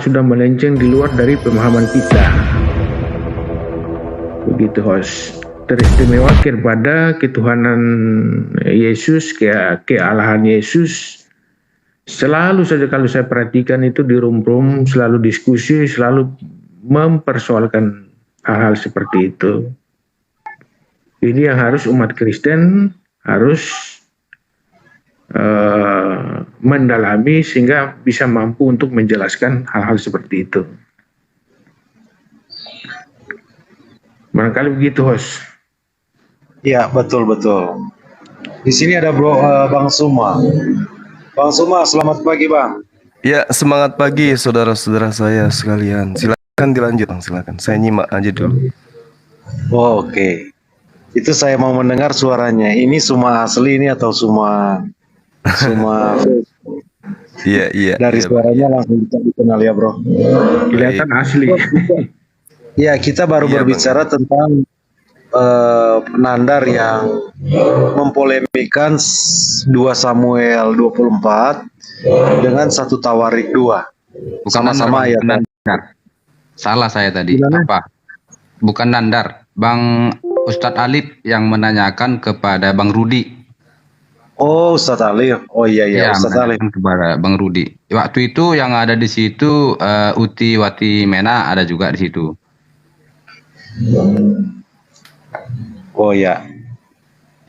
sudah melenceng di luar dari pemahaman kita. Begitu host. Teristimewa kepada ketuhanan Yesus, kealahan Yesus. Selalu saja kalau saya perhatikan itu di room-room, selalu diskusi, selalu mempersoalkan hal-hal seperti itu. Ini yang harus umat Kristen harus mendalami sehingga bisa mampu untuk menjelaskan hal-hal seperti itu. Barangkali begitu, host. Ya, betul. Di sini ada Bang Suma. Bang Suma, selamat pagi, Bang. Ya, semangat pagi saudara-saudara saya sekalian. Silakan dilanjut, Bang, silakan. Saya nyimak aja dulu. Oh, oke. Itu saya mau mendengar suaranya. Ini Suma asli ini atau Suma Iya. dari suaranya langsung bisa dikenal ya, Bro. Kelihatan asli. Ya, kita baru berbicara tentang penandar yang mempolemikan 2 Samuel 24 dengan 1 Tawarik 2. Bukan Sama-sama ya. nandar. Salah saya tadi. Gimana? Apa? Bukan nandar. Bang Ustadz Alif yang menanyakan kepada Bang Rudi. Oh, Ustadz Alif. Oh iya, Ustadz Alif. Kepada Bang Rudi. Waktu itu yang ada di situ Uti Wati Mena ada juga di situ. Oh ya.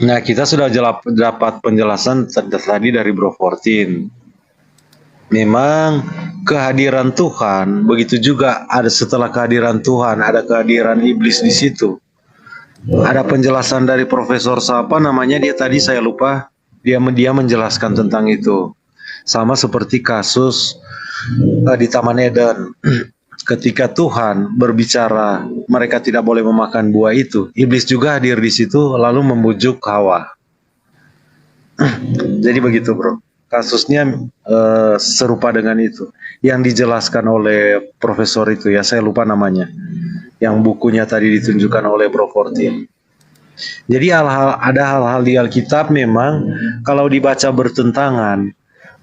Nah, kita sudah dapat penjelasan tadi dari Bro Fortin. Memang kehadiran Tuhan, begitu juga ada setelah kehadiran Tuhan, ada kehadiran iblis di situ. Ada penjelasan dari Profesor siapa namanya dia tadi saya lupa. Dia menjelaskan tentang itu. Sama seperti kasus di Taman Eden. Ketika Tuhan berbicara mereka tidak boleh memakan buah itu, iblis juga hadir di situ lalu membujuk Hawa. Jadi begitu, Bro. Kasusnya serupa dengan itu. Yang dijelaskan oleh profesor itu ya, saya lupa namanya. Yang bukunya tadi ditunjukkan oleh Bro Fortin. Jadi ada hal-hal di Alkitab memang kalau dibaca bertentangan,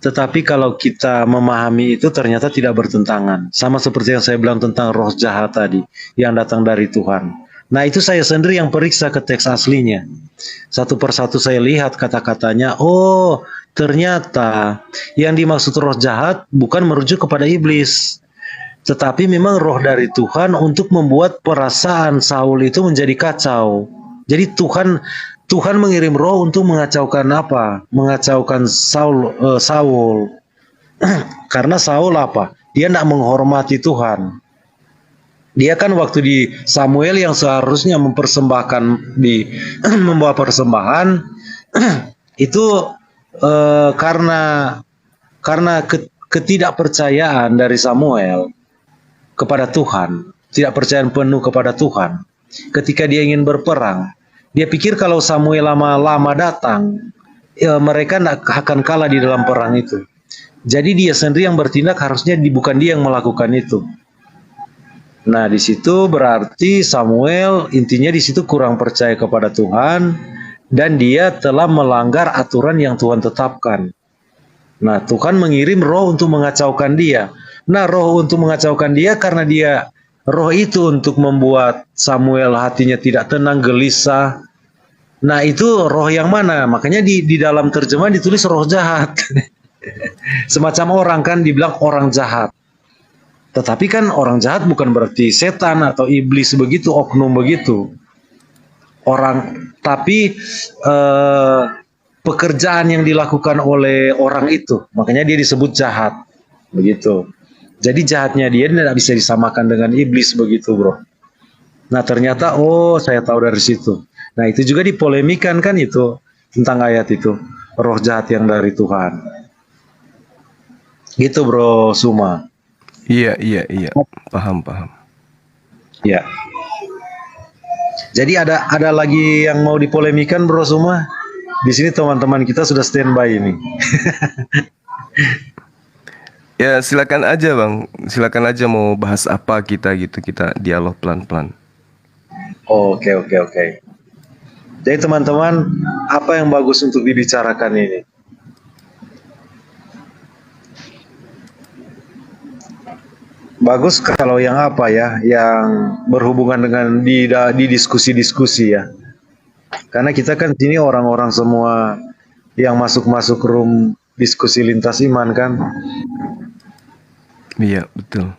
tetapi kalau kita memahami itu ternyata tidak bertentangan. Sama seperti yang saya bilang tentang roh jahat tadi yang datang dari Tuhan. Nah, itu saya sendiri yang periksa ke teks aslinya. Satu persatu saya lihat kata-katanya. Oh, ternyata yang dimaksud roh jahat bukan merujuk kepada iblis, tetapi memang roh dari Tuhan untuk membuat perasaan Saul itu menjadi kacau. Jadi Tuhan mengirim roh untuk mengacaukan apa? Mengacaukan Saul. Karena Saul apa? Dia tidak menghormati Tuhan. Dia kan waktu di Samuel yang seharusnya mempersembahkan membawa persembahan itu karena ketidakpercayaan dari Samuel kepada Tuhan, tidak percayaan penuh kepada Tuhan. Ketika dia ingin berperang, dia pikir kalau Samuel lama-lama datang, mereka tidak akan kalah di dalam perang itu. Jadi dia sendiri yang bertindak, harusnya bukan dia yang melakukan itu. Nah, di situ berarti Samuel intinya di situ kurang percaya kepada Tuhan dan dia telah melanggar aturan yang Tuhan tetapkan. Nah, Tuhan mengirim roh untuk mengacaukan dia. Nah, roh untuk mengacaukan dia karena roh itu untuk membuat Samuel hatinya tidak tenang, gelisah. Nah, itu roh yang mana? Makanya di dalam terjemahan ditulis roh jahat. Semacam orang kan dibilang orang jahat. Tetapi kan orang jahat bukan berarti setan atau iblis begitu, oknum begitu. Tapi pekerjaan yang dilakukan oleh orang itu, makanya dia disebut jahat. Begitu. Jadi jahatnya dia tidak bisa disamakan dengan iblis begitu, Bro. Nah, ternyata saya tahu dari situ. Nah, itu juga dipolemikan kan itu tentang ayat itu, roh jahat yang dari Tuhan. Gitu, Bro Suma. Iya. Paham. Ya. Jadi ada lagi yang mau dipolemikan, Bro Suma? Di sini teman-teman kita sudah standby ini. Ya, silakan aja, Bang. Silakan aja mau bahas apa kita dialog pelan-pelan. Oke. Jadi teman-teman, apa yang bagus untuk dibicarakan ini? Bagus kalau yang apa ya, yang berhubungan dengan di diskusi-diskusi ya. Karena kita kan sini orang-orang semua yang masuk-masuk room diskusi lintas iman kan. Iya, betul.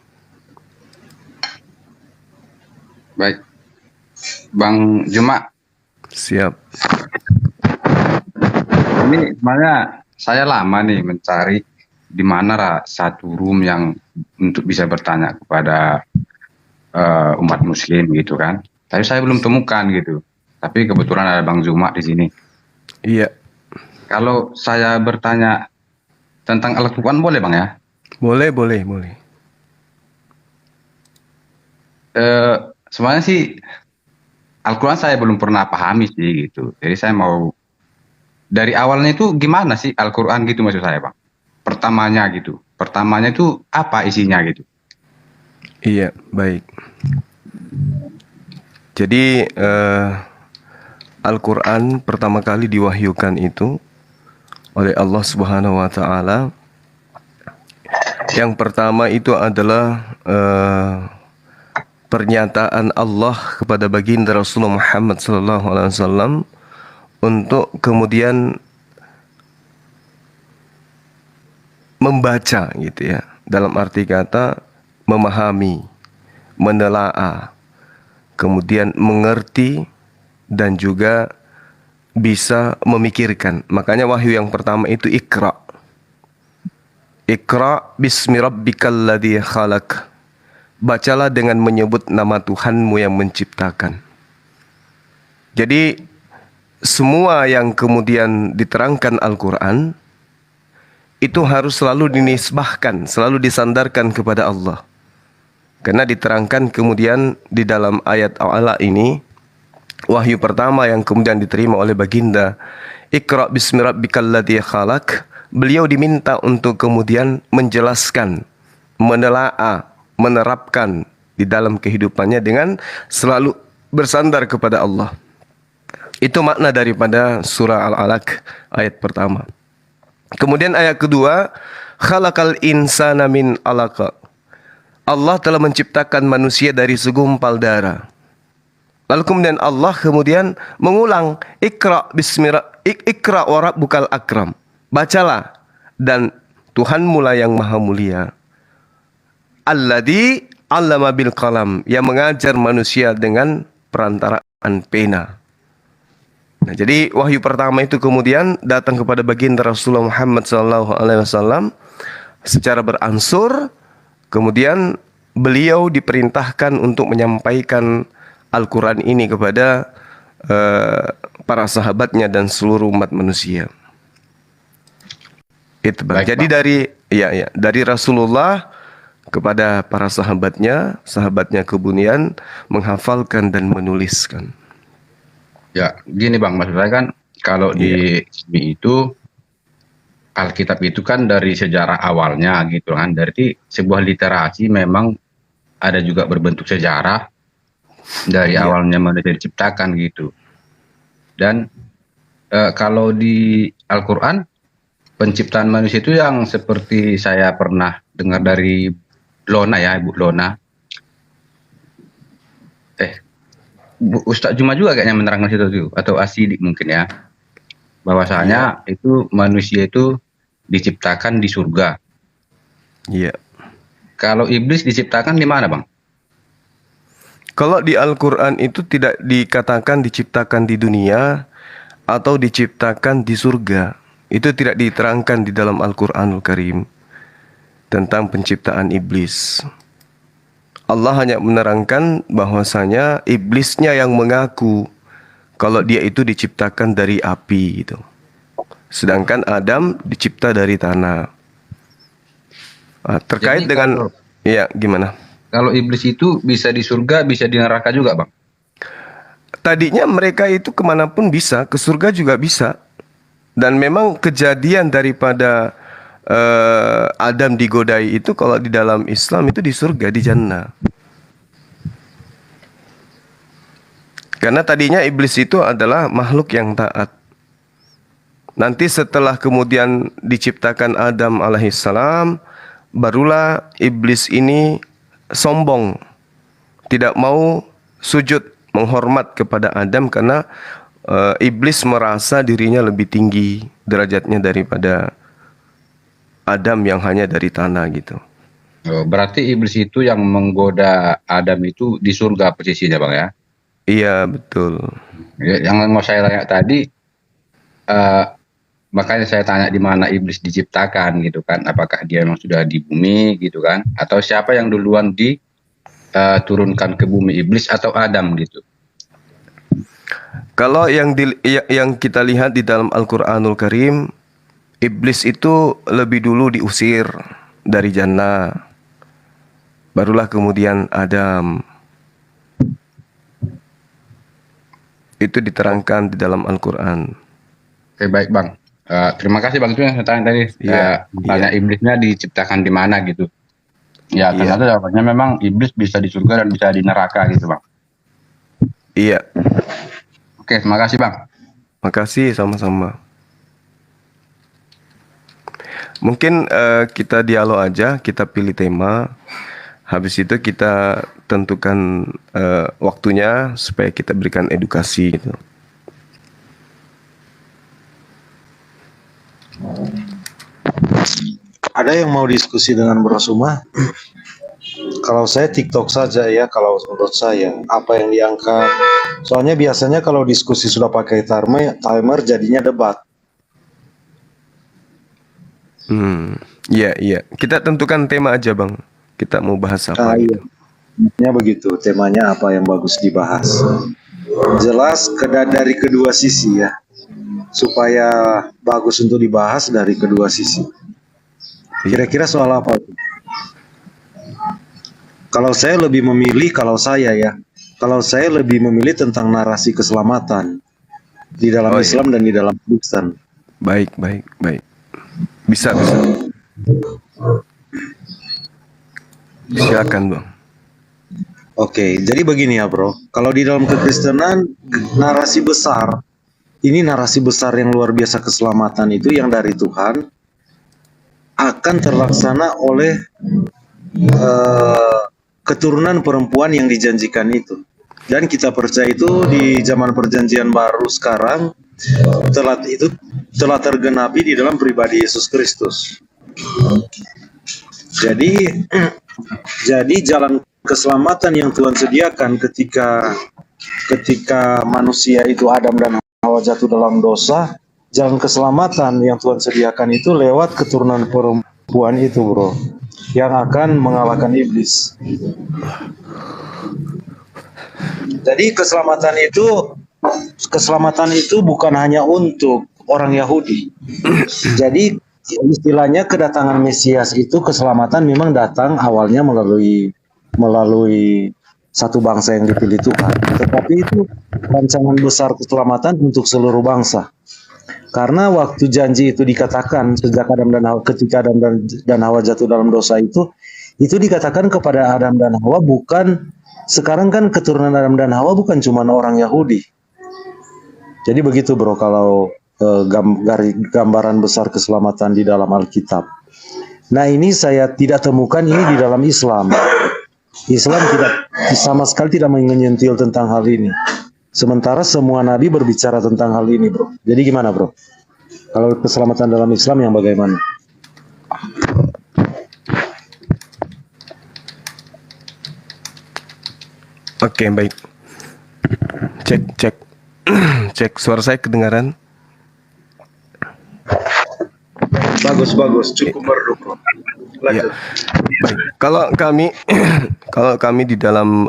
Baik, Bang Juma. Siap. Ini sebenarnya saya lama nih mencari di mana satu room yang untuk bisa bertanya kepada umat Muslim gitu kan. Tapi saya belum temukan gitu. Tapi kebetulan ada Bang Juma di sini. Iya, Kalau saya bertanya tentang Al-Quran boleh Bang ya? boleh, boleh, boleh. Sebenarnya sih Al-Quran saya belum pernah pahami sih gitu. Jadi saya mau dari awalnya itu gimana sih Al-Quran gitu maksud saya Bang? Pertamanya gitu. Pertamanya itu apa isinya gitu? Iya, baik. Jadi Al-Quran pertama kali diwahyukan itu oleh Allah Subhanahu wa Ta'ala. Yang pertama itu adalah pernyataan Allah kepada baginda Rasulullah Muhammad SAW untuk kemudian membaca gitu ya, dalam arti kata memahami, menelaah, kemudian mengerti dan juga bisa memikirkan. Makanya wahyu yang pertama itu Iqra. Iqra bismi rabbikal ladzi khalaq. Bacalah dengan menyebut nama Tuhanmu yang menciptakan. Jadi semua yang kemudian diterangkan Al-Quran itu harus selalu dinisbahkan, selalu disandarkan kepada Allah. Karena diterangkan kemudian di dalam ayat Al-Alaq ini, wahyu pertama yang kemudian diterima oleh baginda, Iqra bismi rabbikal ladzi khalaq. Beliau diminta untuk kemudian menjelaskan, menelaah, menerapkan di dalam kehidupannya dengan selalu bersandar kepada Allah. Itu makna daripada surah Al-Alaq ayat pertama. Kemudian ayat kedua, khalaqal insana min 'alaq. Allah telah menciptakan manusia dari segumpal darah. Lalu kemudian Allah mengulang, Iqra bismi Iqra wa rabbukal akram. Bacalah dan Tuhanmu lah yang maha mulia. Alladzi 'allama bil qalam, yang mengajar manusia dengan perantaraan pena. Nah, jadi wahyu pertama itu kemudian datang kepada baginda Rasulullah Muhammad SAW secara beransur. Kemudian beliau diperintahkan untuk menyampaikan Al-Quran ini kepada para sahabatnya dan seluruh umat manusia. Itu Bang. Baik, Jadi Bang. dari Rasulullah kepada para sahabatnya kemudian menghafalkan dan menuliskan. Ya, gini Bang, maksud saya kan kalau di sini itu Alkitab itu kan dari sejarah awalnya gitu kan, dari sebuah literasi memang ada juga berbentuk sejarah dari awalnya manusia diciptakan gitu. Dan kalau di Al-Quran penciptaan manusia itu yang seperti saya pernah dengar dari Lona ya, Ibu Lona. Ustadz Juma juga kayaknya menerangkan situ atau Asidik mungkin ya, bahwasanya itu manusia itu diciptakan di surga. Iya. Kalau iblis diciptakan di mana Bang? Kalau di Al-Quran itu tidak dikatakan diciptakan di dunia atau diciptakan di surga. Itu tidak diterangkan di dalam Al-Quranul Karim tentang penciptaan iblis. Allah hanya menerangkan bahwasanya iblisnya yang mengaku kalau dia itu diciptakan dari api gitu. Sedangkan Adam dicipta dari tanah. Terkait Jadi dengan gimana? kalau iblis itu bisa di surga, bisa di neraka juga Bang? Tadinya mereka itu kemanapun bisa, ke surga juga bisa. Dan memang kejadian daripada Adam digodai itu kalau di dalam Islam itu di surga, di jannah. Karena tadinya iblis itu adalah makhluk yang taat. Nanti setelah kemudian diciptakan Adam alaihissalam, barulah iblis ini sombong, tidak mau sujud menghormat kepada Adam karena iblis merasa dirinya lebih tinggi derajatnya daripada Adam yang hanya dari tanah gitu. Oh, berarti iblis itu yang menggoda Adam itu di surga posisinya Bang ya? Iya, betul. Ya, yang mau saya tanya tadi, makanya saya tanya di mana iblis diciptakan gitu kan? Apakah dia memang sudah di bumi gitu kan? Atau siapa yang duluan diturunkan ke bumi, iblis atau Adam gitu? Kalau yang kita lihat di dalam Al-Qur'anul Karim, iblis itu lebih dulu diusir dari jannah. Barulah kemudian Adam. Itu diterangkan di dalam Al-Quran. Oke, baik Bang. Terima kasih Bang, itu yang saya tanya tadi. Tanya iblisnya diciptakan di mana gitu. Ya, ternyata jawabannya memang iblis bisa di surga dan bisa di neraka gitu Bang. Iya. Oke, terima kasih Bang. Makasih, sama-sama. Mungkin kita dialog aja, kita pilih tema. Habis itu kita tentukan waktunya supaya kita berikan edukasi gitu. Ada yang mau diskusi dengan Bro Suma? Kalau saya TikTok saja ya, kalau menurut saya apa yang diangkat. Soalnya biasanya kalau diskusi sudah pakai timer jadinya debat. Iya. Kita tentukan tema aja Bang. Kita mau bahas apa gitu. Iya. Begitu, temanya apa yang bagus dibahas. Jelas dari kedua sisi ya. Supaya bagus untuk dibahas dari kedua sisi. Kira-kira soal apa? Kalau saya lebih memilih tentang narasi keselamatan di dalam Islam dan di dalam Kristen. Baik. Bisa. Silakan Bang. Oke, jadi begini ya Bro. Kalau di dalam kekristenan narasi besar yang luar biasa keselamatan itu yang dari Tuhan akan terlaksana oleh keturunan perempuan yang dijanjikan itu. Dan kita percaya itu di zaman perjanjian baru sekarang telah tergenapi di dalam pribadi Yesus Kristus. Jadi jalan keselamatan yang Tuhan sediakan ketika manusia itu Adam dan Hawa jatuh dalam dosa, jalan keselamatan yang Tuhan sediakan itu lewat keturunan perempuan itu Bro, yang akan mengalahkan iblis. Jadi keselamatan itu bukan hanya untuk orang Yahudi. Jadi istilahnya kedatangan Mesias itu keselamatan memang datang awalnya melalui satu bangsa yang dipilih Tuhan. Tetapi itu rancangan besar keselamatan untuk seluruh bangsa. Karena waktu janji itu dikatakan sejak ketika Adam dan Hawa jatuh dalam dosa itu dikatakan kepada Adam dan Hawa bukan, sekarang kan keturunan Adam dan Hawa bukan cuma orang Yahudi. Jadi begitu Bro kalau gambaran besar keselamatan di dalam Alkitab. Nah ini saya tidak temukan ini di dalam Islam. Islam sama sekali tidak menyentil tentang hal ini. Sementara semua nabi berbicara tentang hal ini Bro. Jadi gimana Bro? Kalau keselamatan dalam Islam yang bagaimana? Oke, baik. Cek suara saya kedengaran? Bagus, cukup merdu. Ya. Baik. Kalau kami di dalam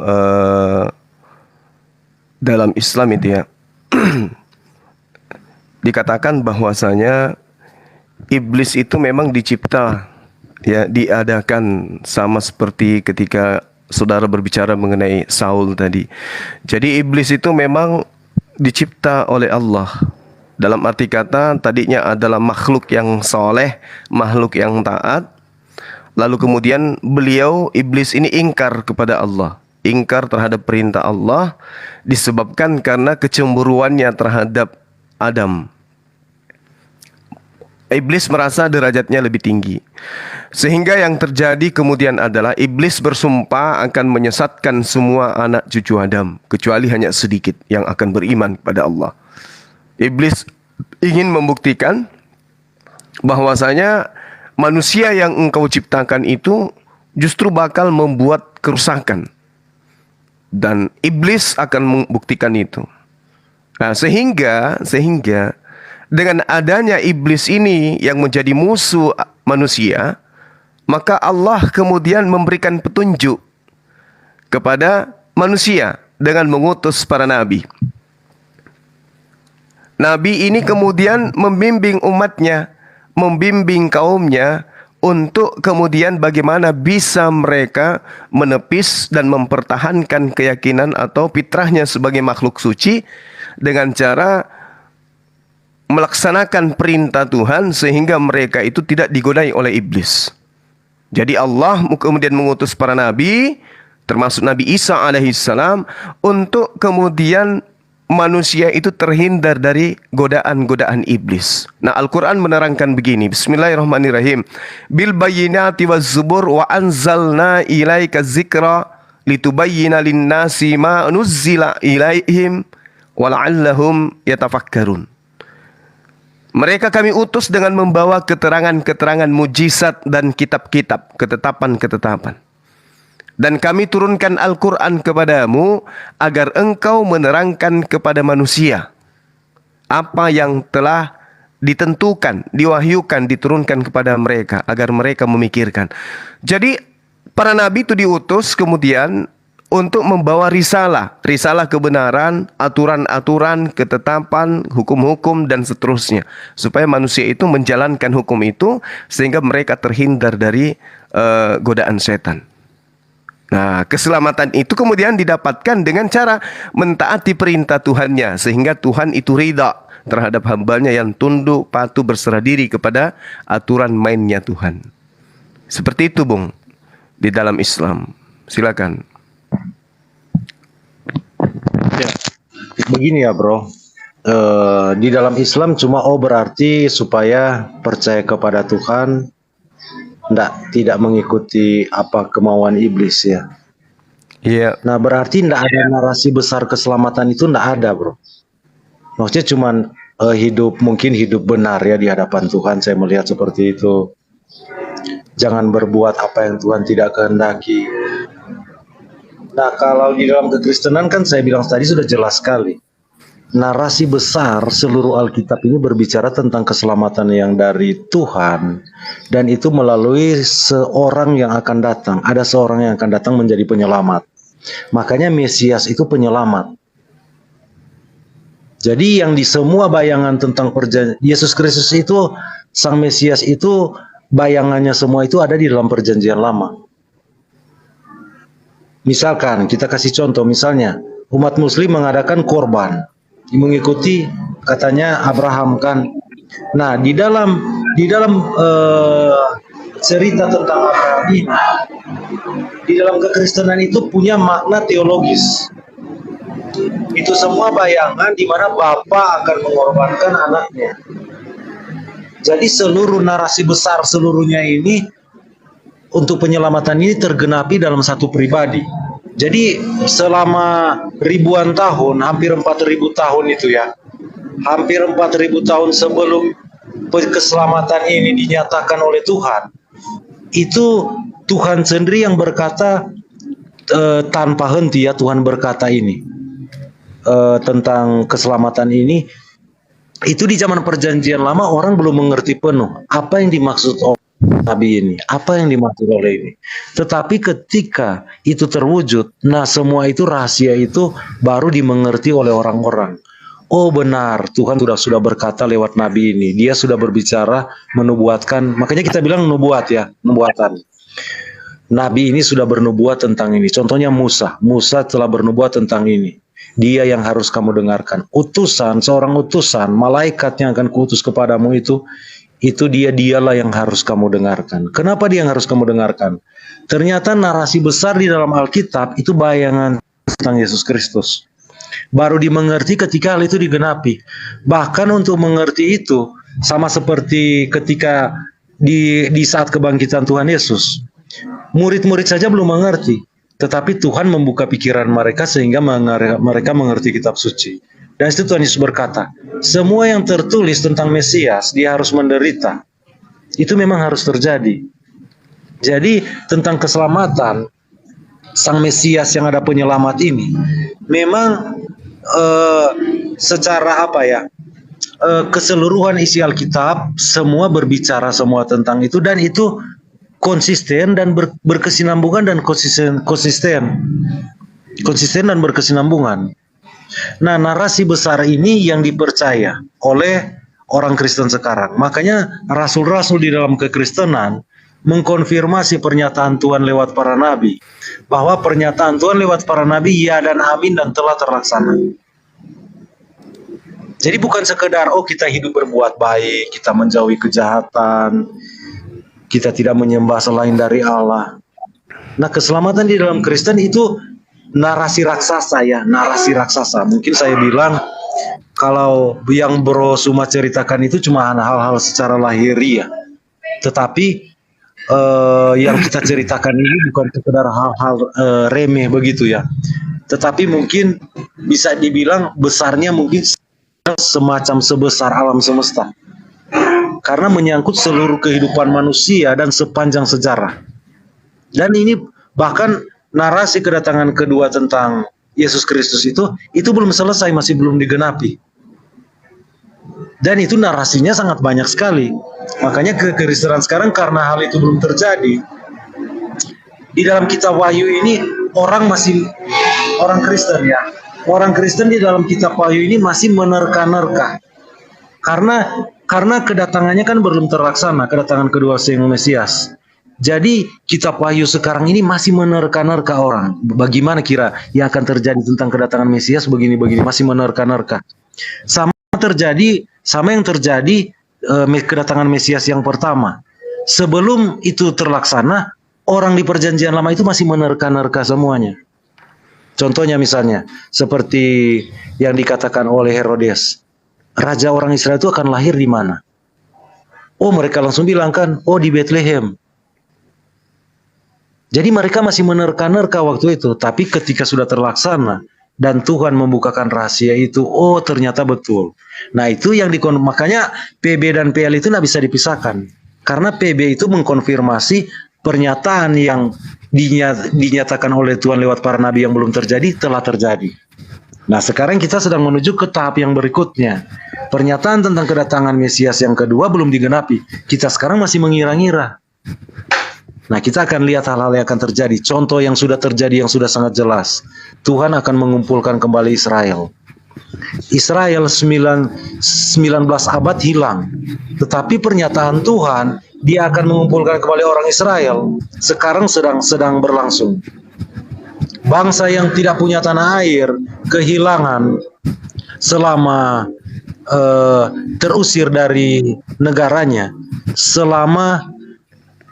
Islam itu ya dikatakan bahwasanya iblis itu memang dicipta ya, diadakan sama seperti ketika saudara berbicara mengenai Saul tadi. Jadi iblis itu memang dicipta oleh Allah. Dalam arti kata tadinya adalah makhluk yang soleh, makhluk yang taat. Lalu kemudian iblis ini ingkar kepada Allah. Ingkar terhadap perintah Allah disebabkan karena kecemburuannya terhadap Adam. Iblis merasa derajatnya lebih tinggi. Sehingga yang terjadi kemudian adalah iblis bersumpah akan menyesatkan semua anak cucu Adam, kecuali hanya sedikit yang akan beriman kepada Allah. Iblis ingin membuktikan bahwasanya manusia yang engkau ciptakan itu justru bakal membuat kerusakan. Dan iblis akan membuktikan itu. Nah, sehingga dengan adanya iblis ini yang menjadi musuh manusia, maka Allah kemudian memberikan petunjuk kepada manusia dengan mengutus para nabi. Nabi ini kemudian membimbing umatnya, membimbing kaumnya untuk kemudian bagaimana bisa mereka menepis dan mempertahankan keyakinan atau fitrahnya sebagai makhluk suci dengan cara melaksanakan perintah Tuhan sehingga mereka itu tidak digodai oleh iblis. Jadi Allah kemudian mengutus para nabi, termasuk Nabi Isa alaihissalam, untuk kemudian manusia itu terhindar dari godaan-godaan iblis. Nah, Al-Quran menerangkan begini, Bismillahirrahmanirrahim. Bil bayyinati waz zubur wa anzalna ilaika zikra litubayyina linnasi ma nuzzila ilaihim wala'allahum yatafakkarun. Mereka kami utus dengan membawa keterangan-keterangan mujizat dan kitab-kitab, ketetapan-ketetapan. Dan kami turunkan Al-Quran kepadamu agar engkau menerangkan kepada manusia apa yang telah ditentukan, diwahyukan, diturunkan kepada mereka agar mereka memikirkan. Jadi para nabi itu diutus kemudian untuk membawa risalah kebenaran, aturan-aturan, ketetapan, hukum-hukum dan seterusnya, supaya manusia itu menjalankan hukum itu sehingga mereka terhindar dari godaan setan. Nah, keselamatan itu kemudian didapatkan dengan cara mentaati perintah Tuhannya, sehingga Tuhan itu ridha terhadap hambanya yang tunduk, patuh, berserah diri kepada aturan mainnya Tuhan. Seperti itu, Bung, di dalam Islam. Silakan. Ya, begini ya bro, di dalam Islam cuma berarti supaya percaya kepada Tuhan, tidak mengikuti apa kemauan iblis ya. Iya. Nah berarti tidak ada narasi besar keselamatan itu, tidak ada bro. Maksudnya cuman mungkin hidup benar ya di hadapan Tuhan, saya melihat seperti itu. Jangan berbuat apa yang Tuhan tidak kehendaki. Nah kalau di dalam kekristenan kan saya bilang tadi sudah jelas sekali. Narasi besar seluruh Alkitab ini berbicara tentang keselamatan yang dari Tuhan. Dan itu melalui seorang yang akan datang. Ada seorang yang akan datang menjadi penyelamat. Makanya Mesias itu penyelamat. Jadi yang di semua bayangan tentang perjanjian Yesus Kristus itu, Sang Mesias itu, bayangannya semua itu ada di dalam perjanjian lama. Misalkan kita kasih contoh, misalnya umat muslim mengadakan korban mengikuti katanya Abraham kan. Nah, di dalam cerita tentang Abraham ini, di dalam kekristenan itu punya makna teologis. Itu semua bayangan di mana Bapa akan mengorbankan anaknya. Jadi seluruh narasi besar seluruhnya ini untuk penyelamatan ini tergenapi dalam satu pribadi. Jadi selama ribuan tahun, hampir 4.000 tahun itu ya, hampir 4.000 tahun sebelum keselamatan ini dinyatakan oleh Tuhan, itu Tuhan sendiri yang berkata tanpa henti ya, Tuhan berkata ini tentang keselamatan ini. Itu di zaman perjanjian lama orang belum mengerti penuh apa yang dimaksud Nabi ini, apa yang dimaksud oleh ini. Tetapi ketika itu terwujud, nah semua itu rahasia itu baru dimengerti oleh orang-orang. Oh benar, Tuhan sudah berkata lewat Nabi ini. Dia sudah berbicara, menubuatkan. Makanya kita bilang nubuat ya, nubuatan. Nabi ini sudah bernubuat tentang ini. Contohnya Musa. Musa telah bernubuat tentang ini. Dia yang harus kamu dengarkan. Utusan, seorang utusan, malaikat yang akan kuutus kepadamu itu dialah yang harus kamu dengarkan. Kenapa dia yang harus kamu dengarkan? Ternyata narasi besar di dalam Alkitab itu bayangan tentang Yesus Kristus. Baru dimengerti ketika hal itu digenapi. Bahkan untuk mengerti itu, Sama seperti ketika di saat kebangkitan Tuhan Yesus, murid-murid saja belum mengerti, tetapi Tuhan membuka pikiran mereka sehingga mereka mengerti kitab suci. Dan itu Tuhan Yesus berkata, semua yang tertulis tentang Mesias, dia harus menderita. Itu memang harus terjadi. Jadi tentang keselamatan Sang Mesias yang ada penyelamat ini, memang secara apa ya, keseluruhan isi Alkitab semua berbicara semua tentang itu, dan itu konsisten dan berkesinambungan dan konsisten dan berkesinambungan. Nah, narasi besar ini yang dipercaya oleh orang Kristen sekarang. Makanya rasul-rasul di dalam kekristenan mengkonfirmasi pernyataan Tuhan lewat para nabi, bahwa pernyataan Tuhan lewat para nabi ya dan amin dan telah terlaksana. Jadi bukan sekedar kita hidup berbuat baik, kita menjauhi kejahatan, kita tidak menyembah selain dari Allah. Nah, keselamatan di dalam Kristen itu narasi raksasa ya, narasi raksasa. Mungkin saya bilang kalau yang Bro Suma ceritakan itu cuma hal-hal secara lahiriah. Tetapi yang kita ceritakan ini bukan sekedar hal-hal remeh begitu ya. Tetapi mungkin bisa dibilang besarnya mungkin semacam sebesar alam semesta, karena menyangkut seluruh kehidupan manusia dan sepanjang sejarah. Dan ini bahkan narasi kedatangan kedua tentang Yesus Kristus itu belum selesai, masih belum digenapi. Dan itu narasinya sangat banyak sekali. Makanya kekristenan sekarang karena hal itu belum terjadi, di dalam kitab Wahyu ini orang Kristen ya, orang Kristen di dalam kitab Wahyu ini masih menerka-nerka. Karena kedatangannya kan belum terlaksana, kedatangan kedua Sang Mesias. Jadi kitab Wahyu sekarang ini masih menerka-nerka orang. Bagaimana kira yang akan terjadi tentang kedatangan Mesias begini-begini, masih menerka-nerka. Sama yang terjadi kedatangan Mesias yang pertama. Sebelum itu terlaksana, orang di perjanjian lama itu masih menerka-nerka semuanya. Contohnya misalnya seperti yang dikatakan oleh Herodes, raja orang Israel itu akan lahir di mana? Mereka langsung bilang kan, di Bethlehem. Jadi mereka masih menerka-nerka waktu itu, tapi ketika sudah terlaksana dan Tuhan membukakan rahasia itu, ternyata betul. Nah, itu yang makanya PB dan PL itu tidak bisa dipisahkan. Karena PB itu mengkonfirmasi pernyataan yang dinyatakan oleh Tuhan lewat para nabi yang belum terjadi, telah terjadi. Nah, sekarang kita sedang menuju ke tahap yang berikutnya. Pernyataan tentang kedatangan Mesias yang kedua belum digenapi. Kita sekarang masih mengira-ngira. Nah, kita akan lihat hal-hal yang akan terjadi. Contoh yang sudah terjadi yang sudah sangat jelas. Tuhan akan mengumpulkan kembali Israel. Israel 19 abad hilang. Tetapi pernyataan Tuhan, dia akan mengumpulkan kembali orang Israel, sekarang sedang berlangsung. Bangsa yang tidak punya tanah air, kehilangan selama terusir dari negaranya selama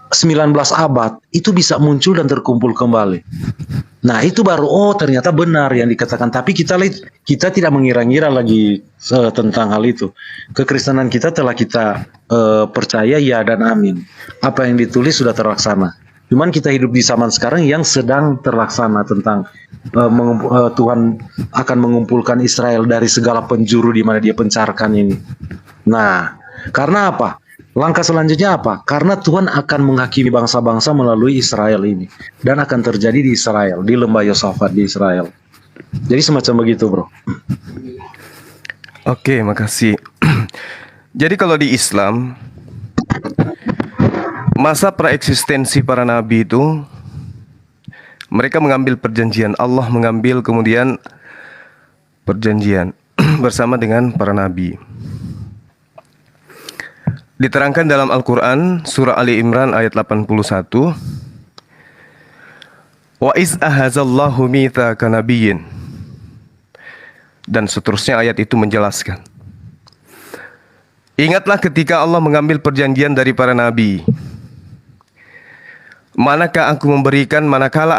19 abad, itu bisa muncul dan terkumpul kembali. Nah, itu baru ternyata benar yang dikatakan. Tapi kita tidak mengira-ngira lagi tentang hal itu. Kekristenan kita telah kita percaya ya dan amin. Apa yang ditulis sudah terlaksana. Cuman kita hidup di zaman sekarang yang sedang terlaksana tentang Tuhan akan mengumpulkan Israel dari segala penjuru di mana dia pencarkan ini. Nah, karena apa? Langkah selanjutnya apa? Karena Tuhan akan menghakimi bangsa-bangsa melalui Israel ini. Dan akan terjadi di Israel, di lembah Yosafat di Israel. Jadi semacam begitu, bro. Oke, makasih. Jadi kalau di Islam, masa praeksistensi para nabi itu, mereka mengambil perjanjian. Allah mengambil kemudian perjanjian bersama dengan para nabi. Diterangkan dalam Al-Quran, surah Ali Imran ayat 81. Wa iz ahazallahu mitsaka nabiyyin. Dan seterusnya ayat itu menjelaskan. Ingatlah ketika Allah mengambil perjanjian dari para nabi. Manakala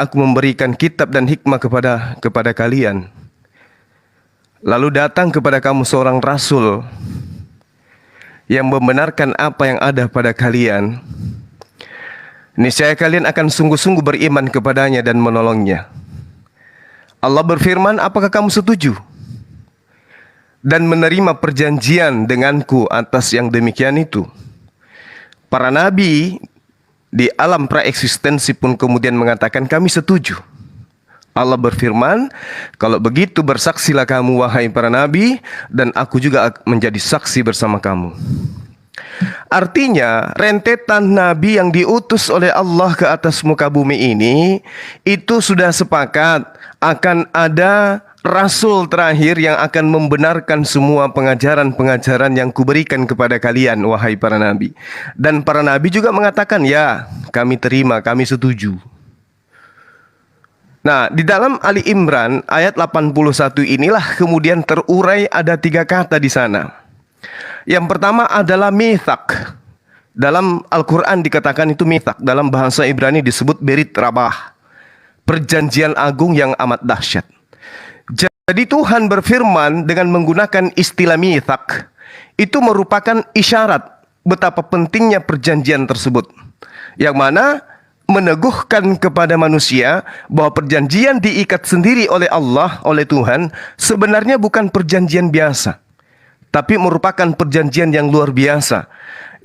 aku memberikan kitab dan hikmah kepada kalian. Lalu datang kepada kamu seorang rasul yang membenarkan apa yang ada pada kalian, niscaya kalian akan sungguh-sungguh beriman kepadanya dan menolongnya. Allah berfirman, apakah kamu setuju dan menerima perjanjian denganku atas yang demikian itu? Para nabi di alam praeksistensi pun kemudian mengatakan, kami setuju. Allah berfirman, kalau begitu bersaksilah kamu wahai para nabi, dan aku juga menjadi saksi bersama kamu. Artinya rentetan nabi yang diutus oleh Allah ke atas muka bumi ini, itu sudah sepakat akan ada rasul terakhir yang akan membenarkan semua pengajaran-pengajaran yang kuberikan kepada kalian wahai para nabi. Dan para nabi juga mengatakan, ya kami terima, kami setuju. Nah, di dalam Ali Imran ayat 81 inilah kemudian terurai ada 3 kata di sana. Yang pertama adalah mithaq. Dalam Al-Quran dikatakan itu mithaq. Dalam bahasa Ibrani disebut berit rabah. Perjanjian agung yang amat dahsyat. Jadi Tuhan berfirman dengan menggunakan istilah mithaq. Itu merupakan isyarat betapa pentingnya perjanjian tersebut. Yang mana meneguhkan kepada manusia bahwa perjanjian diikat sendiri oleh Allah, oleh Tuhan, sebenarnya bukan perjanjian biasa, tapi merupakan perjanjian yang luar biasa.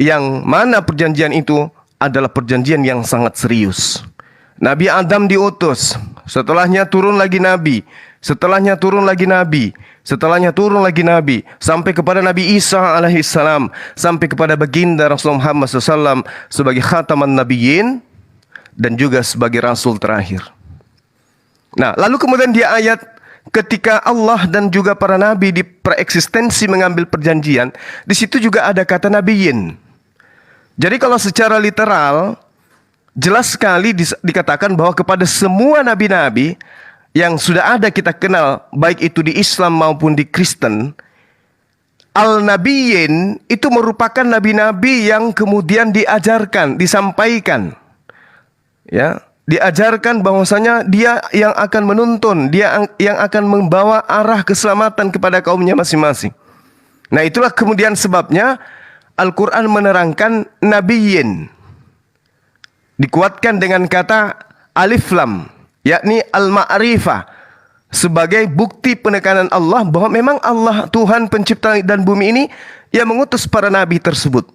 Yang mana perjanjian itu adalah perjanjian yang sangat serius. Nabi Adam diutus, setelahnya turun lagi nabi, setelahnya turun lagi nabi, setelahnya turun lagi nabi, sampai kepada Nabi Isa alaihissalam, sampai kepada baginda Rasulullah Muhammad SAW sebagai khataman nabiyyin dan juga sebagai rasul terakhir. Nah, lalu kemudian di ayat ketika Allah dan juga para nabi di preeksistensi mengambil perjanjian, di situ juga ada kata nabiyyin. Jadi kalau secara literal jelas sekali dikatakan bahwa kepada semua nabi-nabi yang sudah ada kita kenal, baik itu di Islam maupun di Kristen, al-nabiyyin itu merupakan nabi-nabi yang kemudian diajarkan, disampaikan. Ya, diajarkan bahwasanya dia yang akan menuntun, dia yang akan membawa arah keselamatan kepada kaumnya masing-masing. Nah, itulah kemudian sebabnya Al-Quran menerangkan nabiyyin dikuatkan dengan kata alif lam, yakni al-ma'rifah, sebagai bukti penekanan Allah bahwa memang Allah Tuhan pencipta dan bumi ini yang mengutus para nabi tersebut.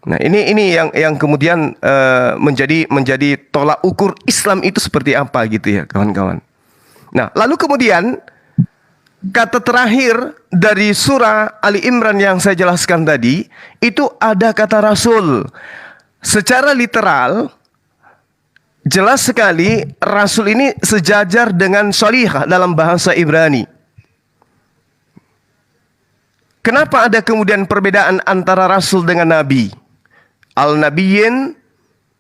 Nah, ini yang kemudian menjadi tolak ukur Islam itu seperti apa gitu ya, kawan-kawan. Nah, lalu kemudian kata terakhir dari surah Ali Imran yang saya jelaskan tadi, itu ada kata rasul. Secara literal jelas sekali rasul ini sejajar dengan sholihah dalam bahasa Ibrani. Kenapa ada kemudian perbedaan antara rasul dengan nabi? Al-nabiyyin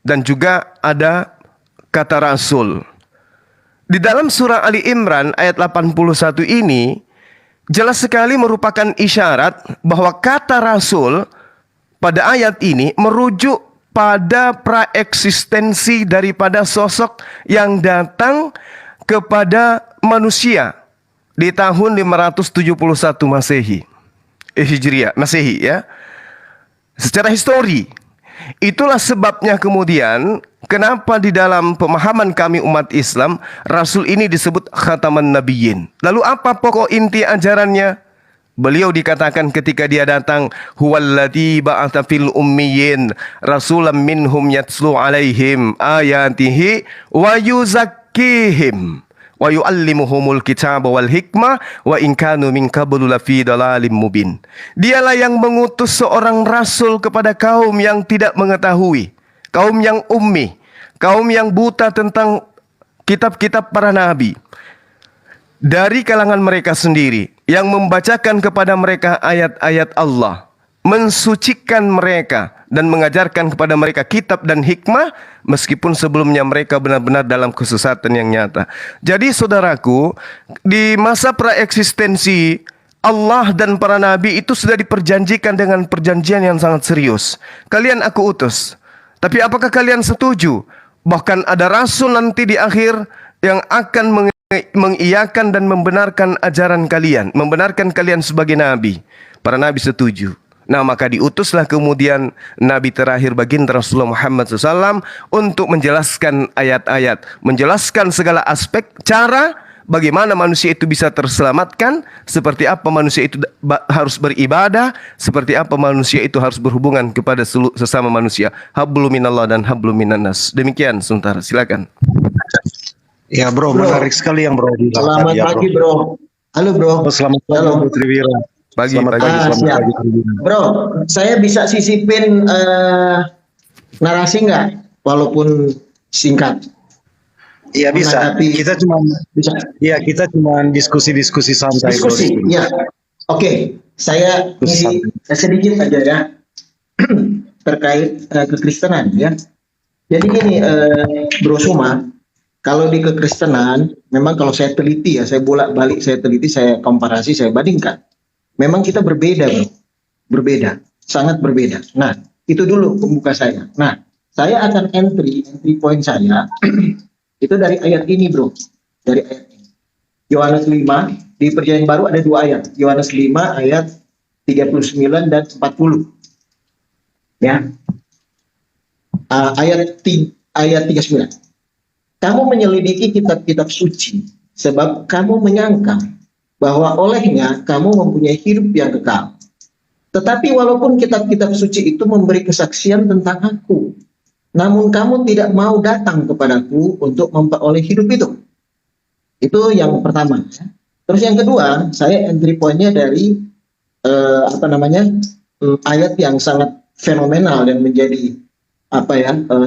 dan juga ada kata rasul. Di dalam surah Ali Imran ayat 81 ini jelas sekali merupakan isyarat bahwa kata rasul pada ayat ini merujuk pada praeksistensi daripada sosok yang datang kepada manusia di tahun 571 Masehi. Hijriah, Masehi ya. Secara histori. Itulah sebabnya kemudian kenapa di dalam pemahaman kami umat Islam Rasul ini disebut khataman nabiyyin. Lalu apa pokok inti ajarannya? Beliau dikatakan ketika dia datang, huwallazi ba'atsa fil ummiyyin rasulam minhum yatslu alaihim ayatihi wa yuzakkihim wa yu'allimuhumul kitaba wal hikmah wa in kanu min qablu lafi dalalim mubin. Dialah yang mengutus seorang rasul kepada kaum yang tidak mengetahui, kaum yang ummi, kaum yang buta tentang kitab-kitab para nabi. Dari kalangan mereka sendiri, yang membacakan kepada mereka ayat-ayat Allah, mensucikan mereka dan mengajarkan kepada mereka kitab dan hikmah, meskipun sebelumnya mereka benar-benar dalam kesesatan yang nyata. Jadi saudaraku, di masa praeksistensi Allah dan para nabi itu sudah diperjanjikan dengan perjanjian yang sangat serius. Kalian aku utus, tapi apakah kalian setuju? Bahkan ada rasul nanti di akhir yang akan mengiyakan dan membenarkan ajaran kalian, membenarkan kalian sebagai nabi. Para nabi setuju. Nah, maka diutuslah kemudian Nabi terakhir baginda Rasulullah Muhammad SAW untuk menjelaskan ayat-ayat, menjelaskan segala aspek cara bagaimana manusia itu bisa terselamatkan, seperti apa manusia itu harus beribadah, seperti apa manusia itu harus berhubungan kepada sesama manusia. Hablum minallah dan hablum minannas. Demikian sementara, silakan. Ya bro, menarik sekali yang bro. Selamat pagi bro. Halo bro. Selamat pagi Bro Triwira. Pagi, Selamat pagi. pagi, selamat Siap. pagi Triwira. Bro, saya bisa sisipin narasi nggak? Walaupun singkat. Iya bisa. Menghadapi- Kita cuma diskusi-diskusi santai. Diskusi, bro. ya. Oke, saya ngisi sedikit aja ya terkait kekristenan ya. Jadi gini, Bro Suma, kalau di kekristenan, memang kalau saya teliti ya, saya bolak-balik, saya teliti, saya komparasi, saya bandingkan. Memang kita berbeda, bro. Berbeda, sangat berbeda. Nah, itu dulu pembuka saya. Nah, saya akan entry point saya, itu dari ayat ini, bro. Dari ayat ini. Yohanes 5, di Perjanjian Baru ada 2 ayat. Yohanes 5 ayat 39 dan 40. Ya. Ayat 39. Kamu menyelidiki kitab-kitab suci, sebab kamu menyangka bahwa olehnya kamu mempunyai hidup yang kekal. Tetapi walaupun kitab-kitab suci itu memberi kesaksian tentang aku, namun kamu tidak mau datang kepadaku untuk memperoleh hidup itu. Itu yang pertama. Ya. Terus yang kedua, saya entry point-nya dari ayat yang sangat fenomenal dan menjadi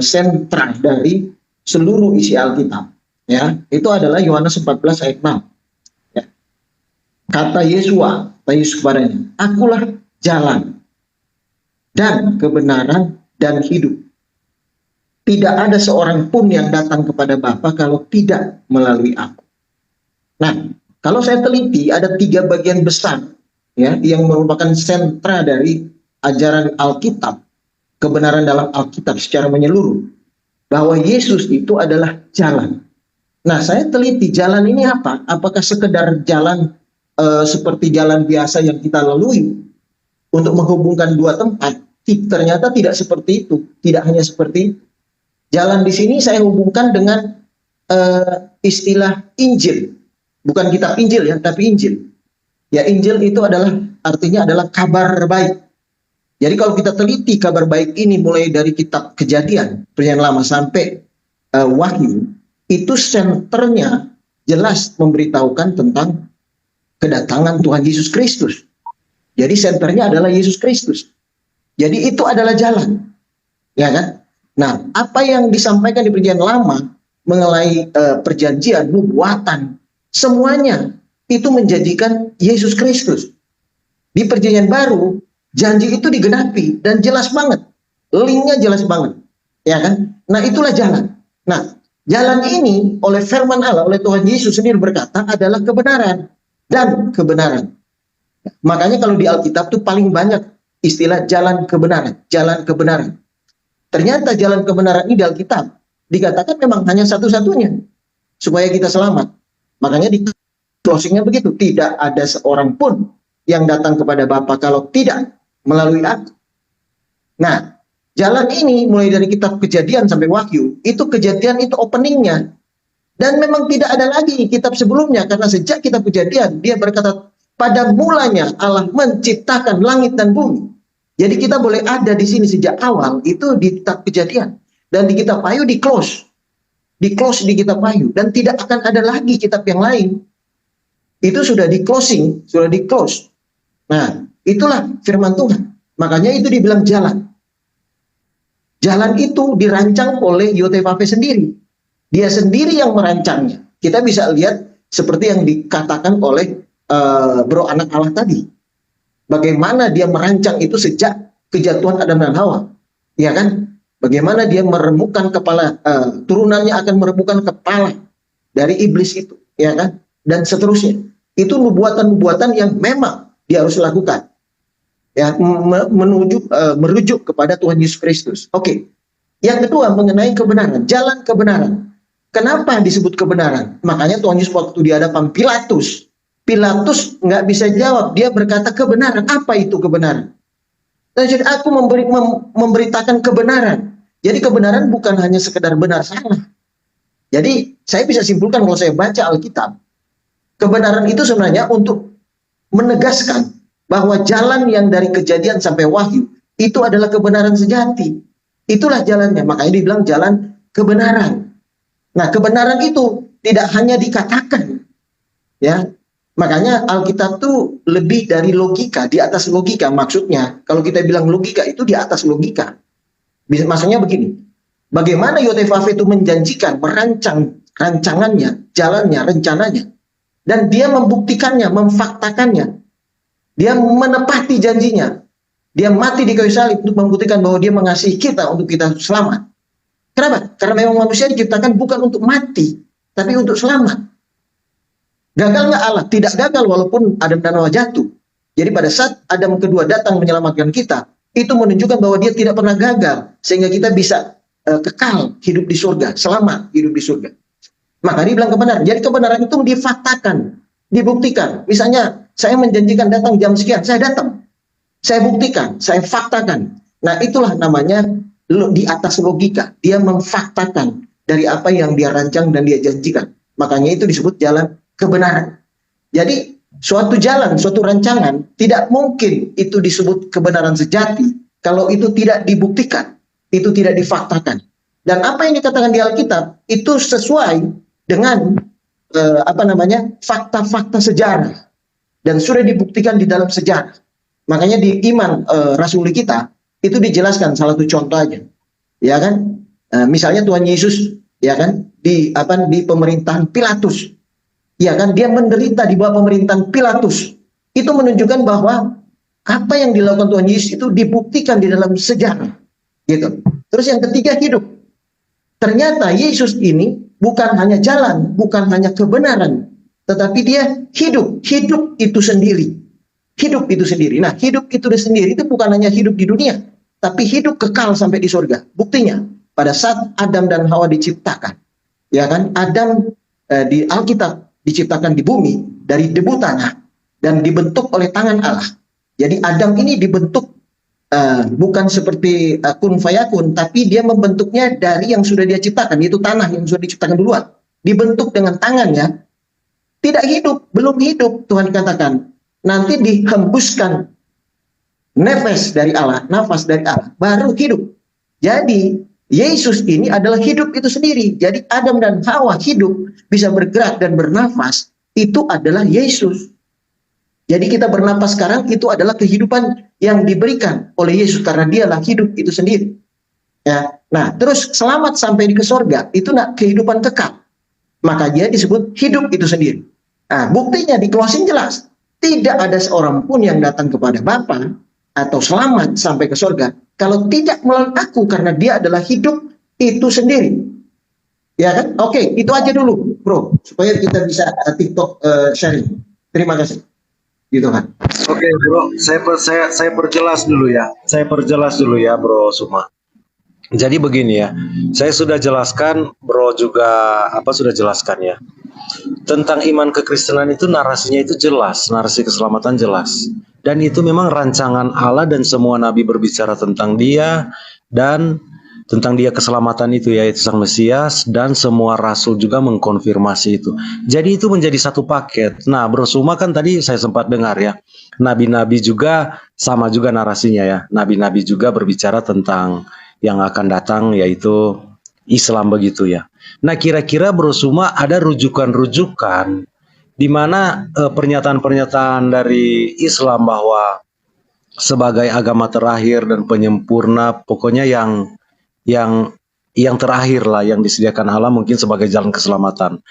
sentra dari seluruh isi Alkitab. Ya, itu adalah Yohanes 14 ayat 6. Ya. Kata Yesus kepadanya, akulah jalan dan kebenaran dan hidup. Tidak ada seorang pun yang datang kepada Bapa kalau tidak melalui aku. Nah, kalau saya teliti ada 3 bagian besar ya yang merupakan sentra dari ajaran Alkitab, kebenaran dalam Alkitab secara menyeluruh, bahwa Yesus itu adalah jalan. Nah, saya teliti jalan ini apa? Apakah sekedar jalan seperti jalan biasa yang kita lalui untuk menghubungkan 2 tempat? Ternyata tidak seperti itu. Tidak hanya seperti itu. Jalan di sini saya hubungkan dengan istilah Injil. Bukan kitab Injil ya, tapi Injil. Ya, Injil itu artinya adalah kabar baik. Jadi kalau kita teliti kabar baik ini mulai dari kitab Kejadian, Perjanjian Lama sampai Wahyu, itu senternya jelas memberitahukan tentang kedatangan Tuhan Yesus Kristus. Jadi senternya adalah Yesus Kristus. Jadi itu adalah jalan. Ya kan? Nah, apa yang disampaikan di Perjanjian Lama mengenai perjanjian, nubuatan, semuanya itu menjanjikan Yesus Kristus. Di Perjanjian Baru, janji itu digenapi dan jelas banget. Linknya jelas banget. Ya kan? Nah, itulah jalan. Nah, jalan ini oleh firman Allah, oleh Tuhan Yesus sendiri berkata adalah kebenaran dan kebenaran. Makanya kalau di Alkitab tuh paling banyak istilah jalan kebenaran, jalan kebenaran. Ternyata jalan kebenaran ini di Alkitab dikatakan memang hanya satu-satunya supaya kita selamat. Makanya di closingnya begitu, tidak ada seorang pun yang datang kepada Bapa kalau tidak melalui aku. Nah, jalan ini mulai dari kitab Kejadian sampai Wahyu, itu Kejadian itu openingnya. Dan memang tidak ada lagi kitab sebelumnya, karena sejak kitab Kejadian, dia berkata, pada mulanya Allah menciptakan langit dan bumi. Jadi kita boleh ada di sini sejak awal, itu di kitab Kejadian. Dan di kitab Wahyu di close di kitab Wahyu. Dan tidak akan ada lagi kitab yang lain. Itu sudah di closing, sudah di close. Nah, itulah firman Tuhan. Makanya itu dibilang jalan. Jalan itu dirancang oleh Yotefafe sendiri. Dia sendiri yang merancangnya. Kita bisa lihat seperti yang dikatakan oleh Bro Anak Allah tadi. Bagaimana dia merancang itu sejak kejatuhan Adam dan Hawa. Ya kan? Bagaimana dia meremukkan kepala, turunannya akan meremukkan kepala dari iblis itu. Ya kan? Dan seterusnya. Itu nubuatan-nubuatan yang memang dia harus lakukan. Ya, merujuk kepada Tuhan Yesus Kristus. Oke. Yang kedua mengenai kebenaran, jalan kebenaran. Kenapa disebut kebenaran? Makanya Tuhan Yesus waktu di hadapan Pilatus nggak bisa jawab. Dia berkata kebenaran. Apa itu kebenaran? Dan jadi aku memberitakan kebenaran. Jadi kebenaran bukan hanya sekedar benar salah. Jadi saya bisa simpulkan kalau saya baca Alkitab, kebenaran itu sebenarnya untuk menegaskan bahwa jalan yang dari Kejadian sampai Wahyu itu adalah kebenaran sejati. Itulah jalannya. Makanya dibilang jalan kebenaran. Nah, kebenaran itu tidak hanya dikatakan, ya. Makanya Alkitab itu lebih dari logika, di atas logika. Maksudnya, kalau kita bilang logika itu di atas logika. Maksudnya begini, bagaimana Yotevave itu menjanjikan, merancang rancangannya, jalannya, rencananya. Dan dia membuktikannya, memfaktakannya. Dia menepati janjinya. Dia mati di kayu salib untuk membuktikan bahwa dia mengasihi kita untuk kita selamat. Kenapa? Karena memang manusia diciptakan bukan untuk mati, tapi untuk selamat. Gagal nggak Allah? Tidak gagal walaupun Adam dan Hawa jatuh. Jadi pada saat Adam kedua datang menyelamatkan kita, itu menunjukkan bahwa dia tidak pernah gagal. Sehingga kita bisa kekal hidup di surga, selamat hidup di surga. Maka dia bilang kebenaran. Jadi kebenaran itu difaktakan, dibuktikan. Misalnya saya menjanjikan datang jam sekian, saya datang. Saya buktikan, saya faktakan. Nah itulah namanya di atas logika. Dia memfaktakan dari apa yang dia rancang dan dia janjikan. Makanya itu disebut jalan kebenaran. Jadi suatu jalan, suatu rancangan tidak mungkin itu disebut kebenaran sejati kalau itu tidak dibuktikan, itu tidak difaktakan. Dan apa yang dikatakan di Alkitab itu sesuai dengan fakta-fakta sejarah dan sudah dibuktikan di dalam sejarah. Makanya di iman rasuli kita itu dijelaskan salah satu contoh aja, ya kan? Misalnya Tuhan Yesus, ya kan, di pemerintahan Pilatus. Ya kan, dia menderita di bawah pemerintahan Pilatus. Itu menunjukkan bahwa apa yang dilakukan Tuhan Yesus itu dibuktikan di dalam sejarah. Gitu. Terus yang ketiga, hidup. Ternyata Yesus ini bukan hanya jalan, bukan hanya kebenaran, tetapi dia hidup. Hidup itu sendiri. Hidup itu sendiri. Nah, hidup itu sendiri itu bukan hanya hidup di dunia, tapi hidup kekal sampai di surga. Buktinya, pada saat Adam dan Hawa diciptakan, ya kan, Adam di Alkitab diciptakan di bumi dari debu tanah dan dibentuk oleh tangan Allah. Jadi Adam ini dibentuk bukan seperti kun fayakun, tapi dia membentuknya dari yang sudah dia ciptakan, yaitu tanah yang sudah diciptakan duluan. Dibentuk dengan tangannya, tidak hidup, belum hidup. Tuhan katakan, nanti dihembuskan nafas dari Allah, baru hidup. Jadi Yesus ini adalah hidup itu sendiri. Jadi Adam dan Hawa hidup, bisa bergerak dan bernafas, itu adalah Yesus. Jadi kita bernafas sekarang itu adalah kehidupan yang diberikan oleh Yesus karena dialah hidup itu sendiri. Ya. Nah, terus selamat sampai di ke surga, itu kehidupan kekal. Maka dia disebut hidup itu sendiri. Nah, buktinya di closing jelas. Tidak ada seorang pun yang datang kepada Bapa atau selamat sampai ke surga kalau tidak melalui aku, karena dia adalah hidup itu sendiri. Ya kan? Oke, itu aja dulu, bro, supaya kita bisa TikTok sharing. Terima kasih. Gitu kan? Oke, bro, saya perjelas dulu ya. Bro Suma. Jadi begini ya, saya sudah jelaskan, bro juga sudah jelaskan ya. Tentang iman kekristenan itu narasinya itu jelas, narasi keselamatan jelas. Dan itu memang rancangan Allah dan semua nabi berbicara tentang dia dan tentang dia keselamatan itu, yaitu Sang Mesias, dan semua rasul juga mengkonfirmasi itu. Jadi itu menjadi satu paket. Nah, Bro Suma kan tadi saya sempat dengar ya, nabi-nabi juga sama juga narasinya ya. Nabi-nabi juga berbicara tentang yang akan datang, yaitu Islam begitu ya. Nah, kira-kira Bro Suma ada rujukan-rujukan di mana pernyataan-pernyataan dari Islam bahwa sebagai agama terakhir dan penyempurna, pokoknya yang terakhir lah yang disediakan Allah mungkin sebagai jalan keselamatan.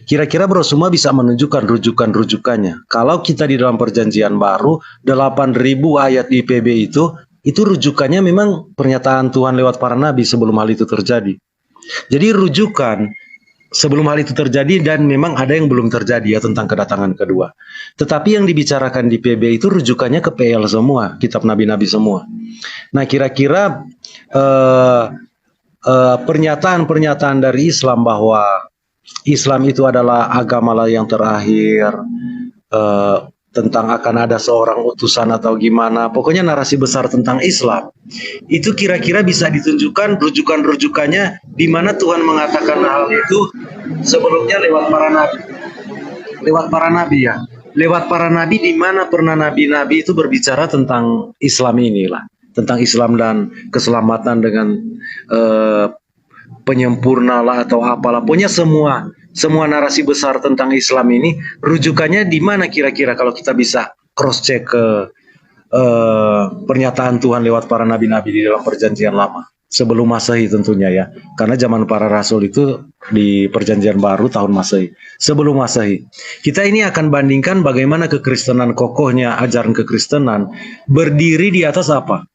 Kira-kira Bro Suma bisa menunjukkan rujukan-rujukannya. Kalau kita di dalam perjanjian baru 8.000 ayat di IPB itu rujukannya memang pernyataan Tuhan lewat para nabi sebelum hal itu terjadi. Jadi rujukan sebelum hal itu terjadi dan memang ada yang belum terjadi ya tentang kedatangan kedua. Tetapi yang dibicarakan di PB itu rujukannya ke PL semua, kitab nabi-nabi semua. Nah, kira-kira pernyataan-pernyataan dari Islam bahwa Islam itu adalah agama yang terakhir, tentang akan ada seorang utusan atau gimana, pokoknya narasi besar tentang Islam, itu kira-kira bisa ditunjukkan rujukan-rujukannya di mana Tuhan mengatakan hal itu sebelumnya lewat para nabi. Lewat para nabi ya. Lewat para nabi di mana pernah nabi-nabi itu berbicara tentang Islam inilah, tentang Islam dan keselamatan dengan penyempurna lah atau apalah. Pokoknya semua narasi besar tentang Islam ini rujukannya di mana kira-kira kalau kita bisa cross check ke pernyataan Tuhan lewat para nabi-nabi di dalam perjanjian lama sebelum Masehi tentunya ya, karena zaman para rasul itu di perjanjian baru tahun Masehi. Sebelum Masehi kita ini akan bandingkan bagaimana kekristenan kokohnya, ajaran kekristenan berdiri di atas apa,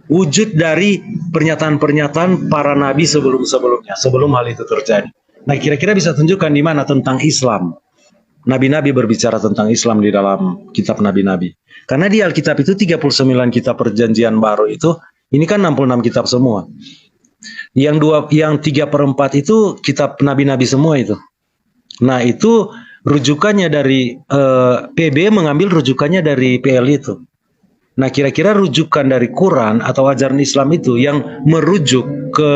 wujud dari pernyataan-pernyataan para nabi sebelum-sebelumnya, sebelum hal itu terjadi. Nah, kira-kira bisa tunjukkan di mana tentang Islam. Nabi-nabi berbicara tentang Islam di dalam kitab nabi-nabi. Karena di Alkitab itu 39 kitab perjanjian baru itu, ini kan 66 kitab semua. Yang 3/4 itu kitab nabi-nabi semua itu. Nah, itu rujukannya dari PB mengambil rujukannya dari PL itu. Nah, kira-kira rujukan dari Quran atau ajaran Islam itu yang merujuk ke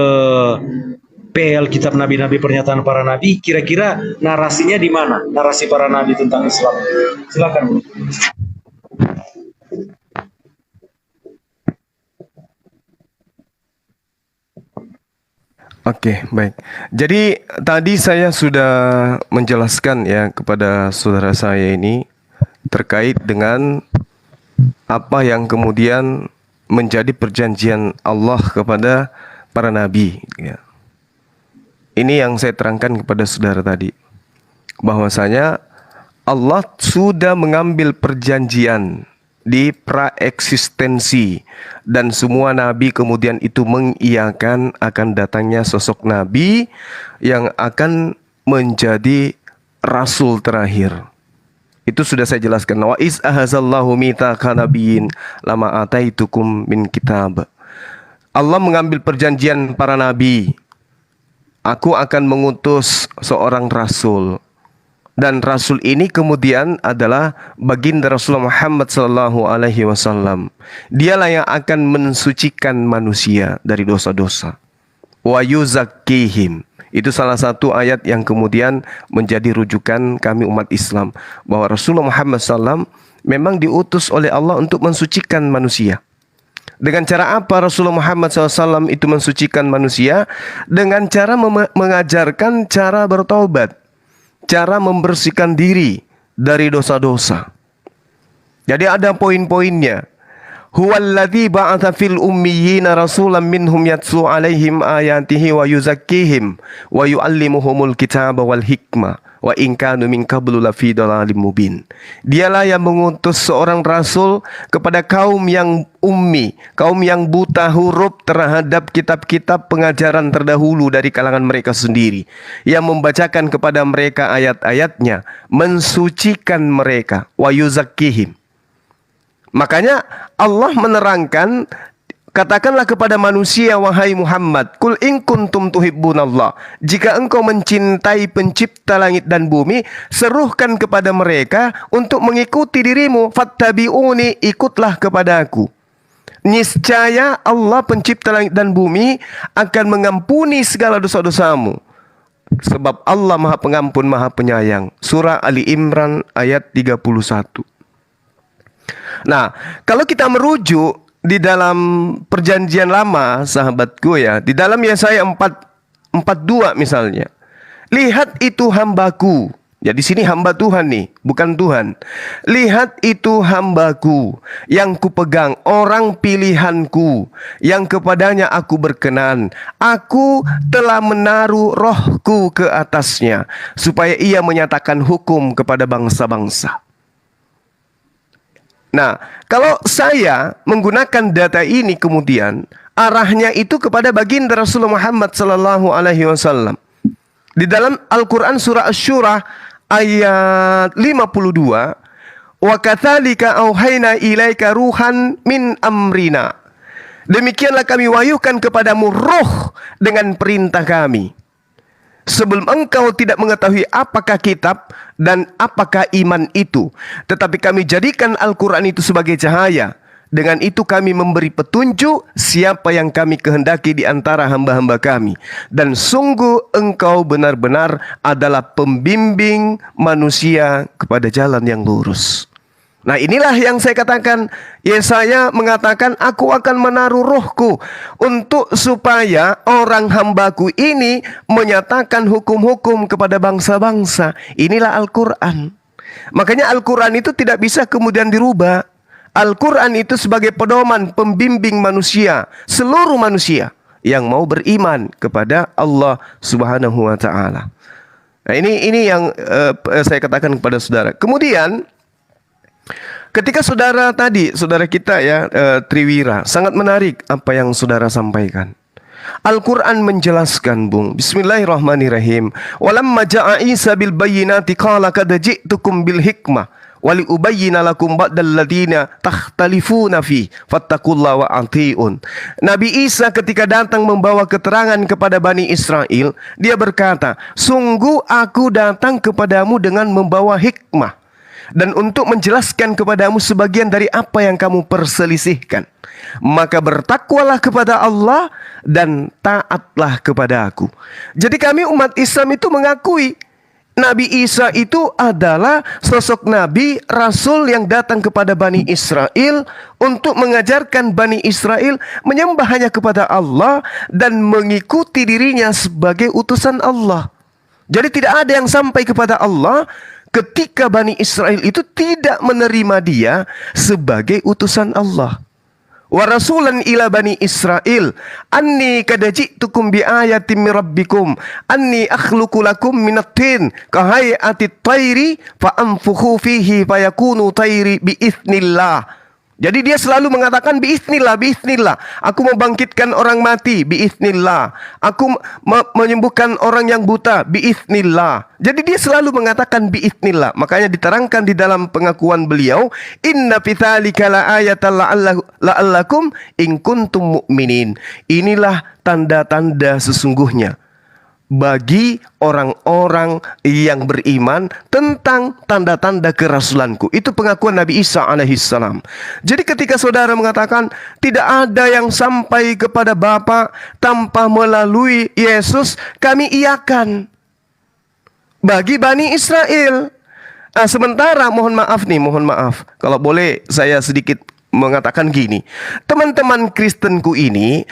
PL kitab nabi-nabi, pernyataan para nabi, kira-kira narasinya di mana? Narasi para nabi tentang Islam. Silakan. Oke, baik. Jadi tadi saya sudah menjelaskan ya kepada saudara saya ini terkait dengan apa yang kemudian menjadi perjanjian Allah kepada para nabi ya. Ini yang saya terangkan kepada saudara tadi, bahwasanya Allah sudah mengambil perjanjian di praeksistensi, dan semua nabi kemudian itu mengiyakan akan datangnya sosok nabi yang akan menjadi rasul terakhir. Itu sudah saya jelaskan. Wa iz ahazallahu mitsaqa nabiyyin lama ataitukum min kitab. Allah mengambil perjanjian para nabi. Aku akan mengutus seorang rasul. Dan rasul ini kemudian adalah baginda Rasulullah Muhammad sallallahu alaihi wasallam. Dialah yang akan mensucikan manusia dari dosa-dosa. Wa yuzakkihim. Itu salah satu ayat yang kemudian menjadi rujukan kami umat Islam, bahwa Rasulullah Muhammad SAW memang diutus oleh Allah untuk mensucikan manusia. Dengan cara apa Rasulullah Muhammad SAW itu mensucikan manusia? Dengan cara mengajarkan cara bertaubat, cara membersihkan diri dari dosa-dosa. Jadi ada poin-poinnya. Huwallazi ba'atha fil ummiyina rasulan minhum yatlu alaihim ayatihi wa yuzakkihim wa yuallimuhumul kitaba wal hikmah wa in kanu min qablu lafi dhalalim mubin. Dialah yang mengutus seorang rasul kepada kaum yang ummi, kaum yang buta huruf terhadap kitab-kitab pengajaran terdahulu dari kalangan mereka sendiri, yang membacakan kepada mereka ayat-ayatnya, mensucikan mereka, wa yuzakkihim. Makanya Allah menerangkan, katakanlah kepada manusia, wahai Muhammad, kul in kuntum tuhibbunallah, jika engkau mencintai pencipta langit dan bumi, serukan kepada mereka untuk mengikuti dirimu, fattabi'uni, ikutlah kepada aku. Niscaya Allah pencipta langit dan bumi akan mengampuni segala dosa-dosamu, sebab Allah Maha Pengampun, Maha Penyayang. Surah Ali Imran ayat 31. Nah, kalau kita merujuk di dalam perjanjian lama, sahabatku ya, di dalam Yesaya 4:42 misalnya, lihat itu hambaku. Ya, di sini hamba Tuhan nih, bukan Tuhan. Lihat itu hambaku yang kupegang, orang pilihanku, yang kepadanya aku berkenan. Aku telah menaruh rohku ke atasnya, supaya ia menyatakan hukum kepada bangsa-bangsa. Nah, kalau saya menggunakan data ini kemudian arahnya itu kepada baginda Rasulullah Muhammad sallallahu alaihi wasallam. Di dalam Al-Qur'an surah Asy-Syura ayat 52, wa katsalika auhayna ilaika ruhan min amrina. Demikianlah kami wahyukan kepadamu roh dengan perintah kami. Sebelum engkau tidak mengetahui apakah kitab dan apakah iman itu, tetapi kami jadikan Al-Quran itu sebagai cahaya. Dengan itu kami memberi petunjuk siapa yang kami kehendaki di antara hamba-hamba kami. Dan sungguh engkau benar-benar adalah pembimbing manusia kepada jalan yang lurus. Nah, inilah yang saya katakan. Yesaya mengatakan, aku akan menaruh rohku untuk supaya orang hambaku ini menyatakan hukum-hukum kepada bangsa-bangsa. Inilah Al-Quran. Makanya Al-Quran itu tidak bisa kemudian dirubah. Al-Quran itu sebagai pedoman pembimbing manusia, seluruh manusia yang mau beriman kepada Allah Subhanahu wa Ta'ala. Nah, ini yang saya katakan kepada saudara. Kemudian ketika saudara kita ya, Triwira, sangat menarik apa yang saudara sampaikan. Al-Quran menjelaskan, Bung. Bismillahirrahmanirrahim. Walamma ja'a Isa bil bayyinati qala qad ji'tukum bil hikmah wali ubayyina lakum ba'dal ladina takhtalifuna fi fattaqullaha wa ati'un. Nabi Isa ketika datang membawa keterangan kepada Bani Israel, dia berkata, sungguh aku datang kepadamu dengan membawa hikmah dan untuk menjelaskan kepadamu sebagian dari apa yang kamu perselisihkan. Maka bertakwalah kepada Allah dan taatlah kepada aku. Jadi kami umat Islam itu mengakui Nabi Isa itu adalah sosok Nabi, Rasul yang datang kepada Bani Israel untuk mengajarkan Bani Israel menyembah hanya kepada Allah dan mengikuti dirinya sebagai utusan Allah. Jadi tidak ada yang sampai kepada Allah ketika Bani Israel itu tidak menerima dia sebagai utusan Allah. Wa rasulan ila Bani Israel anni qad ji'tukum bi ayatin min rabbikum anni akhluqu lakum minat tin ka hay'atit tayri fa anfukhu fihi fayakunu tayri bi idznillah. Jadi dia selalu mengatakan biiznillah, biiznillah. Aku membangkitkan orang mati, biiznillah. Aku menyembuhkan orang yang buta, biiznillah. Jadi dia selalu mengatakan biiznillah. Makanya diterangkan di dalam pengakuan beliau, inna fi dzalika laayatan la'allakum in kuntum mu'minin. Inilah tanda-tanda sesungguhnya bagi orang-orang yang beriman tentang tanda-tanda kerasulanku. Itu pengakuan Nabi Isa alaihissalam. Jadi ketika saudara mengatakan tidak ada yang sampai kepada Bapa tanpa melalui Yesus, kami iakan bagi Bani Israel. Nah, sementara mohon maaf kalau boleh saya sedikit mengatakan gini, teman-teman Kristenku ini,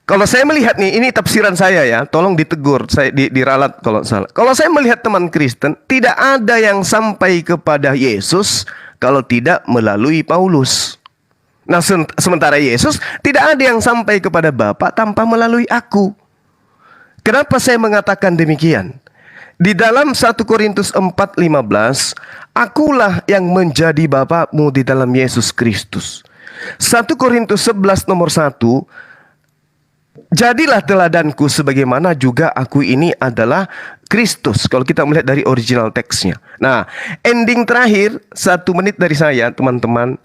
kalau saya melihat nih, ini tafsiran saya ya, tolong ditegur, saya diralat kalau salah. Kalau saya melihat teman Kristen, tidak ada yang sampai kepada Yesus kalau tidak melalui Paulus. Nah, sementara Yesus tidak ada yang sampai kepada Bapa tanpa melalui aku. Kenapa saya mengatakan demikian? Di dalam 1 Korintus 4:15, akulah yang menjadi Bapamu di dalam Yesus Kristus. 1 Korintus 11 nomor 1, jadilah teladanku sebagaimana juga aku ini adalah Kristus. Kalau kita melihat dari original teksnya. Nah, ending terakhir 1 menit dari saya, teman-teman.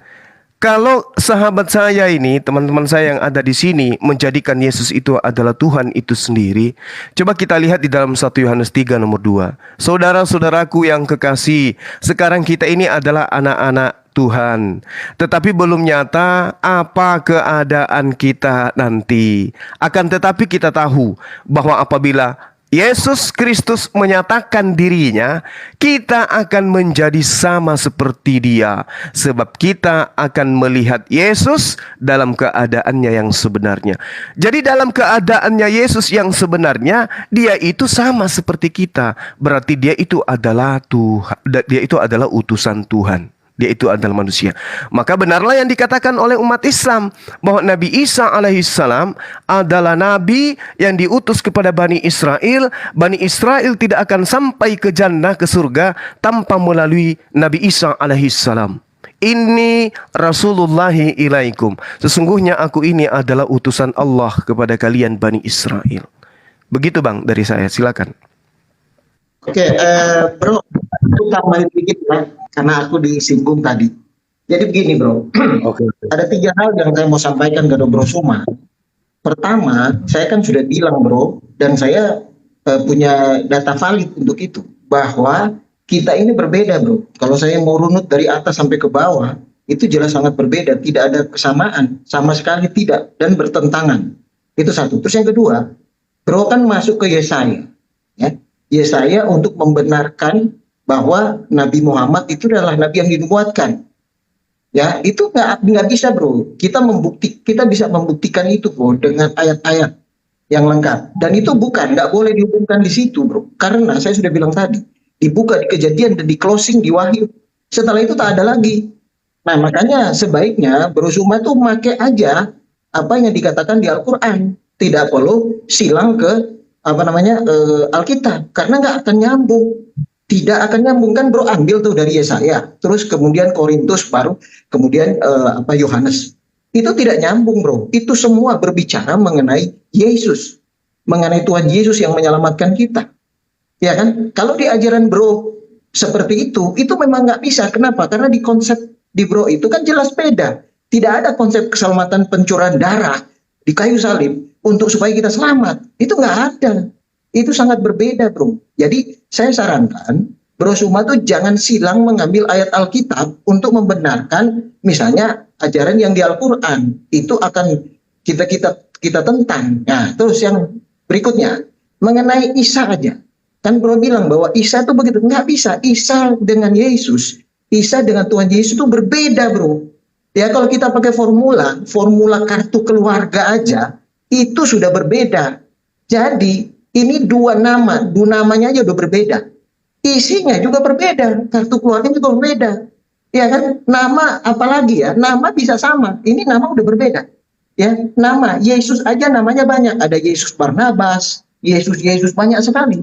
Kalau sahabat saya ini, teman-teman saya yang ada di sini menjadikan Yesus itu adalah Tuhan itu sendiri, coba kita lihat di dalam 1 Yohanes 3 nomor 2. Saudara-saudaraku yang kekasih, sekarang kita ini adalah anak-anak Tuhan, tetapi belum nyata apa keadaan kita nanti. Akan tetapi kita tahu bahwa apabila Yesus Kristus menyatakan dirinya, kita akan menjadi sama seperti Dia, sebab kita akan melihat Yesus dalam keadaannya yang sebenarnya. Jadi dalam keadaannya Yesus yang sebenarnya, Dia itu sama seperti kita. Berarti Dia itu adalah Tuhan, Dia itu adalah utusan Tuhan. Dia itu adalah manusia. Maka benarlah yang dikatakan oleh umat Islam bahwa Nabi Isa alaihissalam adalah nabi yang diutus kepada Bani Israel. Bani Israel tidak akan sampai ke jannah, ke surga, tanpa melalui Nabi Isa alaihissalam. Inni Rasulullahi ilaikum. Sesungguhnya aku ini adalah utusan Allah kepada kalian Bani Israel. Begitu Bang dari saya, silakan. Oke, bro, aku tambahin dikit ya, karena aku disinggung tadi. Jadi begini bro, Oke. ada 3 hal yang saya mau sampaikan ke Bro Suma. Pertama, saya kan sudah bilang bro, dan saya punya data valid untuk itu, bahwa kita ini berbeda, bro. Kalau saya mau runut dari atas sampai ke bawah, itu jelas sangat berbeda, tidak ada kesamaan, sama sekali tidak, dan bertentangan. Itu satu. Terus yang kedua, bro kan masuk ke Yesaya, ya. Yesaya untuk membenarkan bahwa Nabi Muhammad itu adalah Nabi yang dinubuatkan. Ya, itu nggak bisa, bro. Kita bisa membuktikan itu, bro, dengan ayat-ayat yang lengkap. Dan itu nggak boleh dihubungkan di situ, bro. Karena saya sudah bilang tadi, dibuka di Kejadian dan di closing di Wahyu. Setelah itu tak ada lagi. Nah, makanya sebaiknya Bro Suma tuh make aja apa yang dikatakan di Al-Quran. Tidak perlu silang ke Alkitab, karena nggak akan nyambung. Tidak akan nyambung, kan bro ambil tuh dari Yesaya, terus kemudian Korintus, baru kemudian Yohanes. Itu tidak nyambung, bro. Itu semua berbicara mengenai Yesus, mengenai Tuhan Yesus yang menyelamatkan kita. Ya kan? Kalau di ajaran bro seperti itu memang nggak bisa. Kenapa? Karena di konsep di bro itu kan jelas beda. Tidak ada konsep keselamatan pencurahan darah di kayu salib untuk supaya kita selamat. Itu nggak ada. Itu sangat berbeda, bro. Jadi saya sarankan Bro Suma tuh jangan silang mengambil ayat Alkitab untuk membenarkan misalnya ajaran yang di Al-Quran. Itu akan kita tentang. Nah, terus yang berikutnya mengenai Isa aja. Kan bro bilang bahwa Isa itu begitu. Nggak bisa. Isa dengan Yesus, Isa dengan Tuhan Yesus itu berbeda, bro. Ya, kalau kita pakai formula kartu keluarga aja, itu sudah berbeda. Jadi ini dua namanya aja udah berbeda. Isinya juga berbeda, kartu keluarga juga berbeda. Ya kan? Nama apalagi ya? Nama bisa sama. Ini nama udah berbeda. Ya, nama Yesus aja namanya banyak. Ada Yesus Barnabas, Yesus banyak sekali.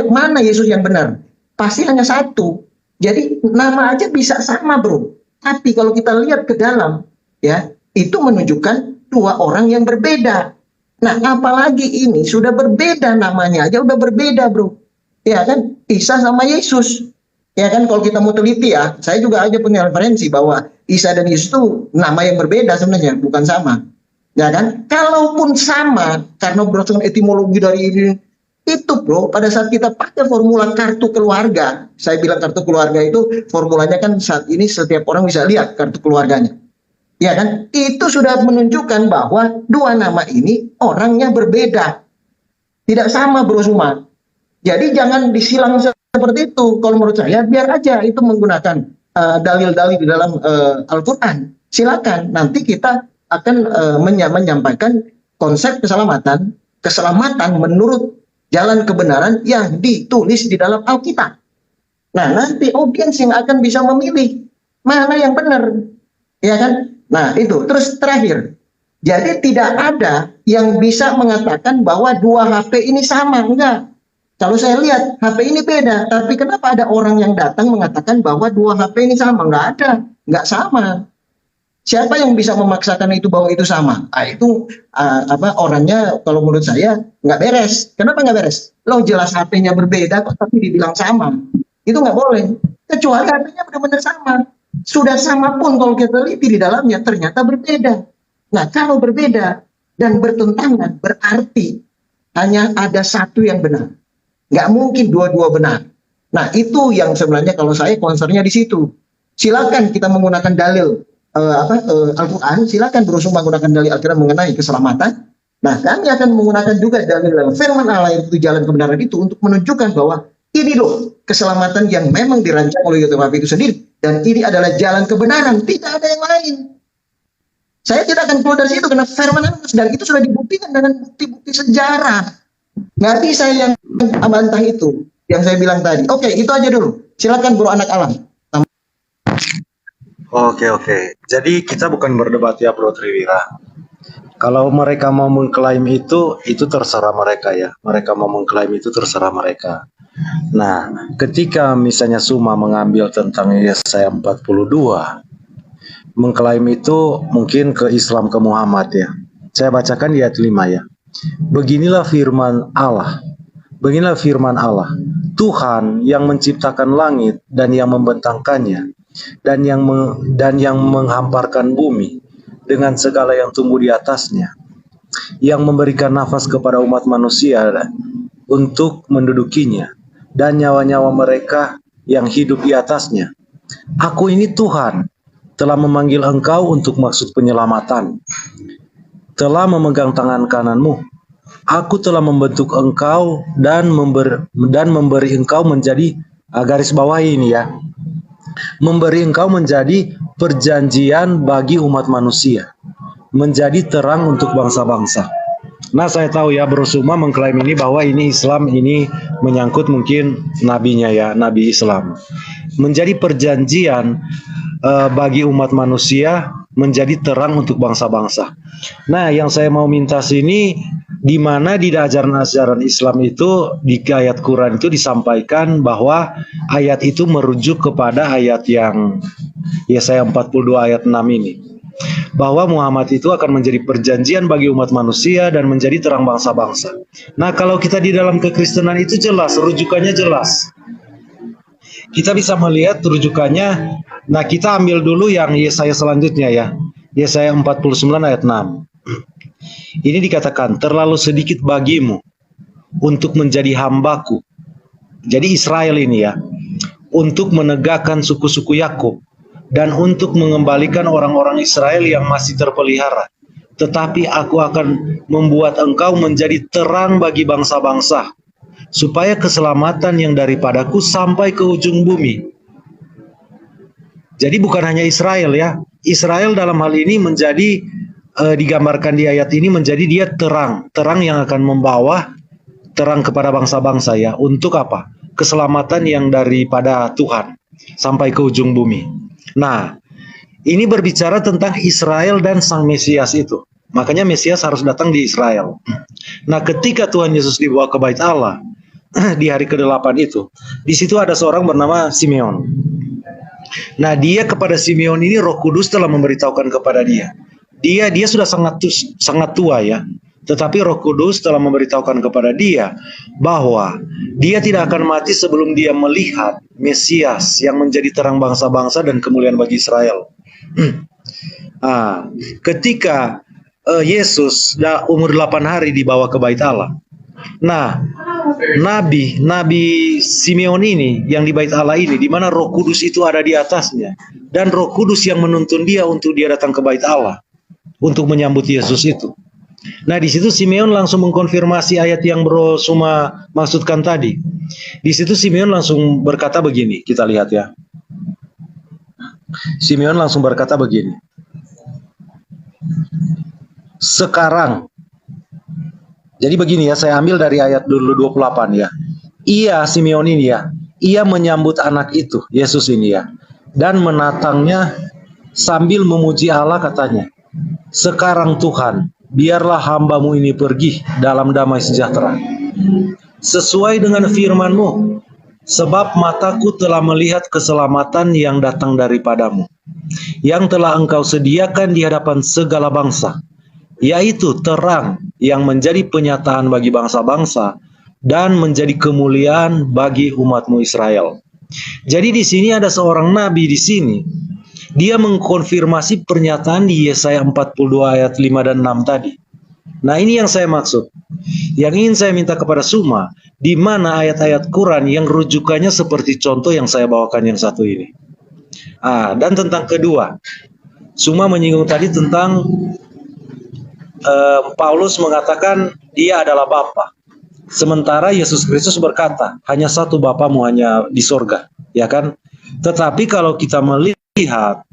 Mana Yesus yang benar? Pasti hanya satu. Jadi nama aja bisa sama, bro. Tapi kalau kita lihat ke dalam, ya, itu menunjukkan dua orang yang berbeda. Nah, apalagi ini sudah berbeda, namanya aja udah berbeda, bro. Ya kan, Isa sama Yesus. Ya kan, kalau kita mau teliti ya, saya juga aja punya referensi bahwa Isa dan Yesus itu nama yang berbeda sebenarnya, bukan sama. Ya kan, kalaupun sama, karena berdasarkan etimologi dari ini, itu bro, pada saat kita pakai formula kartu keluarga, saya bilang kartu keluarga itu formulanya kan saat ini setiap orang bisa lihat kartu keluarganya. Ya kan? Itu sudah menunjukkan bahwa dua nama ini orangnya berbeda. Tidak sama, Bro Suma. Jadi jangan disilang seperti itu. Kalau menurut saya, biar aja itu menggunakan dalil-dalil di dalam Al-Quran. Silakan. Nanti kita akan menyampaikan konsep keselamatan menurut jalan kebenaran yang ditulis di dalam Alkitab. Nah, nanti audiens yang akan bisa memilih mana yang benar. Ya kan? Nah, itu. Terus terakhir, jadi tidak ada yang bisa mengatakan bahwa dua HP ini sama. Enggak. Kalau saya lihat, HP ini beda. Tapi kenapa ada orang yang datang mengatakan bahwa dua HP ini sama? Enggak ada. Enggak sama. Siapa yang bisa memaksakan itu bahwa itu sama? Itu orangnya kalau menurut saya nggak beres. Kenapa nggak beres? Loh, jelas HP-nya berbeda kok tapi dibilang sama. Itu nggak boleh. Kecuali HP-nya benar-benar sama. Sudah sama pun kalau kita lihat di dalamnya ternyata berbeda. Nah, kalau berbeda dan bertentangan berarti hanya ada satu yang benar. Nggak mungkin dua-dua benar. Nah, itu yang sebenarnya kalau saya concernnya di situ. Silakan kita menggunakan dalil Al-Quran, silakan berusaha menggunakan dalil Al-Quran mengenai keselamatan. Nah, kami akan menggunakan juga dalil firman Allah itu jalan kebenaran itu untuk menunjukkan bahwa ini loh keselamatan yang memang dirancang oleh Tuhan itu sendiri. Dan ini adalah jalan kebenaran, tidak ada yang lain. Saya tidak akan keluar dari situ karena firman Allah dan itu sudah dibuktikan dengan bukti-bukti sejarah. Nggak bisa yang amantah itu yang saya bilang tadi. Oke, itu aja dulu. Silakan bro anak alam. Oke. Jadi kita bukan berdebat ya Bro Triwira. Kalau mereka mau mengklaim itu terserah mereka ya. Mereka mau mengklaim itu terserah mereka. Nah, ketika misalnya Suma mengambil tentang Yesaya 42, mengklaim itu mungkin ke Islam, ke Muhammad ya. Saya bacakan di ayat 5 ya. Beginilah firman Allah. Beginilah firman Allah. Tuhan yang menciptakan langit dan yang membentangkannya dan yang menghamparkan bumi dengan segala yang tumbuh di atasnya, yang memberikan nafas kepada umat manusia untuk mendudukinya, dan nyawa-nyawa mereka yang hidup di atasnya. Aku ini Tuhan, telah memanggil engkau untuk maksud penyelamatan, telah memegang tangan kananmu. Aku telah membentuk engkau dan memberi engkau menjadi, garis bawah ini ya, memberi engkau menjadi perjanjian bagi umat manusia, menjadi terang untuk bangsa-bangsa. Nah, saya tahu ya, Bro Suma mengklaim ini bahwa ini Islam, ini menyangkut mungkin nabinya ya, nabi Islam. Menjadi perjanjian bagi umat manusia, menjadi terang untuk bangsa-bangsa. Nah, yang saya mau minta sini, di mana di ajaran-ajaran Islam itu, di ayat Quran itu disampaikan bahwa ayat itu merujuk kepada ayat yang Yesaya 42 ayat 6 ini. Bahwa Muhammad itu akan menjadi perjanjian bagi umat manusia dan menjadi terang bangsa-bangsa. Nah, kalau kita di dalam kekristenan itu jelas, rujukannya jelas. Kita bisa melihat rujukannya. Nah, kita ambil dulu yang Yesaya selanjutnya ya. Yesaya 49 ayat 6. Ini dikatakan, terlalu sedikit bagimu untuk menjadi hambaku. Jadi Israel ini ya, untuk menegakkan suku-suku Yakub, dan untuk mengembalikan orang-orang Israel yang masih terpelihara. Tetapi aku akan membuat engkau menjadi terang bagi bangsa-bangsa, supaya keselamatan yang daripadaku sampai ke ujung bumi. Jadi bukan hanya Israel ya. Israel dalam hal ini menjadi, digambarkan di ayat ini menjadi dia terang. Terang yang akan membawa terang kepada bangsa-bangsa ya. Untuk apa? Keselamatan yang daripada Tuhan sampai ke ujung bumi. Nah, ini berbicara tentang Israel dan Sang Mesias itu. Makanya Mesias harus datang di Israel. Nah, ketika Tuhan Yesus dibawa ke Bait Allah di hari ke-8 itu, di situ ada seorang bernama Simeon. Nah, dia kepada Simeon ini Roh Kudus telah memberitahukan kepada dia. Dia sudah sangat tua ya. Tetapi Roh Kudus telah memberitahukan kepada dia bahwa dia tidak akan mati sebelum dia melihat Mesias yang menjadi terang bangsa-bangsa dan kemuliaan bagi Israel. Ketika Yesus umur 8 hari dibawa ke Bait Allah. Nah, Nabi Simeon ini yang di Bait Allah ini, di mana Roh Kudus itu ada di atasnya, dan Roh Kudus yang menuntun dia untuk dia datang ke Bait Allah untuk menyambut Yesus itu. Nah, di situ Simeon langsung mengkonfirmasi ayat yang Bro Suma maksudkan tadi. Di situ Simeon langsung berkata begini, kita lihat ya. Simeon langsung berkata begini. Sekarang. Jadi begini ya, saya ambil dari ayat dulu 28 ya. Ia, Simeon ini ya, ia menyambut anak itu, Yesus ini ya, dan menatangnya sambil memuji Allah, katanya, sekarang Tuhan, biarlah hambamu ini pergi dalam damai sejahtera, sesuai dengan firman-Mu, sebab mataku telah melihat keselamatan yang datang daripadamu, yang telah Engkau sediakan di hadapan segala bangsa, yaitu terang yang menjadi penyataan bagi bangsa-bangsa dan menjadi kemuliaan bagi umat-Mu Israel. Jadi di sini ada seorang nabi di sini. Dia mengkonfirmasi pernyataan di Yesaya 42 ayat 5 dan 6 tadi. Nah, ini yang saya maksud. Yang ingin saya minta kepada Suma, di mana ayat-ayat Quran yang rujukannya seperti contoh yang saya bawakan yang satu ini. Dan tentang kedua, Suma menyinggung tadi tentang Paulus mengatakan dia adalah Bapa. Sementara Yesus Kristus berkata, hanya satu Bapamu, hanya di sorga. Ya kan? Tetapi kalau kita melihat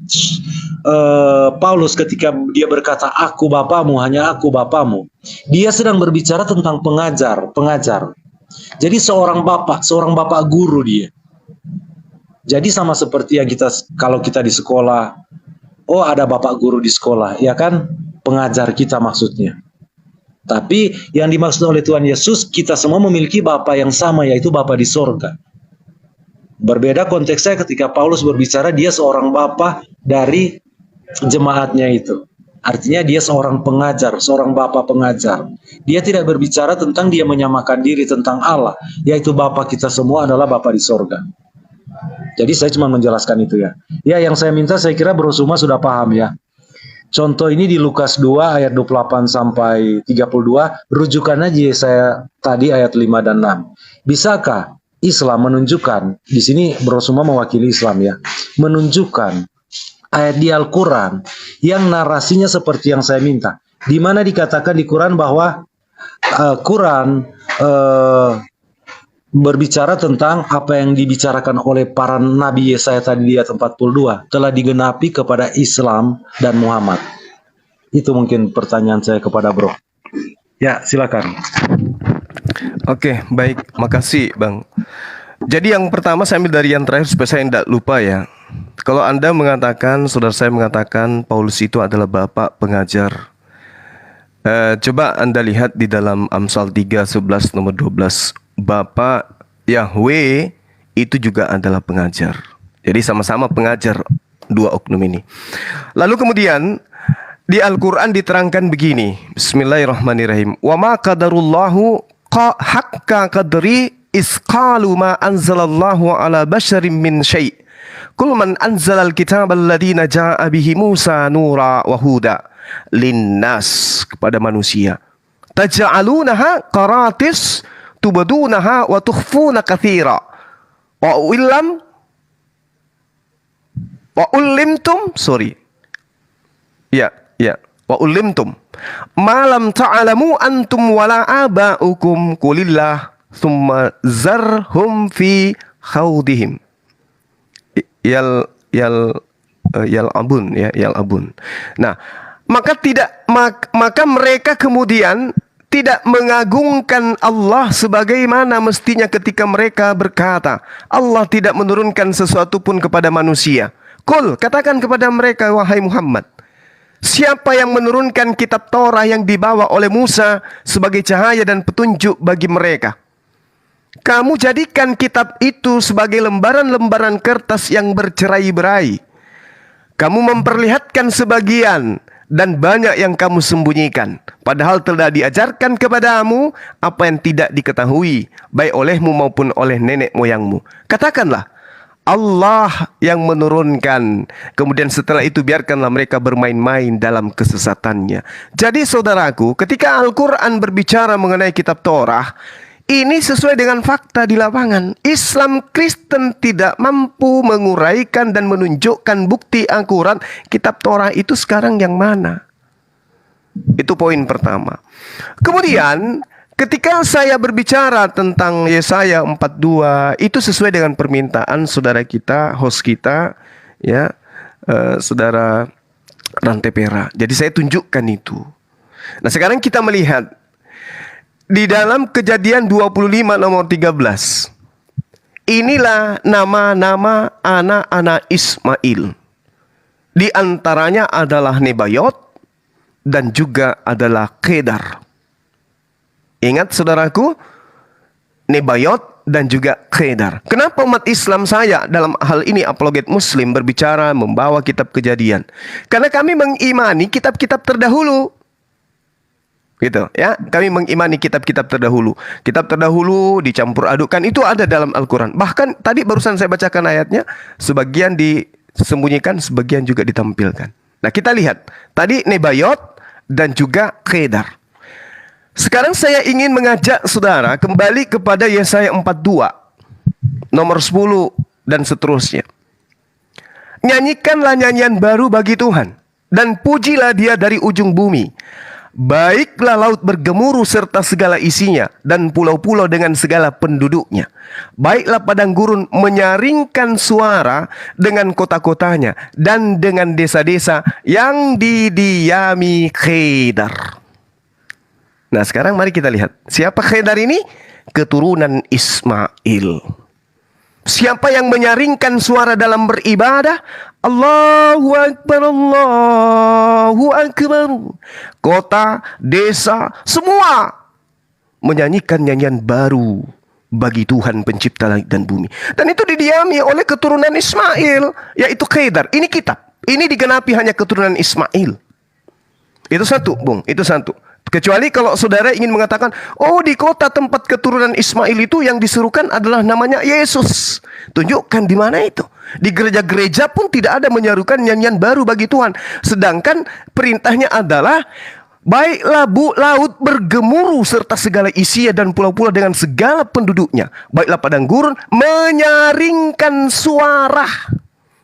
Paulus ketika dia berkata aku Bapamu, hanya aku Bapamu, dia sedang berbicara tentang pengajar. Jadi seorang bapak guru dia. Jadi sama seperti yang kalau kita di sekolah, oh ada bapak guru di sekolah, ya kan, pengajar kita maksudnya. Tapi yang dimaksud oleh Tuhan Yesus, kita semua memiliki Bapa yang sama, yaitu Bapa di sorga. Berbeda konteksnya ketika Paulus berbicara dia seorang bapa dari jemaatnya itu. Artinya dia seorang pengajar, seorang bapa pengajar. Dia tidak berbicara tentang dia menyamakan diri tentang Allah, yaitu Bapa kita semua adalah Bapa di sorga. Jadi saya cuma menjelaskan itu ya. Ya, yang saya minta, saya kira Bro Suma sudah paham ya. Contoh ini di Lukas 2 ayat 28 sampai 32, rujukannya Yesaya tadi ayat 5 dan 6. Bisakah Islam menunjukkan, di sini Bro Suma mewakili Islam ya, menunjukkan ayat di Al-Quran yang narasinya seperti yang saya minta, di mana dikatakan di Quran bahwa Quran berbicara tentang apa yang dibicarakan oleh para nabi Yesaya tadi di ayat 42 telah digenapi kepada Islam dan Muhammad. Itu mungkin pertanyaan saya kepada Bro. Ya, silakan. Oke, baik. Makasih, Bang. Jadi yang pertama saya ambil dari yang terakhir supaya saya tidak lupa ya. Kalau Anda mengatakan, saudara saya mengatakan Paulus itu adalah bapak pengajar. Coba Anda lihat di dalam Amsal 3:11 nomor 12. Bapak Yahweh itu juga adalah pengajar. Jadi sama-sama pengajar dua oknum ini. Lalu kemudian di Al-Quran diterangkan begini. Bismillahirrahmanirrahim. Wa ma qadarullahu haqqa qadri isqalu ma anzalallahu ala basharim min syai'. Kul man anzalal kitab alladhina ja'a bihi Musa nura wa huda linnas, kepada manusia. Taj'alunaha qaratis tubdunaha wa tukhfuna katsira wa ulimtum wa ulimtum ma lam ta'lamu antum wala aba'ukum qulillah thumma zarhum fi khawdihim yal'abun. Nah, maka mereka kemudian tidak mengagungkan Allah sebagaimana mestinya ketika mereka berkata, Allah tidak menurunkan sesuatu pun kepada manusia. Qul, katakan kepada mereka, wahai Muhammad, siapa yang menurunkan kitab Torah yang dibawa oleh Musa sebagai cahaya dan petunjuk bagi mereka? Kamu jadikan kitab itu sebagai lembaran-lembaran kertas yang bercerai-berai. Kamu memperlihatkan sebagian dan banyak yang kamu sembunyikan. Padahal telah diajarkan kepadamu apa yang tidak diketahui, baik olehmu maupun oleh nenek moyangmu. Katakanlah, Allah yang menurunkan. Kemudian setelah itu biarkanlah mereka bermain-main dalam kesesatannya. Jadi saudaraku, ketika Al-Quran berbicara mengenai kitab Torah, ini sesuai dengan fakta di lapangan. Islam Kristen tidak mampu menguraikan dan menunjukkan bukti akurat kitab Torah itu sekarang yang mana. Itu poin pertama. Kemudian ketika saya berbicara tentang Yesaya 42, itu sesuai dengan permintaan saudara kita, host kita, ya, saudara Rantepera. Jadi saya tunjukkan itu. Nah, sekarang kita melihat di dalam Kejadian 25 nomor 13. Inilah nama-nama anak-anak Ismail. Di antaranya adalah Nebayot dan juga adalah Kedar. Ingat saudaraku, Nebayot dan juga Kedar. Kenapa umat Islam saya dalam hal ini apologet Muslim berbicara membawa kitab Kejadian? Karena kami mengimani kitab-kitab terdahulu. Gitu ya, kami mengimani kitab-kitab terdahulu. Kitab terdahulu dicampur adukkan itu ada dalam Al-Quran. Bahkan tadi barusan saya bacakan ayatnya, sebagian disembunyikan, sebagian juga ditampilkan. Nah, kita lihat tadi Nebayot dan juga Kedar. Sekarang saya ingin mengajak saudara kembali kepada Yesaya 42 nomor 10 dan seterusnya. Nyanyikanlah nyanyian baru bagi Tuhan dan pujilah Dia dari ujung bumi. Baiklah laut bergemuruh serta segala isinya, dan pulau-pulau dengan segala penduduknya. Baiklah padang gurun menyaringkan suara dengan kota-kotanya, dan dengan desa-desa yang didiami Kedar. Nah, sekarang mari kita lihat. Siapa Kedar ini? Keturunan Ismail. Siapa yang menyaringkan suara dalam beribadah? Allahu Akbar, Allahu Akbar. Kota, desa, semua menyanyikan nyanyian baru bagi Tuhan pencipta langit dan bumi. Dan itu didiami oleh keturunan Ismail, yaitu Kedar. Ini kitab. Ini digenapi hanya keturunan Ismail. Itu satu, Bung. Itu satu. Kecuali kalau saudara ingin mengatakan, oh di kota tempat keturunan Ismail itu yang diserukan adalah namanya Yesus. Tunjukkan di mana itu. Di gereja-gereja pun tidak ada menyerukan nyanyian baru bagi Tuhan. Sedangkan perintahnya adalah, baiklah laut bergemuruh serta segala isinya dan pulau-pulau dengan segala penduduknya. Baiklah padang gurun menyaringkan suara.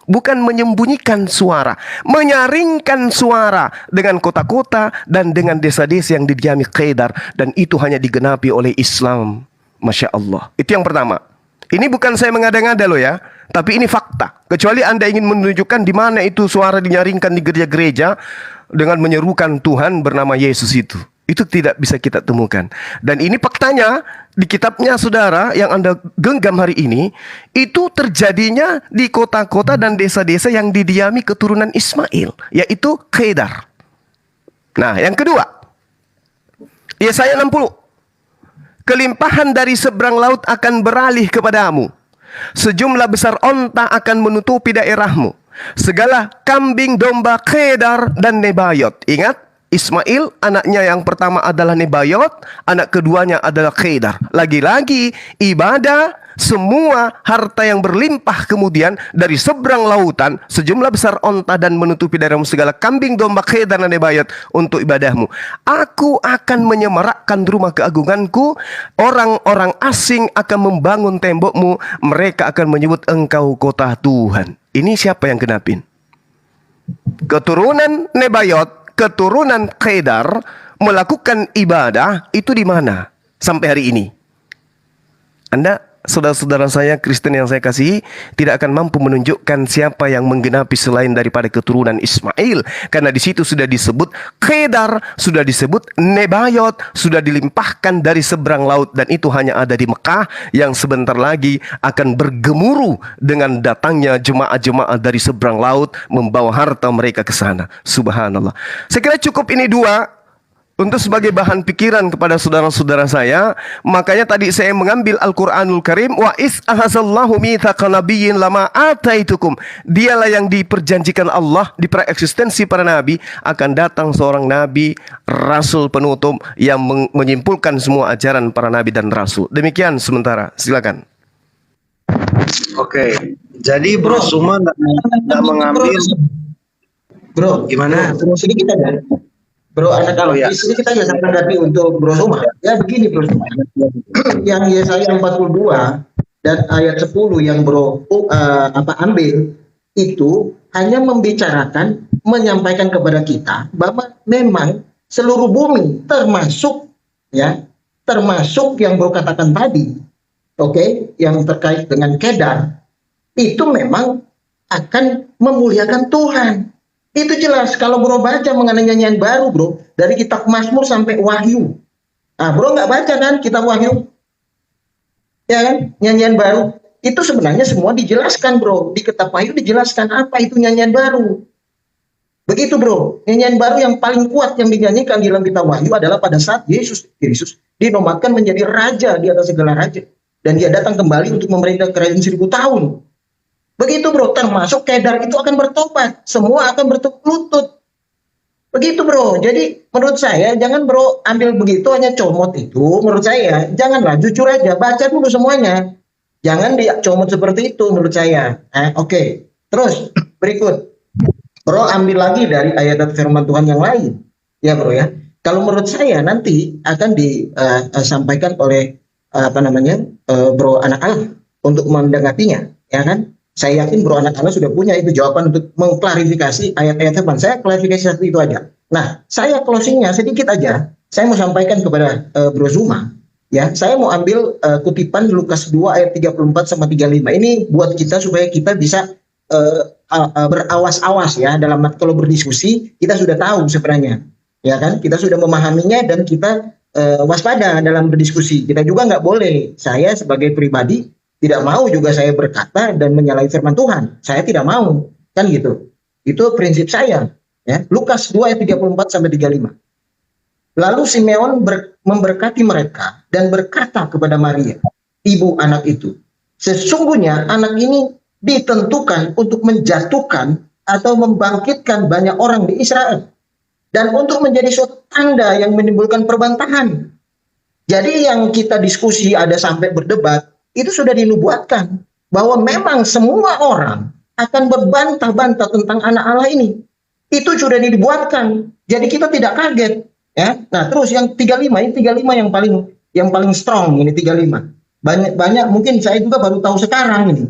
Bukan menyembunyikan suara, menyaringkan suara dengan kota-kota dan dengan desa-desa yang didiami Kedar. Dan itu hanya digenapi oleh Islam. Masya Allah. Itu yang pertama. Ini bukan saya mengada-ngada loh ya, tapi ini fakta. Kecuali Anda ingin menunjukkan di mana itu suara dinyaringkan di gereja-gereja dengan menyerukan Tuhan bernama Yesus itu. Itu tidak bisa kita temukan. Dan ini faktanya di kitabnya saudara yang Anda genggam hari ini, itu terjadinya di kota-kota dan desa-desa yang didiami keturunan Ismail, yaitu Kedar. Nah, yang kedua, Yesaya 60. Kelimpahan dari seberang laut akan beralih kepadamu. Sejumlah besar onta akan menutupi daerahmu. Segala kambing domba Kedar dan Nebayot. Ingat, Ismail anaknya yang pertama adalah Nebayot, anak keduanya adalah Kedar. Lagi-lagi ibadah, semua harta yang berlimpah kemudian dari seberang lautan, sejumlah besar onta dan menutupi daerahmu, segala kambing domba Kedar dan Nebayot untuk ibadahmu. Aku akan menyemarakkan rumah keagunganku, orang-orang asing akan membangun tembokmu, mereka akan menyebut engkau kota Tuhan. Ini siapa yang genapin? Keturunan Nebayot, keturunan Kedar melakukan ibadah itu di mana sampai hari ini? Anda, saudara-saudara saya Kristen yang saya kasihi, tidak akan mampu menunjukkan siapa yang menggenapi selain daripada keturunan Ismail, karena di situ sudah disebut Kedar, sudah disebut Nebayot, sudah dilimpahkan dari seberang laut, dan itu hanya ada di Mekah yang sebentar lagi akan bergemuruh dengan datangnya jemaah-jemaah dari seberang laut membawa harta mereka ke sana. Subhanallah. Saya kira cukup ini dua untuk sebagai bahan pikiran kepada saudara-saudara saya. Makanya tadi saya mengambil Al-Quranul Karim. Wa is ahazallahu mithaqa nabiyyin lama ataitukum. Dialah yang diperjanjikan Allah di praeksistensi para nabi, akan datang seorang nabi, rasul penutup yang menyimpulkan semua ajaran para nabi dan rasul. Demikian sementara. Silakan. Oke, jadi Bro Suma nggak mengambil. Bro, Gimana? Bro, sedikit aja. Bro, anak kalau ya. sedikit aja saya tanggapi untuk Bro Suma. Ya begini Bro Suma. Yang Yesaya 42 dan ayat 10 yang Bro ambil itu hanya membicarakan, menyampaikan kepada kita bahwa memang seluruh bumi termasuk yang Bro katakan tadi, yang terkait dengan Kedar, itu memang akan memuliakan Tuhan. Itu jelas kalau Bro baca mengenai nyanyian baru Bro, dari kitab Mazmur sampai Wahyu. Nah, Bro nggak baca kan kitab Wahyu? Ya kan? Nyanyian baru. Itu sebenarnya semua dijelaskan Bro. Di kitab Wahyu dijelaskan apa itu nyanyian baru. Begitu Bro. Nyanyian baru yang paling kuat yang dinyanyikan di dalam kitab Wahyu adalah pada saat Yesus dinobatkan menjadi raja di atas segala raja. Dan dia datang kembali untuk memerintah kerajaan 1000 tahun. Begitu Bro, termasuk Kedar itu akan bertobat. Semua akan bertukuk lutut. Begitu Bro. Jadi menurut saya jangan Bro ambil begitu hanya comot itu. Menurut saya janganlah, jujur aja. Baca dulu semuanya. Jangan dicomot seperti itu menurut saya. Oke. Terus berikut. Bro ambil lagi dari ayat firman Tuhan yang lain. Ya Bro ya. Kalau menurut saya nanti akan disampaikan oleh Bro anak Allah untuk mendekatinya. Ya kan? Saya yakin Bro anak Allah sudah punya itu jawaban untuk mengklarifikasi ayat-ayat firman. Saya klarifikasi satu itu aja. Nah, saya closingnya sedikit aja. Saya mau sampaikan kepada Bro Zuma. Ya, saya mau ambil kutipan Lukas 2 ayat 34 sama 35. Ini buat kita supaya kita bisa berawas-awas ya. Dalam kalau berdiskusi kita sudah tahu sebenarnya. Ya kan? Kita sudah memahaminya dan kita waspada dalam berdiskusi. Kita juga nggak boleh. Saya sebagai pribadi tidak mau juga saya berkata dan menyalahi firman Tuhan. Saya tidak mau. Kan gitu. Itu prinsip saya. Ya. Lukas 2 ayat 34 sampai 35. Lalu Simeon memberkati mereka dan berkata kepada Maria, ibu anak itu, sesungguhnya anak ini ditentukan untuk menjatuhkan atau membangkitkan banyak orang di Israel. Dan untuk menjadi suatu tanda yang menimbulkan perbantahan. Jadi yang kita diskusi ada sampai berdebat, itu sudah dinubuatkan bahwa memang semua orang akan berbantah-bantah tentang anak Allah ini. Itu sudah dibuatkan. Jadi kita tidak kaget, ya. Nah, terus yang 35, ini 35 yang paling strong ini 35. Banyak mungkin saya juga baru tahu sekarang ini,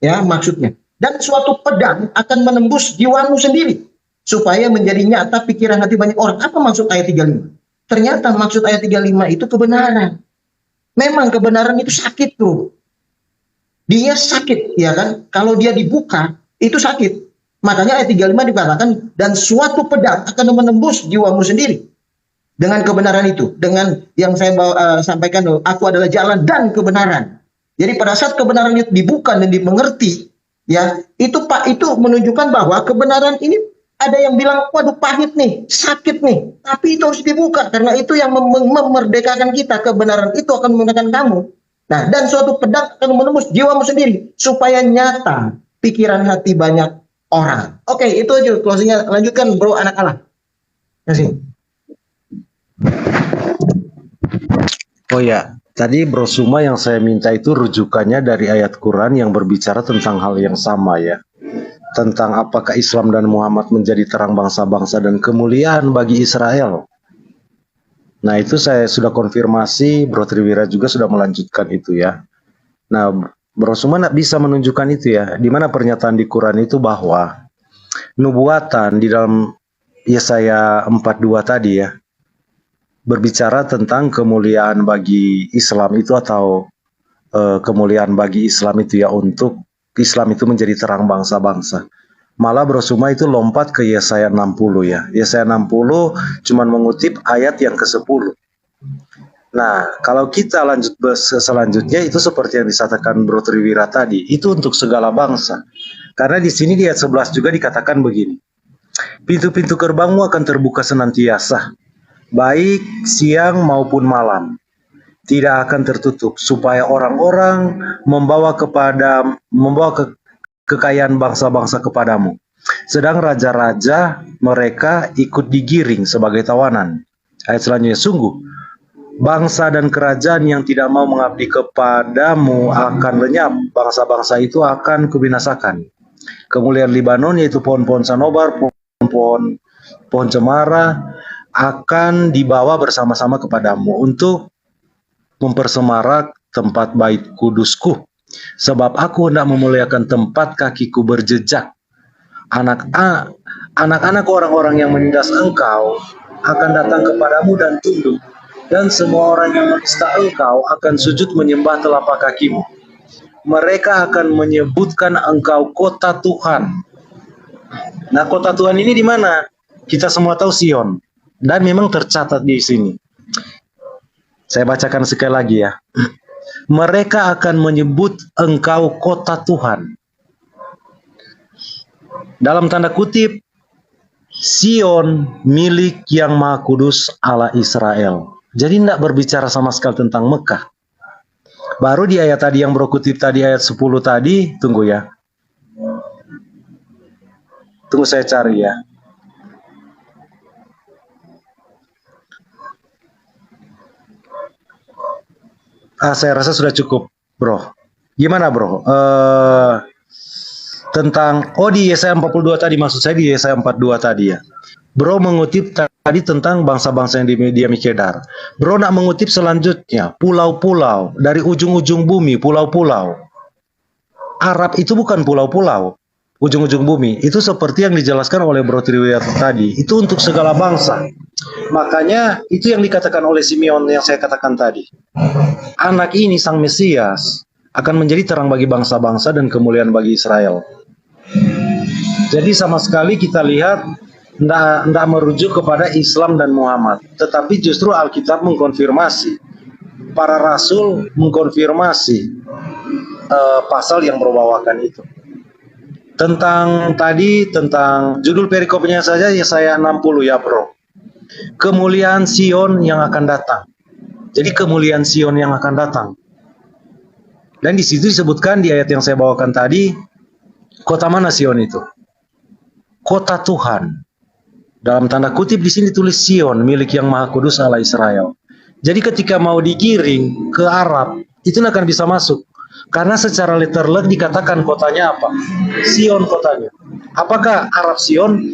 ya, maksudnya. Dan suatu pedang akan menembus jiwamu sendiri supaya menjadi nyata pikiran hati banyak orang. Apa maksud ayat 35? Ternyata maksud ayat 35 itu kebenaran. Memang kebenaran itu sakit, bro. Dia sakit, ya kan? Kalau dia dibuka, itu sakit. Makanya ayat 35 dikatakan, dan suatu pedang akan menembus jiwamu sendiri. Dengan kebenaran itu. Dengan yang saya sampaikan, aku adalah jalan dan kebenaran. Jadi pada saat kebenaran itu dibuka dan dimengerti, ya, itu menunjukkan bahwa kebenaran ini ada yang bilang, waduh pahit nih, sakit nih. Tapi itu harus dibuka, karena itu yang memerdekakan kita. Kebenaran itu akan memerdekakan kamu. Nah, dan suatu pedang akan menembus jiwamu sendiri supaya nyata pikiran hati banyak orang. Oke, itu aja closingnya. Lanjutkan, bro, anak Allah. Terima kasih. Oh ya, tadi Bro Suma yang saya minta itu rujukannya dari ayat Quran yang berbicara tentang hal yang sama ya. Tentang apakah Islam dan Muhammad menjadi terang bangsa-bangsa dan kemuliaan bagi Israel. Nah, itu saya sudah konfirmasi, Bro Triwira juga sudah melanjutkan itu ya. Nah, Bro Suma bisa menunjukkan itu ya, di mana pernyataan di Quran itu bahwa nubuatan di dalam Yesaya 42 tadi ya, berbicara tentang kemuliaan bagi Islam itu atau kemuliaan bagi Islam itu ya, untuk Islam itu menjadi terang bangsa-bangsa. Malah Bro Suma itu lompat ke Yesaya 60 ya. Yesaya 60 cuman mengutip ayat yang ke-10. Nah, kalau kita lanjut selanjutnya itu seperti yang disampaikan Bro Triwira tadi, itu untuk segala bangsa. Karena di sini di ayat 11 juga dikatakan begini. Pintu-pintu gerbangmu akan terbuka senantiasa, baik siang maupun malam. Tidak akan tertutup, supaya orang-orang membawa kekayaan bangsa-bangsa kepadamu. Sedang raja-raja mereka ikut digiring sebagai tawanan. Ayat selanjutnya, sungguh bangsa dan kerajaan yang tidak mau mengabdi kepadamu akan lenyap. Bangsa-bangsa itu akan kubinasakan. Kemuliaan Libanon, yaitu pohon-pohon sanobar, pohon cemara, akan dibawa bersama-sama kepadamu untuk mempersemarak tempat bait kudusku. Sebab aku hendak memuliakan tempat kakiku berjejak. Anak-anak orang-orang yang menindas engkau akan datang kepadamu dan tunduk. Dan semua orang yang menista engkau akan sujud menyembah telapak kakimu. Mereka akan menyebutkan engkau kota Tuhan. Nah, kota Tuhan ini di mana? Kita semua tahu Sion. Dan memang tercatat di sini. Saya bacakan sekali lagi ya. Mereka akan menyebut engkau kota Tuhan. Dalam tanda kutip, Sion milik yang Maha Kudus Allah Israel. Jadi tidak berbicara sama sekali tentang Mekah. Baru di ayat tadi yang Bro kutip tadi, ayat 10 tadi, tunggu ya. Tunggu saya cari ya. Saya rasa sudah cukup, Bro. Gimana, Bro? Tentang, di Yesaya 42 tadi, maksud saya di Yesaya 42 tadi ya. Bro mengutip tadi tentang bangsa-bangsa yang di Diami Kedar. Bro nak mengutip selanjutnya, pulau-pulau, dari ujung-ujung bumi, pulau-pulau. Arab itu bukan pulau-pulau, ujung-ujung bumi. Itu seperti yang dijelaskan oleh Bro Triwira tadi, itu untuk segala bangsa. Makanya itu yang dikatakan oleh Simeon yang saya katakan tadi. Anak ini, Sang Mesias, akan menjadi terang bagi bangsa-bangsa dan kemuliaan bagi Israel. Jadi sama sekali kita lihat tidak merujuk kepada Islam dan Muhammad. Tetapi justru Alkitab mengkonfirmasi. Para rasul mengkonfirmasi pasal yang berbawakan itu. Tentang judul perikopnya saja Yesaya 60 ya, Bro. Kemuliaan Sion yang akan datang. Jadi kemuliaan Sion yang akan datang. Dan di situ disebutkan di ayat yang saya bawakan tadi, kota mana Sion itu? Kota Tuhan. Dalam tanda kutip di sini tulis Sion, milik yang Maha Kudus Allah Israel. Jadi ketika mau digiring ke Arab, itu akan bisa masuk. Karena secara literal dikatakan kotanya apa? Sion kotanya. Apakah Arab Sion?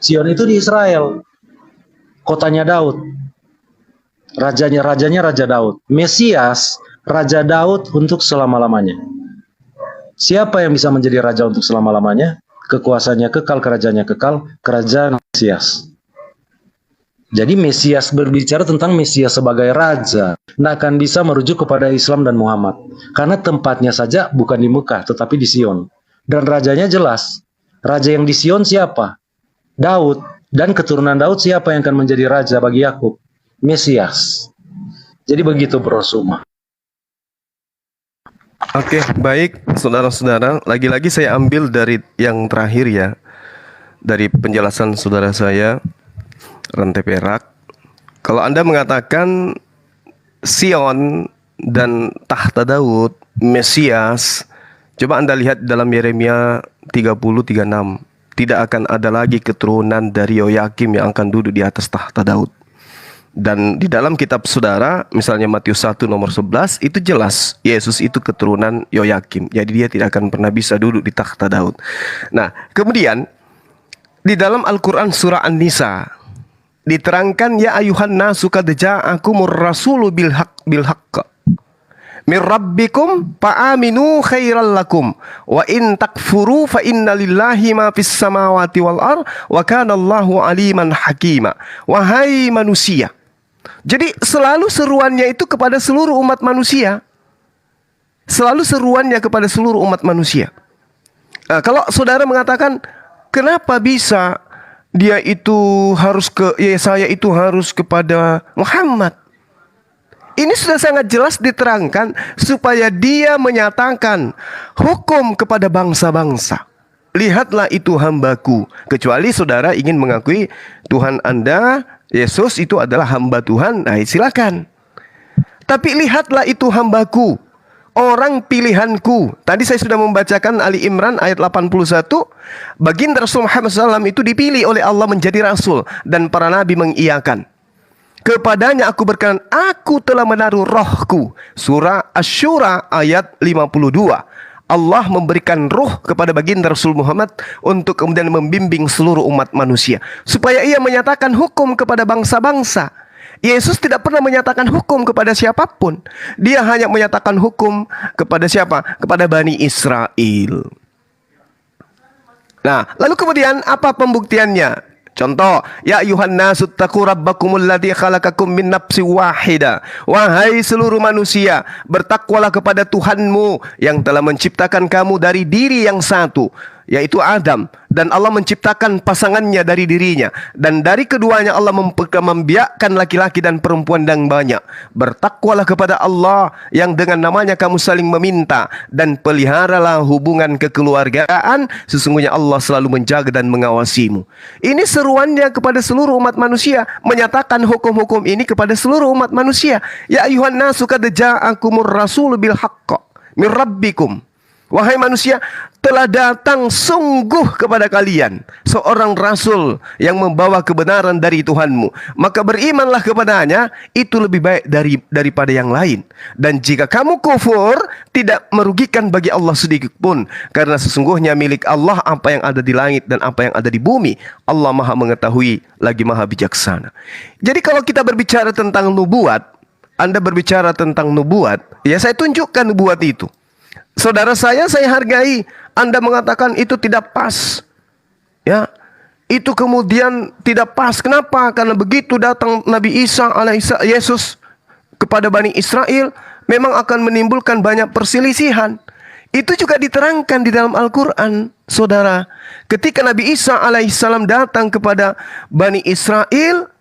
Sion itu di Israel. Kotanya Daud. Rajanya Raja Daud. Mesias, Raja Daud untuk selama-lamanya. Siapa yang bisa menjadi raja untuk selama-lamanya? Kekuasaannya kekal, kerajaannya kekal, kerajaan Mesias. Jadi Mesias berbicara tentang Mesias sebagai raja. Tidak akan bisa merujuk kepada Islam dan Muhammad. Karena tempatnya saja bukan di Mekah, tetapi di Sion. Dan rajanya jelas. Raja yang di Sion siapa? Daud. Dan keturunan Daud siapa yang akan menjadi raja bagi Yakub? Mesias. Jadi begitu Bro Suma. Oke, baik saudara-saudara. Lagi-lagi saya ambil dari yang terakhir ya. Dari penjelasan saudara saya, Rantai Perak. Kalau Anda mengatakan Sion dan tahta Daud, Mesias, coba Anda lihat dalam Yeremia 30:36. Tidak akan ada lagi keturunan dari Yoyakim yang akan duduk di atas tahta Daud. Dan di dalam kitab saudara, misalnya Matius 1 nomor 11, itu jelas Yesus itu keturunan Yoyakim. Jadi dia tidak akan pernah bisa duduk di tahta Daud. Nah, kemudian di dalam Al-Quran surah An-Nisa diterangkan, ya ayuhan nasu qad ja'akumur rasulu bil haqq mir rabbikum fa'aminu khairal lakum wa in takfuru fa inna lillahi ma fis samawati wal ar wa kana Allahu aliman hakima. Wahai manusia. Jadi selalu seruannya itu kepada seluruh umat manusia. Selalu seruannya kepada seluruh umat manusia. Nah, kalau saudara mengatakan kenapa bisa dia itu harus saya itu harus kepada Muhammad. Ini sudah sangat jelas diterangkan supaya dia menyatakan hukum kepada bangsa-bangsa. Lihatlah itu hambaku. Kecuali saudara ingin mengakui Tuhan Anda, Yesus itu adalah hamba Tuhan, nah silakan. Tapi lihatlah itu hambaku, orang pilihanku. Tadi saya sudah membacakan Ali Imran ayat 81. Baginda Rasul Muhammad SAW itu dipilih oleh Allah menjadi Rasul. Dan para Nabi mengiyakan. Kepadanya aku berkenan, aku telah menaruh rohku. Surah Asy-Syura ayat 52. Allah memberikan ruh kepada baginda Rasul Muhammad untuk kemudian membimbing seluruh umat manusia. Supaya ia menyatakan hukum kepada bangsa-bangsa. Yesus tidak pernah menyatakan hukum kepada siapapun. Dia hanya menyatakan hukum kepada siapa? Kepada Bani Israel. Nah, lalu kemudian apa pembuktiannya? Contoh, ya ayuhan nasu taqu rabbakumul ladzi khalaqakum min nafsin wahida. Wahai seluruh manusia, bertakwalah kepada Tuhanmu yang telah menciptakan kamu dari diri yang satu, yaitu Adam. Dan Allah menciptakan pasangannya dari dirinya. Dan dari keduanya Allah membiakkan laki-laki dan perempuan yang banyak. Bertakwalah kepada Allah yang dengan namanya kamu saling meminta. Dan peliharalah hubungan kekeluargaan. Sesungguhnya Allah selalu menjaga dan mengawasimu. Ini seruannya kepada seluruh umat manusia. Menyatakan hukum-hukum ini kepada seluruh umat manusia. Ya ayuhan nasu qad ja'akumur rasulu bil haqq mir rabbikum. Wahai manusia, telah datang sungguh kepada kalian seorang rasul yang membawa kebenaran dari Tuhanmu. Maka berimanlah kepadanya, itu lebih baik daripada yang lain. Dan jika kamu kufur, tidak merugikan bagi Allah sedikit pun. Karena sesungguhnya milik Allah apa yang ada di langit dan apa yang ada di bumi. Allah maha mengetahui lagi maha bijaksana. Jadi kalau kita berbicara tentang nubuat, Anda berbicara tentang nubuat, ya saya tunjukkan nubuat itu. Saudara saya hargai. Anda mengatakan itu tidak pas. Ya, itu kemudian tidak pas. Kenapa? Karena begitu datang Nabi Isa Yesus kepada Bani Israel, memang akan menimbulkan banyak perselisihan. Itu juga diterangkan di dalam Al-Quran, saudara. Ketika Nabi Isa alaihissalam datang kepada Bani Israel,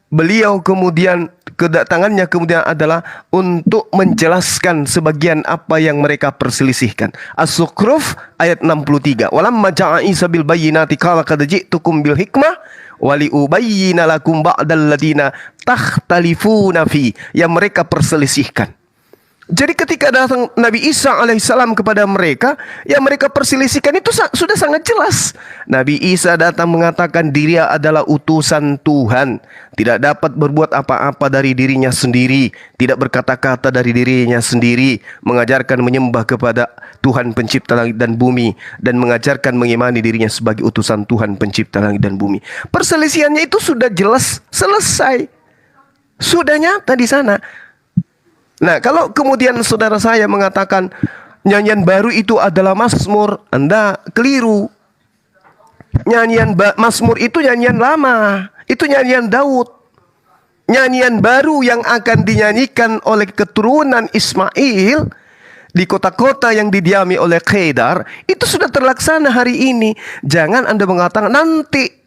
beliau kemudian kedatangannya kemudian adalah untuk menjelaskan sebagian apa yang mereka perselisihkan. As-Zukhruf ayat 63. Walamma ja'a Isa bil bayyinati qala qad ji'tukum bil hikmah wa li ubayyina lakum ba'dal ladina takhtalifuna fi, yang mereka perselisihkan. Jadi ketika datang Nabi Isa alaihissalam kepada mereka, yang mereka perselisihkan itu sudah sangat jelas. Nabi Isa datang mengatakan dia adalah utusan Tuhan, tidak dapat berbuat apa-apa dari dirinya sendiri, tidak berkata-kata dari dirinya sendiri, mengajarkan menyembah kepada Tuhan pencipta langit dan bumi, dan mengajarkan mengimani dirinya sebagai utusan Tuhan pencipta langit dan bumi. Perselisihannya itu sudah jelas, selesai, sudah nyata di sana. Nah, kalau kemudian saudara saya mengatakan nyanyian baru itu adalah Mazmur, Anda keliru. Nyanyian Mazmur itu nyanyian lama, itu nyanyian Daud. Nyanyian baru yang akan dinyanyikan oleh keturunan Ismail di kota-kota yang didiami oleh Kedar, itu sudah terlaksana hari ini. Jangan Anda mengatakan nanti.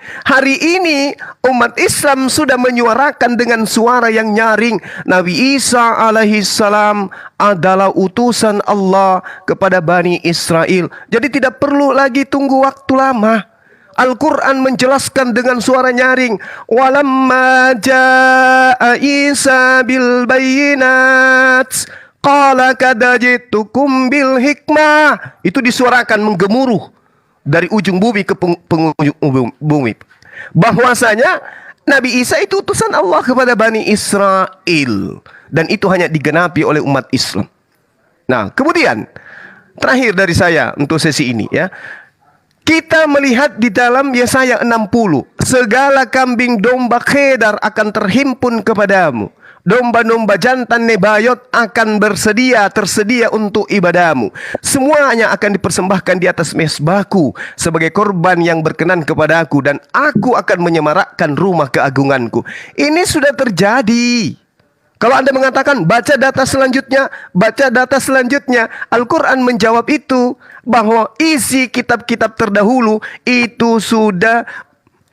Hari ini umat Islam sudah menyuarakan dengan suara yang nyaring, Nabi Isa alaihissalam adalah utusan Allah kepada Bani Israel. Jadi tidak perlu lagi tunggu waktu lama. Al-Quran menjelaskan dengan suara nyaring, walamma jaa Isa bil bayinat qala kad jitukum bil hikmah. Itu disuarakan menggemuruh dari ujung bumi ke penghujung bumi, bahwasanya Nabi Isa itu utusan Allah kepada Bani Israel, dan itu hanya digenapi oleh umat Islam. Nah, kemudian terakhir dari saya untuk sesi ini ya, kita melihat di dalam Yesaya 60, segala kambing domba Kedar akan terhimpun kepadamu, domba-domba jantan Nebayot akan tersedia untuk ibadamu. Semuanya akan dipersembahkan di atas mezbahku sebagai korban yang berkenan kepadaku, dan aku akan menyemarakkan rumah keagunganku. Ini sudah terjadi. Kalau Anda mengatakan baca data selanjutnya, Al-Quran menjawab itu, bahwa isi kitab-kitab terdahulu itu sudah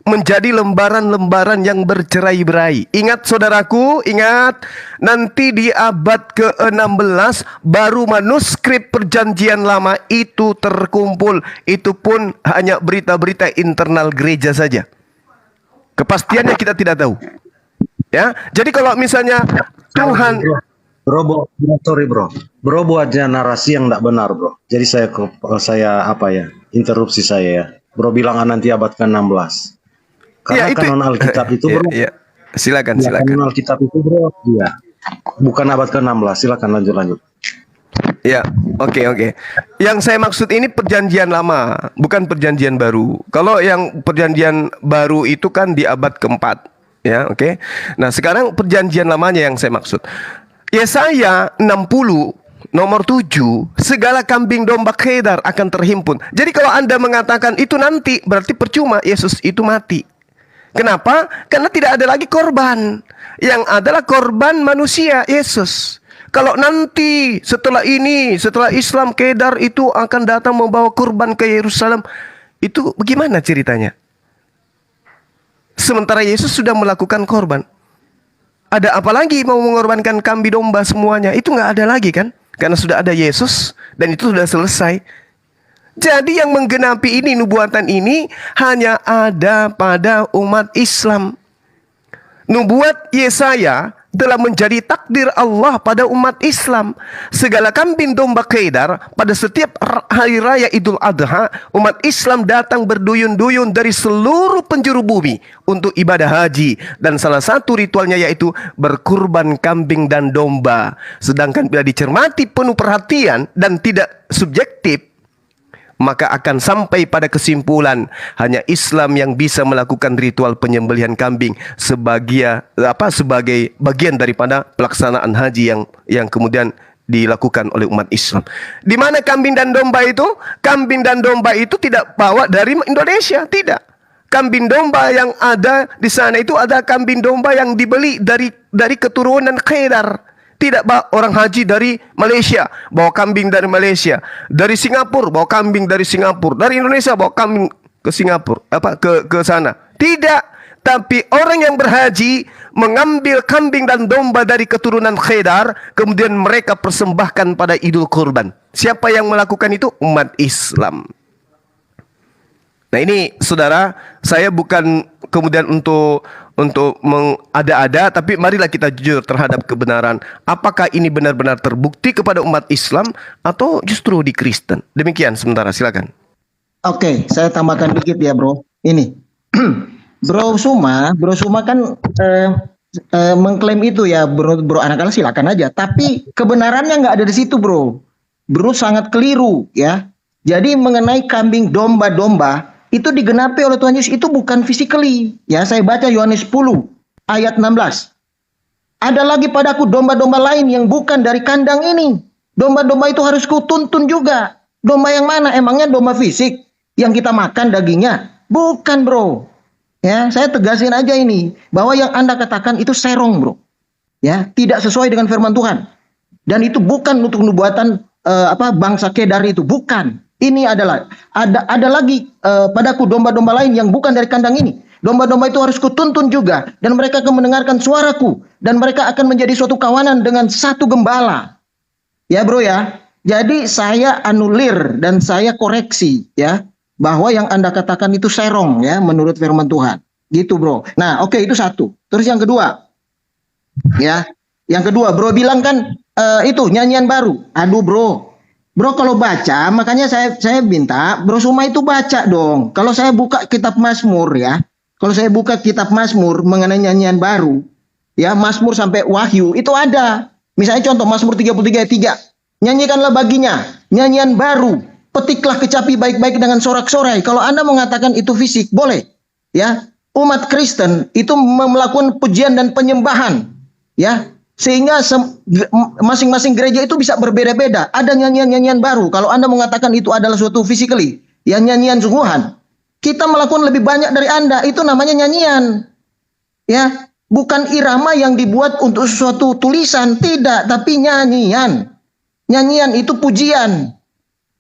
menjadi lembaran-lembaran yang bercerai-berai. Ingat saudaraku, ingat, nanti di abad ke-16 baru manuskrip perjanjian lama itu terkumpul. Itu pun hanya berita-berita internal gereja saja. Kepastiannya kita tidak tahu. Ya, jadi kalau misalnya Tuhan, sorry bro, buatnya narasi yang tidak benar bro. Jadi saya interupsi saya ya. Bro bilang nanti abad ke-16. Karena ya, itu, kanon Alkitab itu bro. Silakan. Kanon Alkitab itu bro. Iya. Bukan abad ke-16. Silakan lanjut. Ya, oke. Yang saya maksud ini perjanjian lama, bukan perjanjian baru. Kalau yang perjanjian baru itu kan di abad ke-4. Ya, oke. Nah, sekarang perjanjian lamanya yang saya maksud. Yesaya 60 nomor 7, segala kambing domba Kedar akan terhimpun. Jadi kalau Anda mengatakan itu nanti, berarti percuma Yesus itu mati. Kenapa? Karena tidak ada lagi korban. Yang adalah korban manusia, Yesus. Kalau nanti setelah Islam Kedar itu akan datang membawa korban ke Yerusalem, itu bagaimana ceritanya? Sementara Yesus sudah melakukan korban. Ada apa lagi mau mengorbankan kambing domba semuanya? Itu nggak ada lagi kan? Karena sudah ada Yesus dan itu sudah selesai. Jadi yang menggenapi ini, nubuatan ini hanya ada pada umat Islam. Nubuat Yesaya telah menjadi takdir Allah pada umat Islam. Segala kambing domba Kedar pada setiap hari raya Idul Adha, umat Islam datang berduyun-duyun dari seluruh penjuru bumi untuk ibadah haji, dan salah satu ritualnya yaitu berkurban kambing dan domba. Sedangkan bila dicermati penuh perhatian dan tidak subjektif, maka akan sampai pada kesimpulan hanya Islam yang bisa melakukan ritual penyembelihan kambing sebagai bagian daripada pelaksanaan haji yang kemudian dilakukan oleh umat Islam. Di mana kambing dan domba itu? Kambing dan domba itu tidak bawa dari Indonesia, tidak. Kambing domba yang ada di sana itu ada kambing domba yang dibeli dari keturunan Kedar. Tidak orang haji dari Malaysia bawa kambing dari Malaysia, dari Singapura bawa kambing dari Singapura, dari Indonesia bawa kambing ke Singapura, ke sana. Tidak, tapi orang yang berhaji mengambil kambing dan domba dari keturunan Kedar, kemudian mereka persembahkan pada Idul Kurban. Siapa yang melakukan itu? Umat Islam. Nah ini saudara, saya bukan kemudian untuk mengada-ada, tapi marilah kita jujur terhadap kebenaran. Apakah ini benar-benar terbukti kepada umat Islam atau justru di Kristen? Demikian sementara, silakan. Oke, saya tambahkan dikit ya bro. Ini, Bro Suma kan mengklaim itu ya bro anak-anak silakan aja. Tapi kebenarannya nggak ada di situ bro. Bro sangat keliru ya. Jadi mengenai kambing domba-domba itu digenapi oleh Tuhan Yesus itu bukan physically. Ya saya baca Yohanes 10 ayat 16. Ada lagi padaku domba-domba lain yang bukan dari kandang ini. Domba-domba itu harus kutuntun juga. Domba yang mana? Emangnya domba fisik yang kita makan dagingnya? Bukan bro. Ya, saya tegasin aja ini bahwa yang Anda katakan itu serong, bro. Ya, tidak sesuai dengan firman Tuhan. Dan itu bukan untuk nubuatan bangsa Kedar itu, bukan. Ini adalah ada lagi padaku domba-domba lain yang bukan dari kandang ini. Domba-domba itu harus kutuntun juga dan mereka akan mendengarkan suaraku dan mereka akan menjadi suatu kawanan dengan satu gembala. Ya, bro ya. Jadi saya anulir dan saya koreksi ya. Bahwa yang Anda katakan itu serong ya menurut firman Tuhan. Gitu bro. Nah oke, itu satu. Terus yang kedua. Ya. Yang kedua bro bilang kan itu nyanyian baru. Aduh bro. Bro kalau baca makanya saya minta Bro Suma itu baca dong. Kalau saya buka kitab Mazmur ya. Kalau saya buka kitab Mazmur mengenai nyanyian baru. Ya Mazmur sampai Wahyu itu ada. Misalnya contoh Mazmur 33 ayat 3. Nyanyikanlah baginya nyanyian baru. Petiklah kecapi baik-baik dengan sorak-sorai. Kalau Anda mengatakan itu fisik, boleh. Ya, umat Kristen itu melakukan pujian dan penyembahan. Ya, sehingga masing-masing gereja itu bisa berbeda-beda. Ada nyanyian-nyanyian baru. Kalau Anda mengatakan itu adalah suatu physically, ya nyanyian sungguhan. Kita melakukan lebih banyak dari Anda. Itu namanya nyanyian. Ya, bukan irama yang dibuat untuk suatu tulisan, tidak, tapi nyanyian. Nyanyian itu pujian.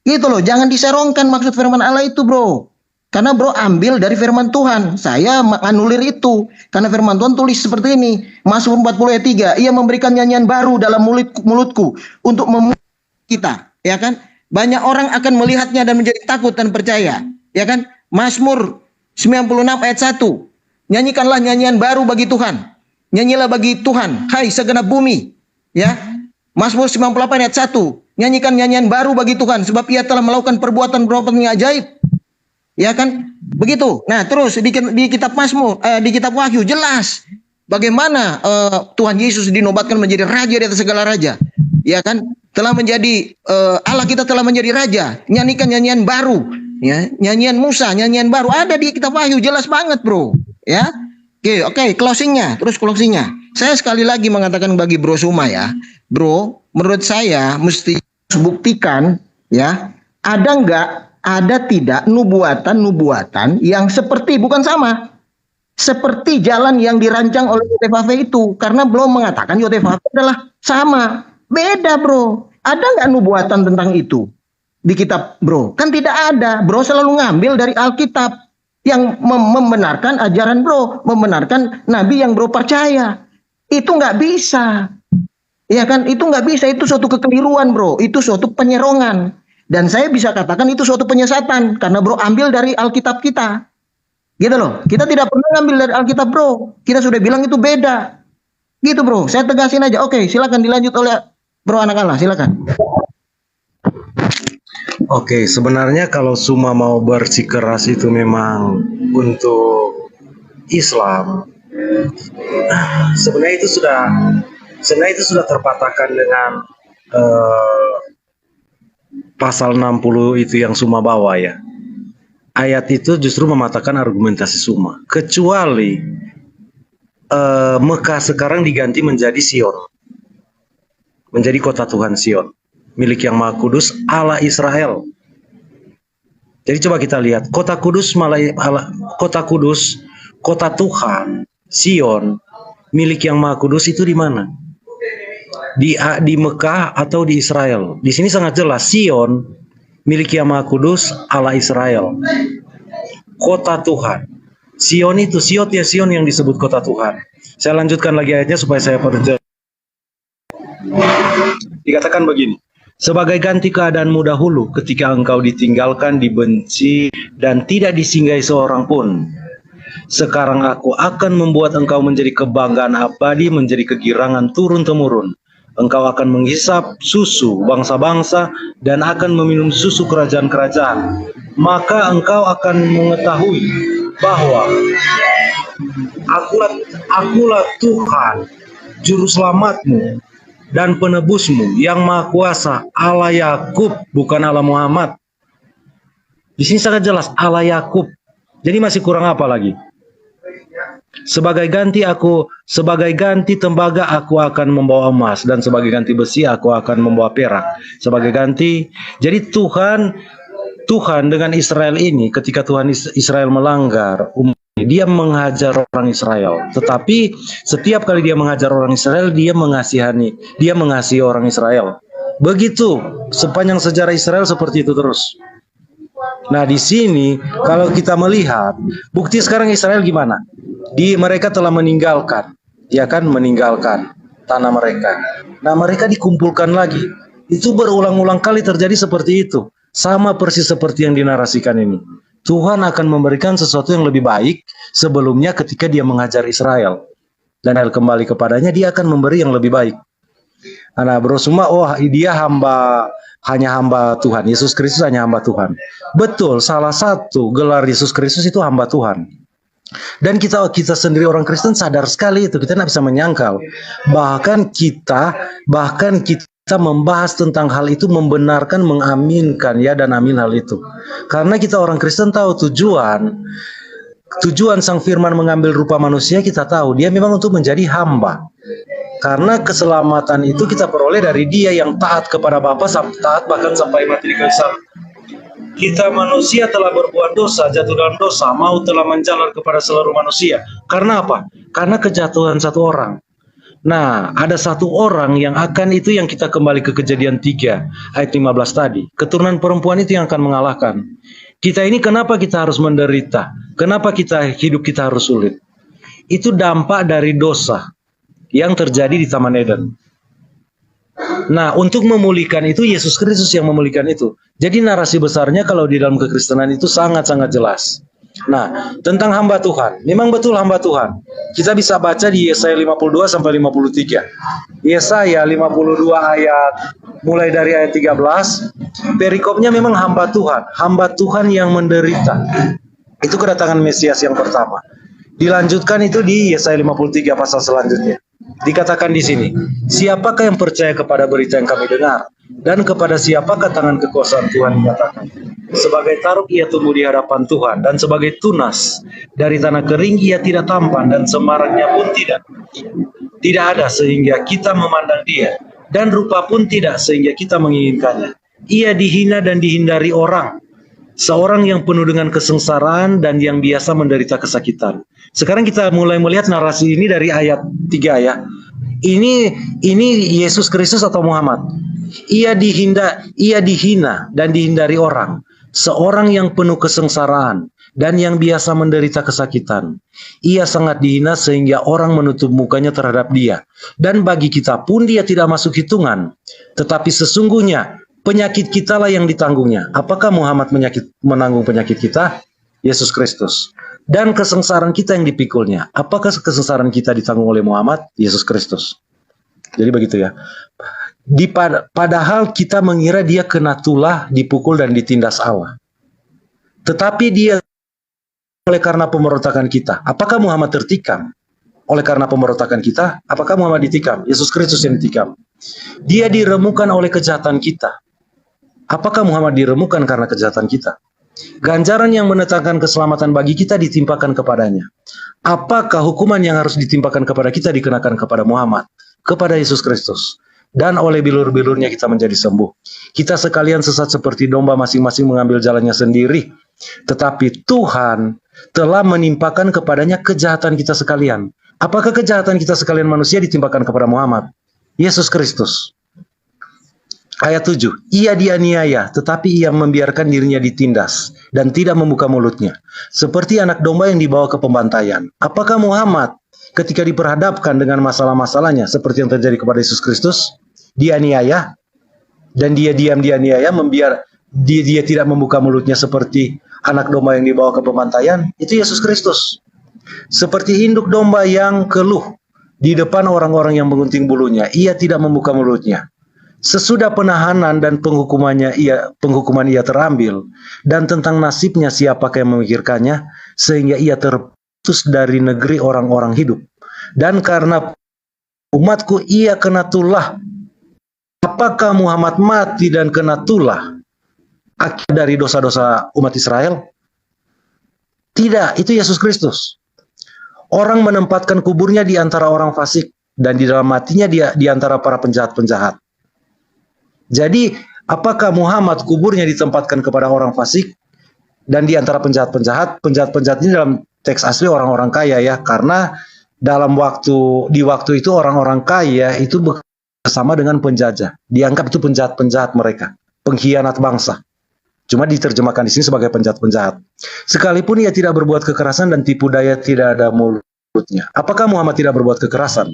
Gitu loh, jangan diserongkan maksud firman Allah itu bro. Karena bro ambil dari firman Tuhan. Saya menganulir itu. Karena firman Tuhan tulis seperti ini. Mazmur 40 ayat 3. Ia memberikan nyanyian baru dalam mulutku. Untuk memuji kita. Ya kan? Banyak orang akan melihatnya dan menjadi takut dan percaya. Ya kan? Mazmur 96 ayat 1. Nyanyikanlah nyanyian baru bagi Tuhan. Nyanyilah bagi Tuhan. Hai segenap bumi. Ya. Mazmur 98 ayat 1. Nyanyikan nyanyian baru bagi Tuhan sebab ia telah melakukan perbuatan-perbuatan yang ajaib. Ya kan? Begitu. Nah, terus di kitab Mazmur, di kitab Wahyu jelas bagaimana Tuhan Yesus dinobatkan menjadi raja di atas segala raja. Ya kan? Telah menjadi Allah kita telah menjadi raja. Nyanyikan nyanyian baru, ya. Nyanyian Musa, nyanyian baru ada di kitab Wahyu jelas banget, bro. Ya. Oke, closingnya. Terus closingnya. Saya sekali lagi mengatakan bagi Bro Suma ya. Bro, menurut saya mesti buktikan ya, ada tidak nubuatan yang seperti, bukan sama, seperti jalan yang dirancang oleh Yotevave itu, karena belum mengatakan Yotevave adalah sama, beda bro. Ada nggak nubuatan tentang itu di kitab bro? Kan tidak ada. Bro selalu ngambil dari Alkitab yang membenarkan ajaran bro, membenarkan nabi yang bro percaya. Itu nggak bisa. Ya kan, itu nggak bisa, itu suatu kekeliruan bro, itu suatu penyerongan. Dan saya bisa katakan itu suatu penyesatan, karena bro ambil dari Alkitab kita. Gitu loh, kita tidak pernah ambil dari Alkitab bro, kita sudah bilang itu beda. Gitu bro, saya tegasin aja. Oke, silakan dilanjut oleh bro anak Allah, silakan. Oke, sebenarnya kalau Suma mau bersikeras itu memang untuk Islam, sebenarnya itu sudah terpatahkan dengan pasal 60 itu yang Suma bawa ya. Ayat itu justru mematahkan argumentasi Suma. Kecuali Mekah sekarang diganti menjadi Sion, menjadi kota Tuhan Sion, milik yang Maha Kudus Allah Israel. Jadi coba kita lihat kota kudus, kota Tuhan Sion, milik yang Maha Kudus itu di mana? Di Mekah atau di Israel? Di sini sangat jelas Sion, milik yang Maha Kudus Allah Israel. Kota Tuhan. Sion itu Sion yang disebut kota Tuhan. Saya lanjutkan lagi ayatnya supaya saya perjelas. Dikatakan begini. Sebagai ganti keadaanmu dahulu ketika engkau ditinggalkan, dibenci, dan tidak disinggahi seorang pun. Sekarang aku akan membuat engkau menjadi kebanggaan abadi, menjadi kegirangan turun-temurun. Engkau akan menghisap susu bangsa-bangsa dan akan meminum susu kerajaan-kerajaan. Maka engkau akan mengetahui bahwa akulah Tuhan, juru selamatmu dan penebusmu yang maha kuasa, Allah Yakub, bukan Allah Muhammad. Di sini sangat jelas Allah Yakub. Jadi masih kurang apa lagi? Sebagai ganti tembaga aku akan membawa emas, dan sebagai ganti besi aku akan membawa perak. Sebagai ganti, jadi Tuhan dengan Israel ini, ketika Tuhan Israel melanggar, dia menghajar orang Israel. Tetapi setiap kali dia menghajar orang Israel, dia mengasihi orang Israel. Begitu sepanjang sejarah Israel seperti itu terus. Nah, di sini kalau kita melihat bukti sekarang Israel gimana? Mereka telah meninggalkan, meninggalkan tanah mereka. Nah, mereka dikumpulkan lagi. Itu berulang-ulang kali terjadi seperti itu. Sama persis seperti yang dinarasikan ini. Tuhan akan memberikan sesuatu yang lebih baik sebelumnya ketika dia mengajar Israel. Dan kembali kepadanya, dia akan memberi yang lebih baik. Nah, bro, semua, dia hanya hamba Tuhan. Yesus Kristus hanya hamba Tuhan. Betul, salah satu gelar Yesus Kristus itu hamba Tuhan. Dan kita sendiri orang Kristen sadar sekali itu. Kita tidak bisa menyangkal. Bahkan kita membahas tentang hal itu, membenarkan, mengaminkan, ya, dan amin hal itu. Karena kita orang Kristen tahu tujuan Sang Firman mengambil rupa manusia, kita tahu dia memang untuk menjadi hamba. Karena keselamatan itu kita peroleh dari dia yang taat kepada Bapa, taat bahkan sampai mati di kayu salib. Kita manusia telah berbuat dosa, jatuh dalam dosa, maut telah menjalar kepada seluruh manusia. Karena apa? Karena kejatuhan satu orang. Nah, ada satu orang yang akan, itu yang kita kembali ke Kejadian 3 ayat 15 tadi. Keturunan perempuan itu yang akan mengalahkan. Kita ini kenapa kita harus menderita? Kenapa hidup kita harus sulit? Itu dampak dari dosa yang terjadi di Taman Eden. Nah, untuk memulihkan itu, Yesus Kristus yang memulihkan itu. Jadi narasi besarnya kalau di dalam kekristenan itu sangat-sangat jelas. Nah, tentang hamba Tuhan, memang betul hamba Tuhan. Kita bisa baca di Yesaya 52 sampai 53. Yesaya 52 mulai dari ayat 13, perikopnya memang hamba Tuhan yang menderita. Itu kedatangan Mesias yang pertama. Dilanjutkan itu di Yesaya 53 pasal selanjutnya. Dikatakan di sini, siapakah yang percaya kepada berita yang kami dengar? Dan kepada siapakah tangan kekuasaan Tuhan dinyatakan? Sebagai taruk ia tumbuh di hadapan Tuhan, dan sebagai tunas dari tanah kering ia tidak tampan, dan semarangnya pun tidak ada sehingga kita memandang dia, dan rupa pun tidak sehingga kita menginginkannya. Ia dihina dan dihindari orang, seorang yang penuh dengan kesengsaraan dan yang biasa menderita kesakitan. Sekarang kita mulai melihat narasi ini dari ayat 3 ya. Ini Yesus Kristus atau Muhammad? Ia dihina dan dihindari orang, seorang yang penuh kesengsaraan dan yang biasa menderita kesakitan. Ia sangat dihina sehingga orang menutup mukanya terhadap dia. Dan bagi kita pun dia tidak masuk hitungan. Tetapi sesungguhnya penyakit kitalah yang ditanggungnya. Apakah Muhammad menanggung penyakit kita? Yesus Kristus. Dan kesengsaraan kita yang dipikulnya. Apakah kesengsaraan kita ditanggung oleh Muhammad? Yesus Kristus. Jadi begitu ya. Padahal kita mengira dia kena tulah, dipukul dan ditindas Allah. Tetapi dia oleh karena pemberontakan kita. Apakah Muhammad tertikam? Oleh karena pemberontakan kita, apakah Muhammad ditikam? Yesus Kristus yang ditikam. Dia diremukan oleh kejahatan kita. Apakah Muhammad diremukan karena kejahatan kita? Ganjaran yang mendatangkan keselamatan bagi kita ditimpakan kepadanya. Apakah hukuman yang harus ditimpakan kepada kita dikenakan kepada Muhammad? Kepada Yesus Kristus. Dan oleh bilur-bilurnya kita menjadi sembuh. Kita sekalian sesat seperti domba, masing-masing mengambil jalannya sendiri. Tetapi Tuhan telah menimpakan kepadanya kejahatan kita sekalian. Apakah kejahatan kita sekalian manusia ditimpakan kepada Muhammad? Yesus Kristus. Ayat 7, ia dianiaya, tetapi ia membiarkan dirinya ditindas dan tidak membuka mulutnya. Seperti anak domba yang dibawa ke pembantaian. Apakah Muhammad ketika diperhadapkan dengan masalah-masalahnya seperti yang terjadi kepada Yesus Kristus, dianiaya? dan dia diam dia niaya dia tidak membuka mulutnya seperti anak domba yang dibawa ke pembantaian, itu Yesus Kristus. Seperti induk domba yang keluh di depan orang-orang yang menggunting bulunya, ia tidak membuka mulutnya. Sesudah penahanan dan penghukuman ia terambil, dan tentang nasibnya siapakah yang memikirkannya, sehingga ia terputus dari negeri orang-orang hidup. Dan karena umatku ia kena tulah. Apakah Muhammad mati dan kena tulah akibat dari dosa-dosa umat Israel? Tidak, itu Yesus Kristus. Orang menempatkan kuburnya di antara orang fasik, dan di dalam matinya dia di antara para penjahat-penjahat. Jadi, apakah Muhammad kuburnya ditempatkan kepada orang fasik dan di antara penjahat-penjahat? Penjahat-penjahat ini dalam teks asli orang-orang kaya ya, karena di waktu itu orang-orang kaya itu bersama dengan penjajah. Dianggap itu penjahat-penjahat mereka, pengkhianat bangsa. Cuma diterjemahkan di sini sebagai penjahat-penjahat. Sekalipun ia tidak berbuat kekerasan dan tipu daya tidak ada mulutnya. Apakah Muhammad tidak berbuat kekerasan?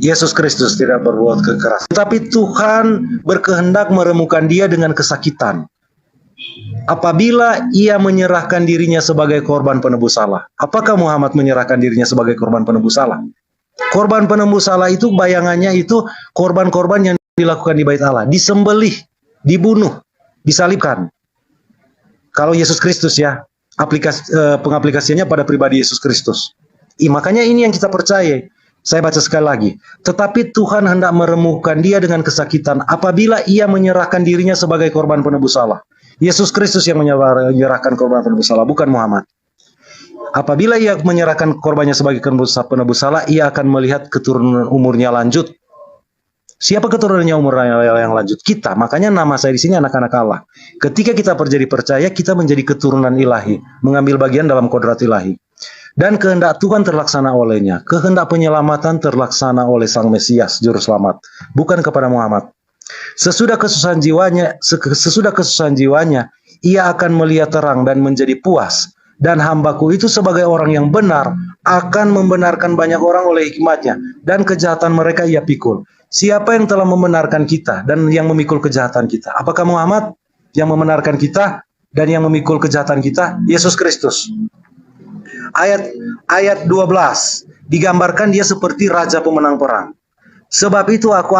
Yesus Kristus tidak berbuat kekerasan. Tetapi Tuhan berkehendak meremukan dia dengan kesakitan. Apabila ia menyerahkan dirinya sebagai korban penebus salah. Apakah Muhammad menyerahkan dirinya sebagai korban penebus salah? Korban penebus salah itu bayangannya itu korban-korban yang dilakukan di Bait Allah. Disembelih, dibunuh, disalibkan. Kalau Yesus Kristus ya, pengaplikasiannya pada pribadi Yesus Kristus. Makanya ini yang kita percaya. Saya baca sekali lagi. Tetapi Tuhan hendak meremukan dia dengan kesakitan apabila ia menyerahkan dirinya sebagai korban penebus salah. Yesus Kristus yang menyerahkan korban penebus salah, bukan Muhammad. Apabila ia menyerahkan korbannya sebagai penebus salah, ia akan melihat keturunan umurnya lanjut. Siapa keturunannya umurnya yang lanjut? Kita. Makanya nama saya di sini anak-anak Allah. Ketika kita menjadi percaya, kita menjadi keturunan ilahi, mengambil bagian dalam kodrat ilahi. Dan kehendak Tuhan terlaksana olehnya. Kehendak penyelamatan terlaksana oleh Sang Mesias, Juru Selamat, bukan kepada Muhammad. Sesudah kesusahan jiwanya, ia akan melihat terang dan menjadi puas. Dan hambaku itu sebagai orang yang benar akan membenarkan banyak orang oleh hikmatnya, dan kejahatan mereka ia pikul. Siapa yang telah membenarkan kita dan yang memikul kejahatan kita? Apakah Muhammad yang membenarkan kita dan yang memikul kejahatan kita? Yesus Kristus. Ayat 12 digambarkan dia seperti raja pemenang perang. Sebab itu aku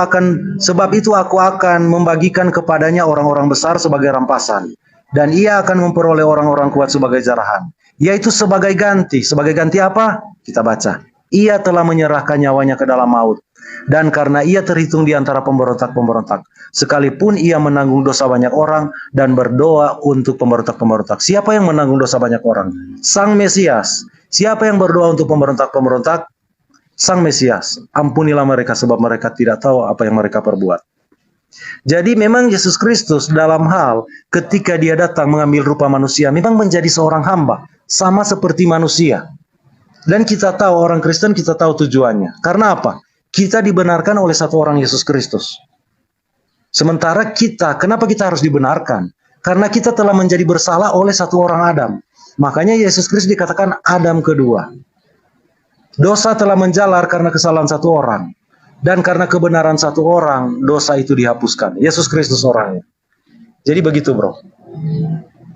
akan membagikan kepadanya orang-orang besar sebagai rampasan, dan ia akan memperoleh orang-orang kuat sebagai jarahan, yaitu sebagai ganti. Sebagai ganti apa? Kita baca. Ia telah menyerahkan nyawanya ke dalam maut, dan karena ia terhitung di antara pemberontak-pemberontak, sekalipun ia menanggung dosa banyak orang dan berdoa untuk pemberontak-pemberontak. Siapa yang menanggung dosa banyak orang? Sang Mesias. Siapa yang berdoa untuk pemberontak-pemberontak? Sang Mesias. Ampunilah mereka sebab mereka tidak tahu apa yang mereka perbuat. Jadi memang Yesus Kristus dalam hal ketika dia datang mengambil rupa manusia, memang menjadi seorang hamba, sama seperti manusia. Dan kita tahu, orang Kristen kita tahu tujuannya. Karena apa? Kita dibenarkan oleh satu orang, Yesus Kristus. Sementara kita, kenapa kita harus dibenarkan? Karena kita telah menjadi bersalah oleh satu orang Adam. Makanya Yesus Kristus dikatakan Adam kedua. Dosa telah menjalar karena kesalahan satu orang. Dan karena kebenaran satu orang, dosa itu dihapuskan. Yesus Kristus orangnya. Jadi begitu bro.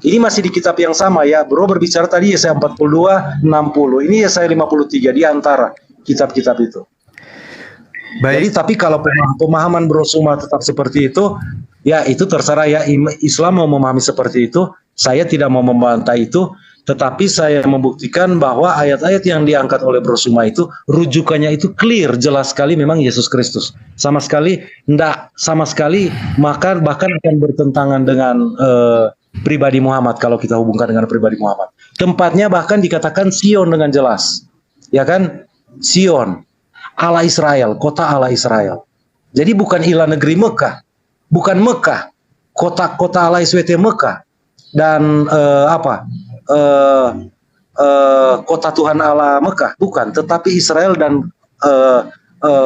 Ini masih di kitab yang sama ya. Bro berbicara tadi Yesaya 42, 60. Ini Yesaya 53 di antara kitab-kitab itu. Baik. Jadi tapi kalau pemahaman Bro Suma tetap seperti itu, ya itu terserah ya. Islam mau memahami seperti itu, saya tidak mau membantah itu. Tetapi saya membuktikan bahwa ayat-ayat yang diangkat oleh Bro Suma itu rujukannya itu clear, jelas sekali memang Yesus Kristus. Sama sekali bahkan akan bertentangan dengan pribadi Muhammad kalau kita hubungkan dengan pribadi Muhammad. Tempatnya bahkan dikatakan Sion dengan jelas. Ya kan? Sion, Allah Israel, kota Allah Israel. Jadi bukan ilah negeri Mekah, bukan Mekah, kota Allah SWT Mekah dan kota Tuhan Allah Mekah, bukan, tetapi Israel dan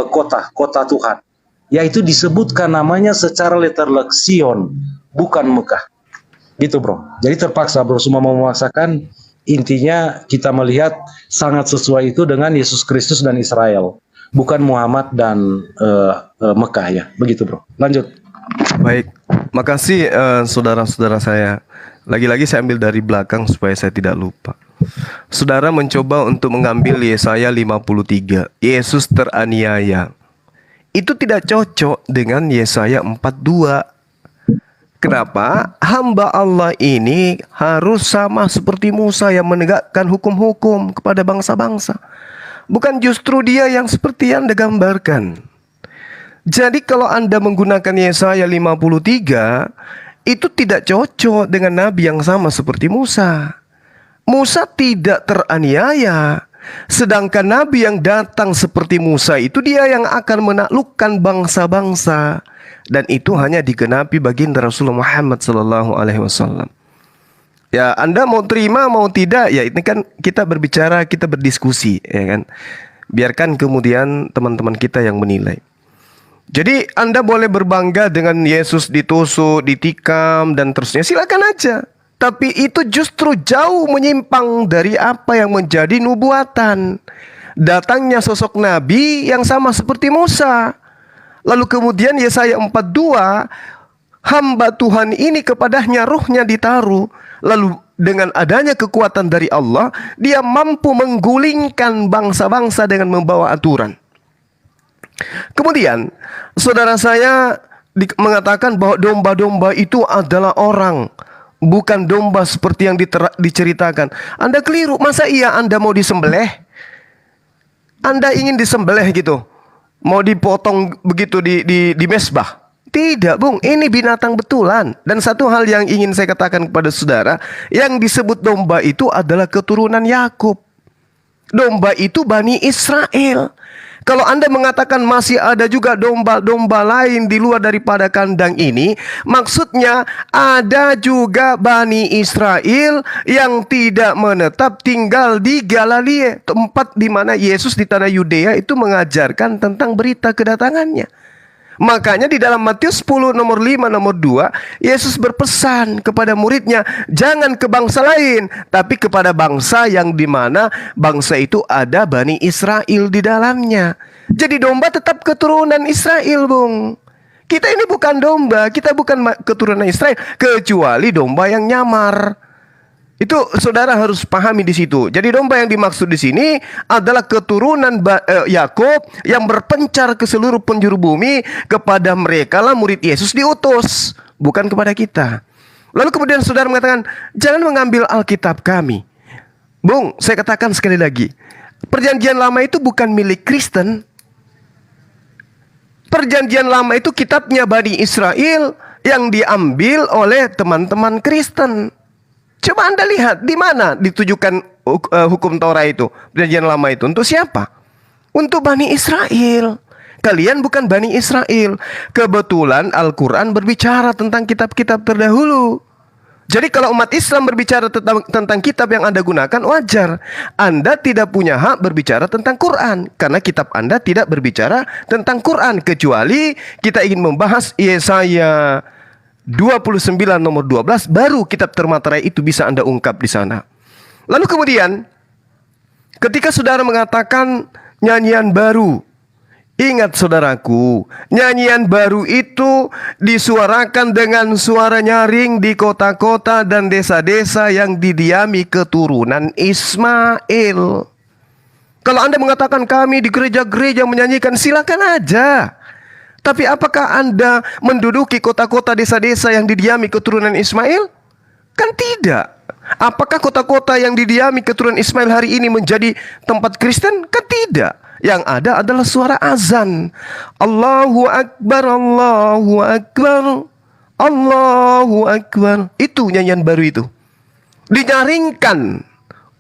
kota Tuhan, yaitu disebutkan namanya secara letterlek Sion, bukan Mekah, gitu bro. Jadi terpaksa bro semua memaksakan. Intinya kita melihat sangat sesuai itu dengan Yesus Kristus dan Israel, bukan Muhammad dan Mekah ya, begitu bro. Lanjut. Baik, makasih saudara-saudara saya. Lagi-lagi saya ambil dari belakang supaya saya tidak lupa. Saudara mencoba untuk mengambil Yesaya 53, Yesus teraniaya. Itu tidak cocok dengan Yesaya 42. Kenapa? Hamba Allah ini harus sama seperti Musa yang menegakkan hukum-hukum kepada bangsa-bangsa. Bukan justru dia yang seperti yang digambarkan. Jadi kalau Anda menggunakan Yesaya 53, itu tidak cocok dengan nabi yang sama seperti Musa. Musa tidak teraniaya. Sedangkan nabi yang datang seperti Musa itu dia yang akan menaklukkan bangsa-bangsa. Dan itu hanya digenapi baginda Rasulullah Muhammad SAW. Ya, Anda mau terima mau tidak, ya ini kan kita berbicara, kita berdiskusi, ya kan. Biarkan kemudian teman-teman kita yang menilai. Jadi Anda boleh berbangga dengan Yesus ditusuk, ditikam, dan terusnya. Silakan aja. Tapi itu justru jauh menyimpang dari apa yang menjadi nubuatan. Datangnya sosok Nabi yang sama seperti Musa. Lalu kemudian Yesaya 42, hamba Tuhan ini kepadanya ruhnya ditaruh. Lalu dengan adanya kekuatan dari Allah, dia mampu menggulingkan bangsa-bangsa dengan membawa aturan. Kemudian saudara saya mengatakan bahwa domba-domba itu adalah orang, bukan domba seperti yang diceritakan. Anda keliru. Masa iya Anda mau disembelih? Anda ingin disembelih gitu, mau dipotong begitu di mesbah? Tidak, Bung. Ini binatang betulan. Dan satu hal yang ingin saya katakan kepada saudara, yang disebut domba itu adalah keturunan Yakub. Domba itu Bani Israel. Kalau Anda mengatakan masih ada juga domba-domba lain di luar daripada kandang ini, maksudnya ada juga Bani Israel yang tidak menetap tinggal di Galilea, tempat di mana Yesus di tanah Yudea itu mengajarkan tentang berita kedatangannya. Makanya di dalam Matius 10 nomor 5 nomor 2, Yesus berpesan kepada muridnya, jangan ke bangsa lain, tapi kepada bangsa yang dimana bangsa itu ada Bani Israel di dalamnya. Jadi domba tetap keturunan Israel, Bung. Kita ini bukan domba, kita bukan keturunan Israel, kecuali domba yang nyamar. Itu saudara harus pahami di situ. Jadi domba yang dimaksud di sini adalah keturunan Yakub yang berpencar ke seluruh penjuru bumi. Kepada mereka lah murid Yesus diutus, bukan kepada kita. Lalu kemudian saudara mengatakan, jangan mengambil Alkitab kami. Bung, saya katakan sekali lagi, Perjanjian Lama itu bukan milik Kristen. Perjanjian Lama itu kitabnya Bani Israel yang diambil oleh teman-teman Kristen. Coba Anda lihat di mana ditujukan hukum Taurat itu, Perjanjian Lama itu untuk siapa? Untuk Bani Israel. Kalian bukan Bani Israel. Kebetulan Al-Quran berbicara tentang kitab-kitab terdahulu. Jadi kalau umat Islam berbicara tentang kitab yang Anda gunakan, wajar. Anda tidak punya hak berbicara tentang Quran, karena kitab Anda tidak berbicara tentang Quran. Kecuali kita ingin membahas Yesaya 29 nomor 12, baru kitab termaterai itu bisa Anda ungkap di sana. Lalu kemudian ketika saudara mengatakan nyanyian baru, ingat saudaraku, nyanyian baru itu disuarakan dengan suara nyaring di kota-kota dan desa-desa yang didiami keturunan Ismail. Kalau Anda mengatakan kami di gereja-gereja menyanyikan, silakan aja. Tapi apakah Anda menduduki kota-kota desa-desa yang didiami keturunan Ismail? Kan tidak. Apakah kota-kota yang didiami keturunan Ismail hari ini menjadi tempat Kristen? Kan tidak. Yang ada adalah suara azan. Allahu Akbar, Allahu Akbar, Allahu Akbar. Itu nyanyian baru itu. Dinyaringkan.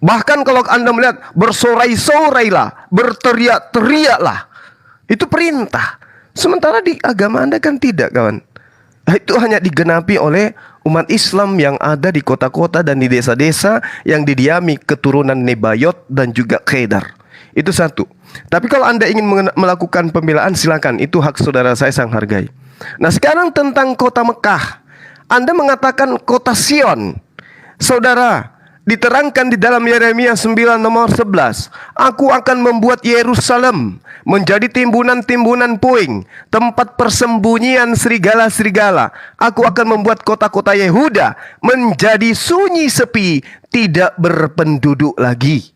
Bahkan kalau Anda melihat bersorai-sorailah, berteriak-teriaklah. Itu perintah. Sementara di agama Anda kan tidak, kawan. Itu hanya digenapi oleh umat Islam yang ada di kota-kota dan di desa-desa yang didiami keturunan Nebayot dan juga Kedar. Itu satu. Tapi kalau Anda ingin melakukan pembelaan, silakan. Itu hak saudara, saya sangat hargai. Nah sekarang tentang kota Mekah. Anda mengatakan kota Sion. Saudara, Diterangkan di dalam Yeremia 9 nomor 11. Aku akan membuat Yerusalem menjadi timbunan-timbunan puing, tempat persembunyian serigala-serigala. Aku akan membuat kota-kota Yehuda menjadi sunyi sepi, tidak berpenduduk lagi.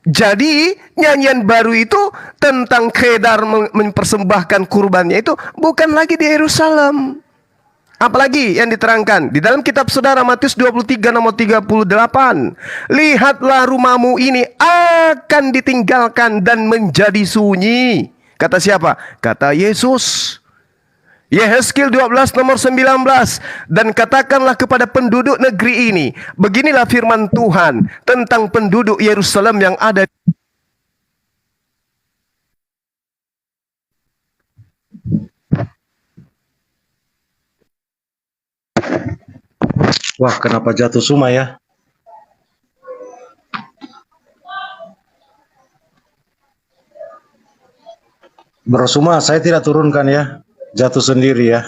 Jadi nyanyian baru itu tentang Kedar mempersembahkan kurbannya itu bukan lagi di Yerusalem. Apalagi yang diterangkan di dalam kitab saudara Matius 23 nomor 38. Lihatlah rumahmu ini akan ditinggalkan dan menjadi sunyi. Kata siapa? Kata Yesus. Yehezkiel 12 nomor 19. Dan katakanlah kepada penduduk negeri ini, beginilah firman Tuhan tentang penduduk Yerusalem yang ada. Wah, kenapa jatuh semua ya? Bro Suma, saya tidak turunkan ya. Jatuh sendiri ya.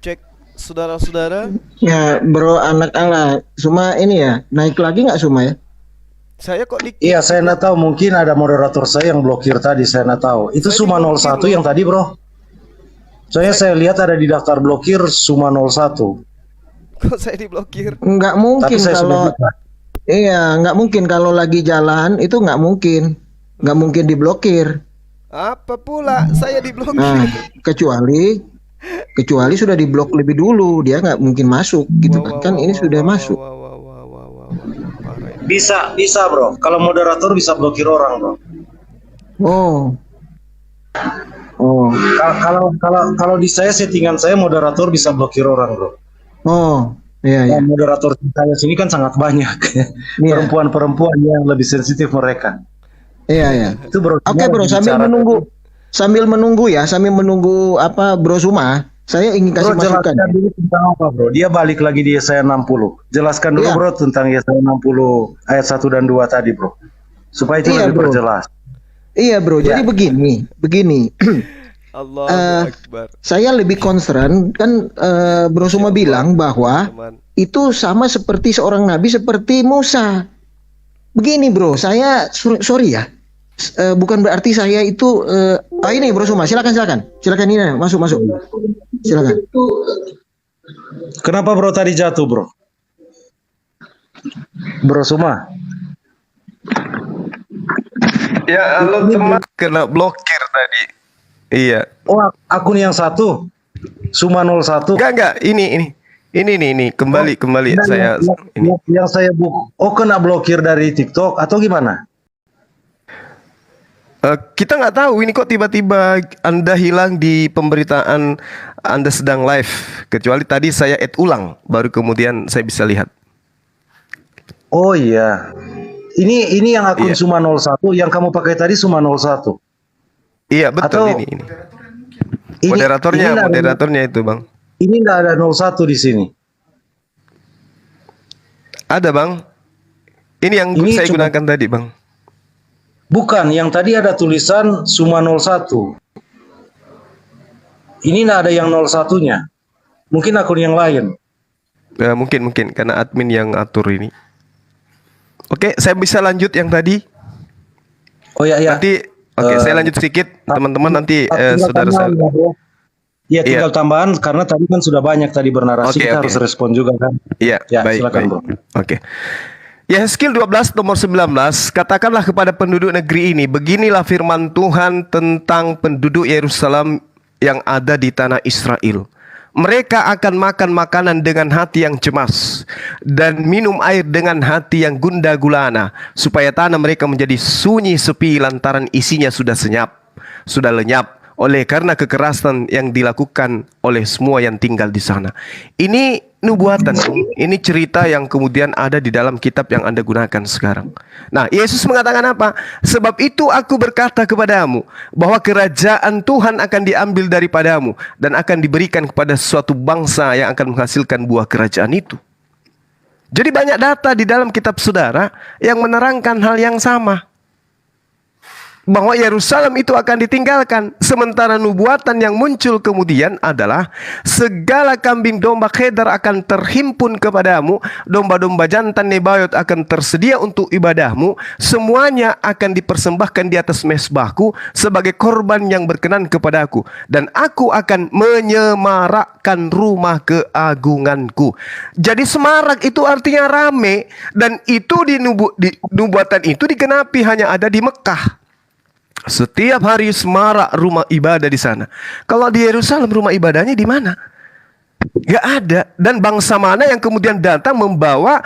Cek, saudara-saudara. Ya, bro anak Allah. Suma ini ya, naik lagi nggak Suma ya? Saya kok Iya, saya nggak tahu. Mungkin ada moderator saya yang blokir tadi. Saya nggak tahu. Itu Suma 01 yang tadi, bro. Soalnya saya lihat ada di daftar blokir Suma 01. kok saya diblokir? Nggak mungkin Tapi saya sudah kalau buka. iya, nggak mungkin kalau lagi jalan itu nggak mungkin diblokir. Apa pula saya diblokir? Nah, kecuali sudah diblok lebih dulu, dia nggak mungkin masuk gitu kan? Kan ini sudah masuk. Parah ini. Bisa, bro. Kalau moderator bisa blokir orang, bro. Oh, Kalau di saya settingan saya moderator bisa blokir orang, bro. iya. Dan moderator saya sini kan sangat banyak. Iya. Perempuan-perempuan yang lebih sensitif mereka. Iya. Itu bro. Oke bro, sambil menunggu apa Bro Suma, saya ingin kasih Bro, masukan. jelaskan dulu tentang apa, bro? Dia balik lagi di Yesaya 60. Jelaskan dulu, Iya. bro, tentang Yesaya 60 ayat 1 dan 2 tadi, bro. Supaya itu Iya, lebih bro. perjelas. Iya bro, jadi begini. Allahu Akbar. Saya lebih concern kan Bro Suma bilang bahwa Teman. itu sama seperti seorang nabi seperti Musa. Begini bro, saya sorry ya, bukan berarti saya itu ini Bro Suma, silakan ini masuk, silakan. Kenapa bro tadi jatuh, bro? Bro Suma. Ya, halo teman. Kena blokir tadi. Iya. Oh, akun yang satu. Suma 01. Enggak. Ini kembali Nah, saya ini. yang saya kena blokir dari TikTok atau gimana? Kita nggak tahu ini kok tiba-tiba Anda hilang di pemberitaan Anda sedang live. Kecuali tadi saya add ulang, baru kemudian saya bisa lihat. Oh iya. Ini yang akun Iya. Suma 01 yang kamu pakai tadi Suma 01. Iya betul Atau- ini. Ini- Moderatornya ini itu bang. Ini nggak ada 01 di sini. Ada bang. Ini yang Ini saya cuma- gunakan tadi bang. Bukan, yang tadi ada tulisan Suma 01. Ini nggak ada yang 01-nya. Mungkin akun yang lain. Mungkin karena admin yang atur ini. Oke, saya bisa lanjut yang tadi. Oh ya. Nanti, saya lanjut sedikit, teman-teman nanti Tinggal saudara tambahan, saya. ya, bro. Iya, tinggal tambahan karena tadi kan sudah banyak tadi bernarasi, Oke, kita oke. harus respon juga kan. Iya, Ya, baik, silakan, baik. bro. Oke. Yehezkiel 12 nomor 19, katakanlah kepada penduduk negeri ini, beginilah firman Tuhan tentang penduduk Yerusalem yang ada di tanah Israel. Mereka akan makan makanan dengan hati yang cemas dan minum air dengan hati yang gundah gulana, supaya tanah mereka menjadi sunyi sepi lantaran isinya sudah lenyap oleh karena kekerasan yang dilakukan oleh semua yang tinggal di sana. Ini nubuatan, ini cerita yang kemudian ada di dalam kitab yang Anda gunakan sekarang. Nah, Yesus mengatakan apa? Sebab itu aku berkata kepadamu bahwa kerajaan Tuhan akan diambil daripadamu dan akan diberikan kepada suatu bangsa yang akan menghasilkan buah kerajaan itu. Jadi banyak data di dalam kitab saudara yang menerangkan hal yang sama, bahwa Yerusalem itu akan ditinggalkan. Sementara nubuatan yang muncul kemudian adalah segala kambing domba Kedar akan terhimpun kepadamu, domba-domba jantan Nebayot akan tersedia untuk ibadahmu, semuanya akan dipersembahkan di atas mezbahku sebagai korban yang berkenan kepadaku, dan aku akan menyemarakkan rumah keagunganku. Jadi semarak itu artinya rame, dan itu di nubuatan itu digenapi hanya ada di Mekah. Setiap hari semarak rumah ibadah di sana. Kalau di Yerusalem rumah ibadahnya di mana? Gak ada. Dan bangsa mana yang kemudian datang membawa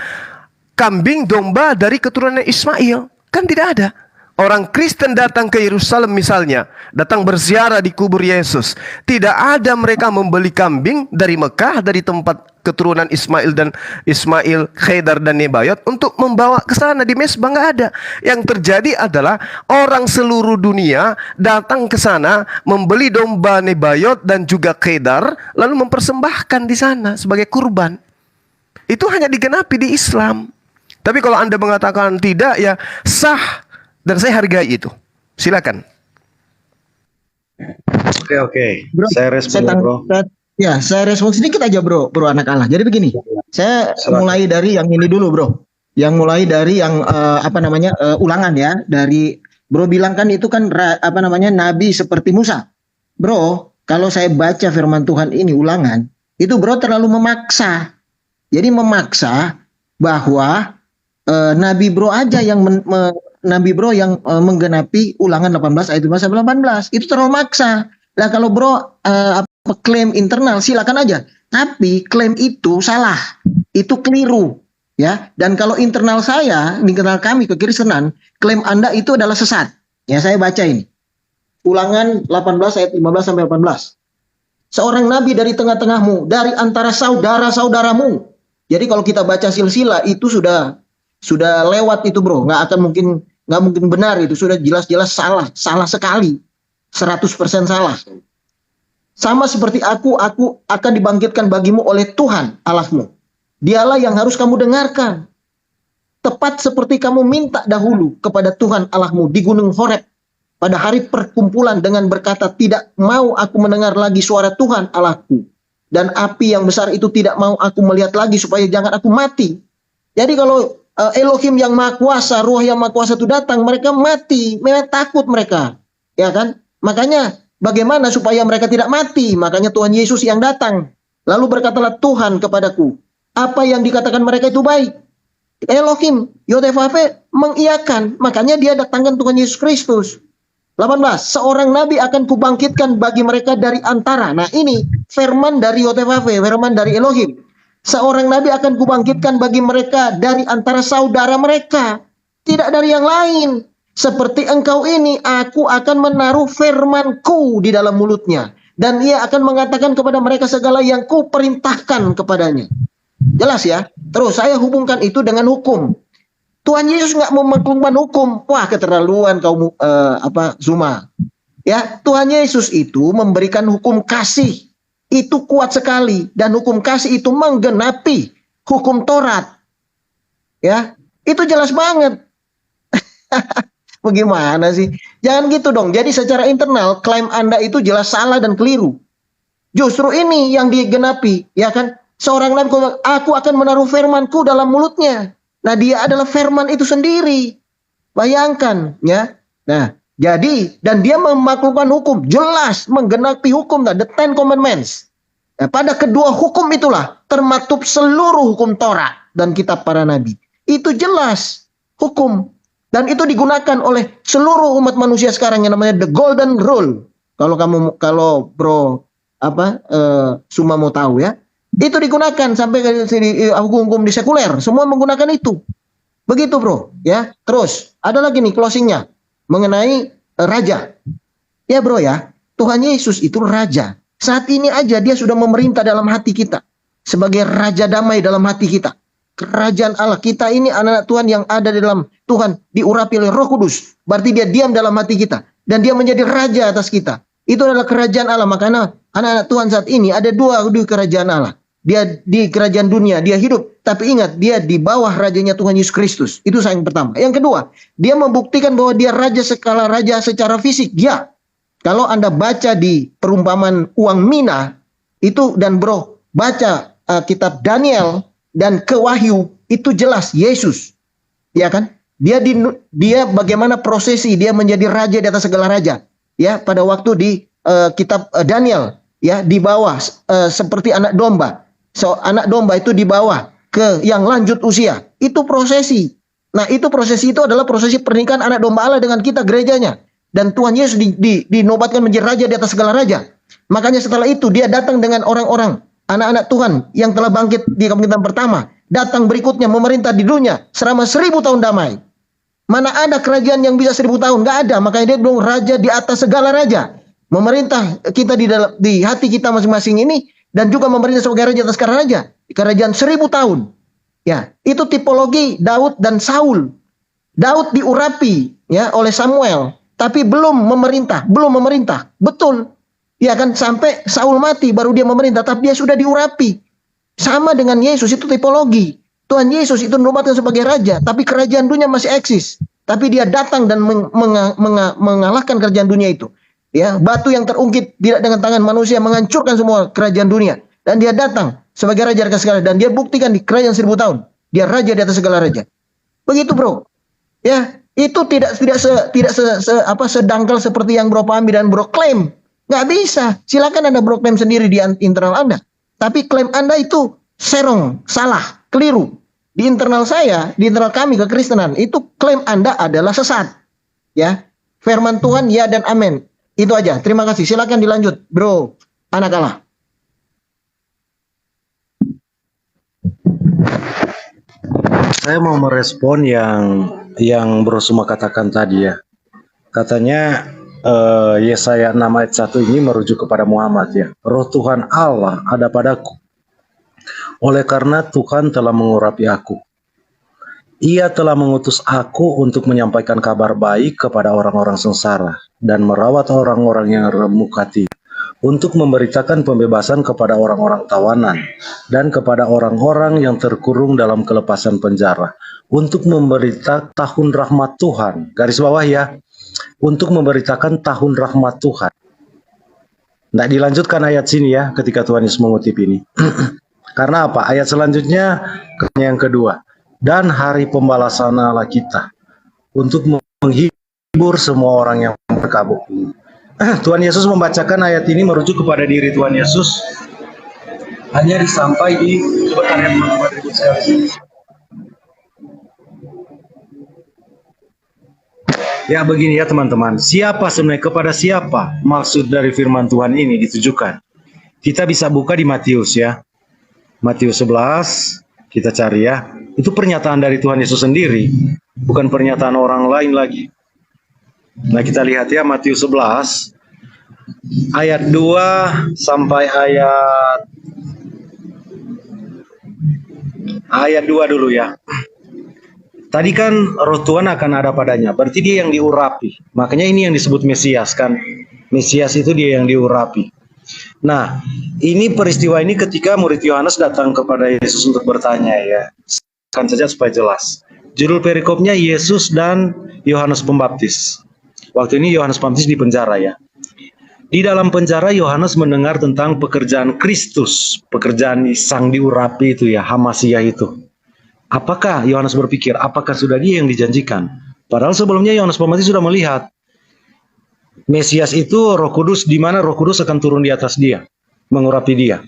kambing domba dari keturunan Ismail? Kan tidak ada. Orang Kristen datang ke Yerusalem misalnya, datang berziarah di kubur Yesus. Tidak ada mereka membeli kambing dari Mekah, dari tempat keturunan Ismail, Kedar dan Nebayot untuk membawa ke sana di mezbah. Nggak ada. Yang terjadi adalah orang seluruh dunia datang ke sana membeli domba Nebayot dan juga Kedar, lalu mempersembahkan di sana sebagai kurban. Itu hanya digenapi di Islam. Tapi kalau Anda mengatakan tidak, ya sah. Dan saya hargai itu. Silakan. Oke. Bro, Saya respon, bro. Saya respon sedikit aja, bro anak Allah. Jadi begini, saya mulai dari yang ini dulu, bro. Yang mulai dari yang ulangan ya. Dari bro bilang kan itu kan nabi seperti Musa. Bro, kalau saya baca firman Tuhan ini ulangan, itu bro terlalu memaksa. Jadi memaksa bahwa nabi bro aja yang menggenapi ulangan 18 ayat 5 sampai 18. Itu terlalu maksa. Nah kalau bro klaim internal silakan aja. Tapi klaim itu salah. Itu keliru. Ya. Dan kalau internal kami kekristenan, klaim Anda itu adalah sesat. Ya, saya baca ini. Ulangan 18 ayat 15 sampai 18. Seorang nabi dari tengah-tengahmu, dari antara saudara-saudaramu. Jadi kalau kita baca silsilah itu sudah lewat itu, bro. Nggak mungkin benar, itu sudah jelas-jelas salah sekali, 100% salah. Sama seperti aku akan dibangkitkan bagimu oleh Tuhan Allahmu. Dialah yang harus kamu dengarkan. Tepat seperti kamu minta dahulu kepada Tuhan Allahmu di Gunung Horeb pada hari perkumpulan dengan berkata, tidak mau aku mendengar lagi suara Tuhan Allahku, dan api yang besar itu tidak mau aku melihat lagi supaya jangan aku mati. Jadi kalau Elohim yang Maha Kuasa, Ruh yang Maha Kuasa itu datang, mereka mati, mereka takut mereka, ya kan? Makanya bagaimana supaya mereka tidak mati? Makanya Tuhan Yesus yang datang. Lalu berkatalah Tuhan kepadaku, apa yang dikatakan mereka itu baik. Elohim, Yod-Heh-Vav-Heh mengiyakan, makanya dia datangkan Tuhan Yesus Kristus. 18, seorang nabi akan kubangkitkan bagi mereka dari antara. Nah ini firman dari Yod-Heh-Vav-Heh, firman dari Elohim. Seorang nabi akan kubangkitkan bagi mereka dari antara saudara mereka, tidak dari yang lain. Seperti engkau ini, aku akan menaruh firmanku di dalam mulutnya, dan ia akan mengatakan kepada mereka segala yang kuperintahkan kepadanya. Jelas ya? Terus saya hubungkan itu dengan hukum. Tuhan Yesus nggak memaklumkan hukum. Wah, keterlaluan kaum Zuma. Ya, Tuhan Yesus itu memberikan hukum kasih. Itu kuat sekali, dan hukum kasih itu menggenapi hukum Taurat. Ya, itu jelas banget. Bagaimana sih? Jangan gitu dong. Jadi secara internal klaim Anda itu jelas salah dan keliru. Justru ini yang digenapi, ya kan? Seorang nabi, aku akan menaruh firmanku dalam mulutnya. Nah, dia adalah firman itu sendiri. Bayangkan, ya. Nah, jadi, dan dia memaklumkan hukum, jelas menggenapi hukum, the Ten Commandments. Nah, pada kedua hukum itulah termaktub seluruh hukum Taurat dan kitab para nabi. Itu jelas hukum. Dan itu digunakan oleh seluruh umat manusia sekarang yang namanya the Golden Rule. Kalau bro Suma mau tahu ya. Itu digunakan sampai ke hukum di sekuler, semua menggunakan itu. Begitu bro, ya. Terus ada lagi nih closingnya mengenai raja. Ya bro ya, Tuhan Yesus itu raja. Saat ini aja dia sudah memerintah dalam hati kita sebagai raja damai dalam hati kita. Kerajaan Allah kita ini anak-anak Tuhan yang ada di dalam Tuhan diurapi oleh Roh Kudus. Berarti dia diam dalam hati kita dan dia menjadi raja atas kita. Itu adalah kerajaan Allah. Makanya anak-anak Tuhan saat ini ada dua di kerajaan Allah. Dia di kerajaan dunia, dia hidup. Tapi ingat, dia di bawah rajanya Tuhan Yesus Kristus. Itu yang pertama. Yang kedua, dia membuktikan bahwa dia raja skala raja secara fisik. Ya, kalau Anda baca di perumpamaan uang mina, itu dan bro, baca kitab Daniel dan ke Wahyu, itu jelas Yesus. Ya kan? Dia bagaimana prosesi, dia menjadi raja di atas segala raja. Ya, pada waktu di kitab Daniel, ya, di bawah seperti anak domba. So, anak domba itu dibawa ke yang lanjut usia. Itu prosesi. Nah, itu prosesi itu adalah prosesi pernikahan anak domba Allah dengan kita gerejanya. Dan Tuhan Yesus dinobatkan menjadi raja di atas segala raja. Makanya setelah itu dia datang dengan orang-orang, anak-anak Tuhan yang telah bangkit di kebangkitan pertama. Datang berikutnya memerintah di dunia selama 1000 tahun damai. Mana ada kerajaan yang bisa 1000 tahun? Nggak ada. Makanya dia bilang raja di atas segala raja. Memerintah kita di hati kita masing-masing ini. Dan juga memerintah sebagai raja atas segala raja. Kerajaan 1000 tahun. Ya, itu tipologi Daud dan Saul. Daud diurapi ya oleh Samuel. Tapi belum memerintah. Betul. Ya kan, sampai Saul mati baru dia memerintah. Tapi dia sudah diurapi. Sama dengan Yesus, itu tipologi. Tuhan Yesus itu dinobatkan sebagai raja. Tapi kerajaan dunia masih eksis. Tapi dia datang dan mengalahkan kerajaan dunia itu. Ya, batu yang terungkit tidak dengan tangan manusia menghancurkan semua kerajaan dunia. Dan dia datang sebagai raja atas segala. Dan dia buktikan di kerajaan 1000 tahun. Dia raja di atas segala raja. Begitu bro. Ya, itu tidak sedangkal seperti yang bro pahami dan bro klaim. Nggak bisa. Silakan Anda bro klaim sendiri di internal Anda. Tapi klaim Anda itu serong, salah, keliru. Di internal saya, di internal kami kekristenan, itu klaim Anda adalah sesat. Ya, firman Tuhan ya dan amin. Itu aja. Terima kasih. Silakan dilanjut, bro. Anak Allah. Saya mau merespon yang Bro Suma katakan tadi ya. Katanya Yesaya 6 ayat 1 ini merujuk kepada Muhammad ya. Roh Tuhan Allah ada padaku. Oleh karena Tuhan telah mengurapi aku. Ia telah mengutus aku untuk menyampaikan kabar baik kepada orang-orang sengsara dan merawat orang-orang yang remuk hati, untuk memberitakan pembebasan kepada orang-orang tawanan dan kepada orang-orang yang terkurung dalam kelepasan penjara, untuk memberitakan tahun rahmat Tuhan. Garis bawah ya, untuk memberitakan tahun rahmat Tuhan. Tidak dilanjutkan ayat sini ya ketika Tuhan Yesus mengutip ini. Karena apa? Ayat selanjutnya yang kedua. Dan hari pembalasan Allah kita untuk menghibur semua orang yang berkabut. Tuhan Yesus membacakan ayat ini merujuk kepada diri Tuhan Yesus. Hanya disampai di ayat ya begini ya teman-teman. Siapa sebenarnya, kepada siapa maksud dari firman Tuhan ini ditujukan? Kita bisa buka di Matius ya. Matius 11, kita cari ya. Itu pernyataan dari Tuhan Yesus sendiri, bukan pernyataan orang lain lagi. Nah kita lihat ya Matius 11 ayat 2 sampai ayat 2 dulu ya. Tadi kan roh Tuhan akan ada padanya, berarti dia yang diurapi. Makanya ini yang disebut Mesias kan. Mesias itu dia yang diurapi. Nah, ini peristiwa ini ketika murid Yohanes datang kepada Yesus untuk bertanya ya. Kan saja supaya jelas. Judul perikopnya Yesus dan Yohanes Pembaptis. Waktu ini Yohanes Pembaptis di penjara ya. Di dalam penjara Yohanes mendengar tentang pekerjaan Kristus, pekerjaan sang diurapi itu ya, Hamasiah itu. Apakah Yohanes berpikir, apakah sudah dia yang dijanjikan? Padahal sebelumnya Yohanes Pembaptis sudah melihat Mesias itu Roh Kudus, di mana Roh Kudus akan turun di atas dia, mengurapi dia.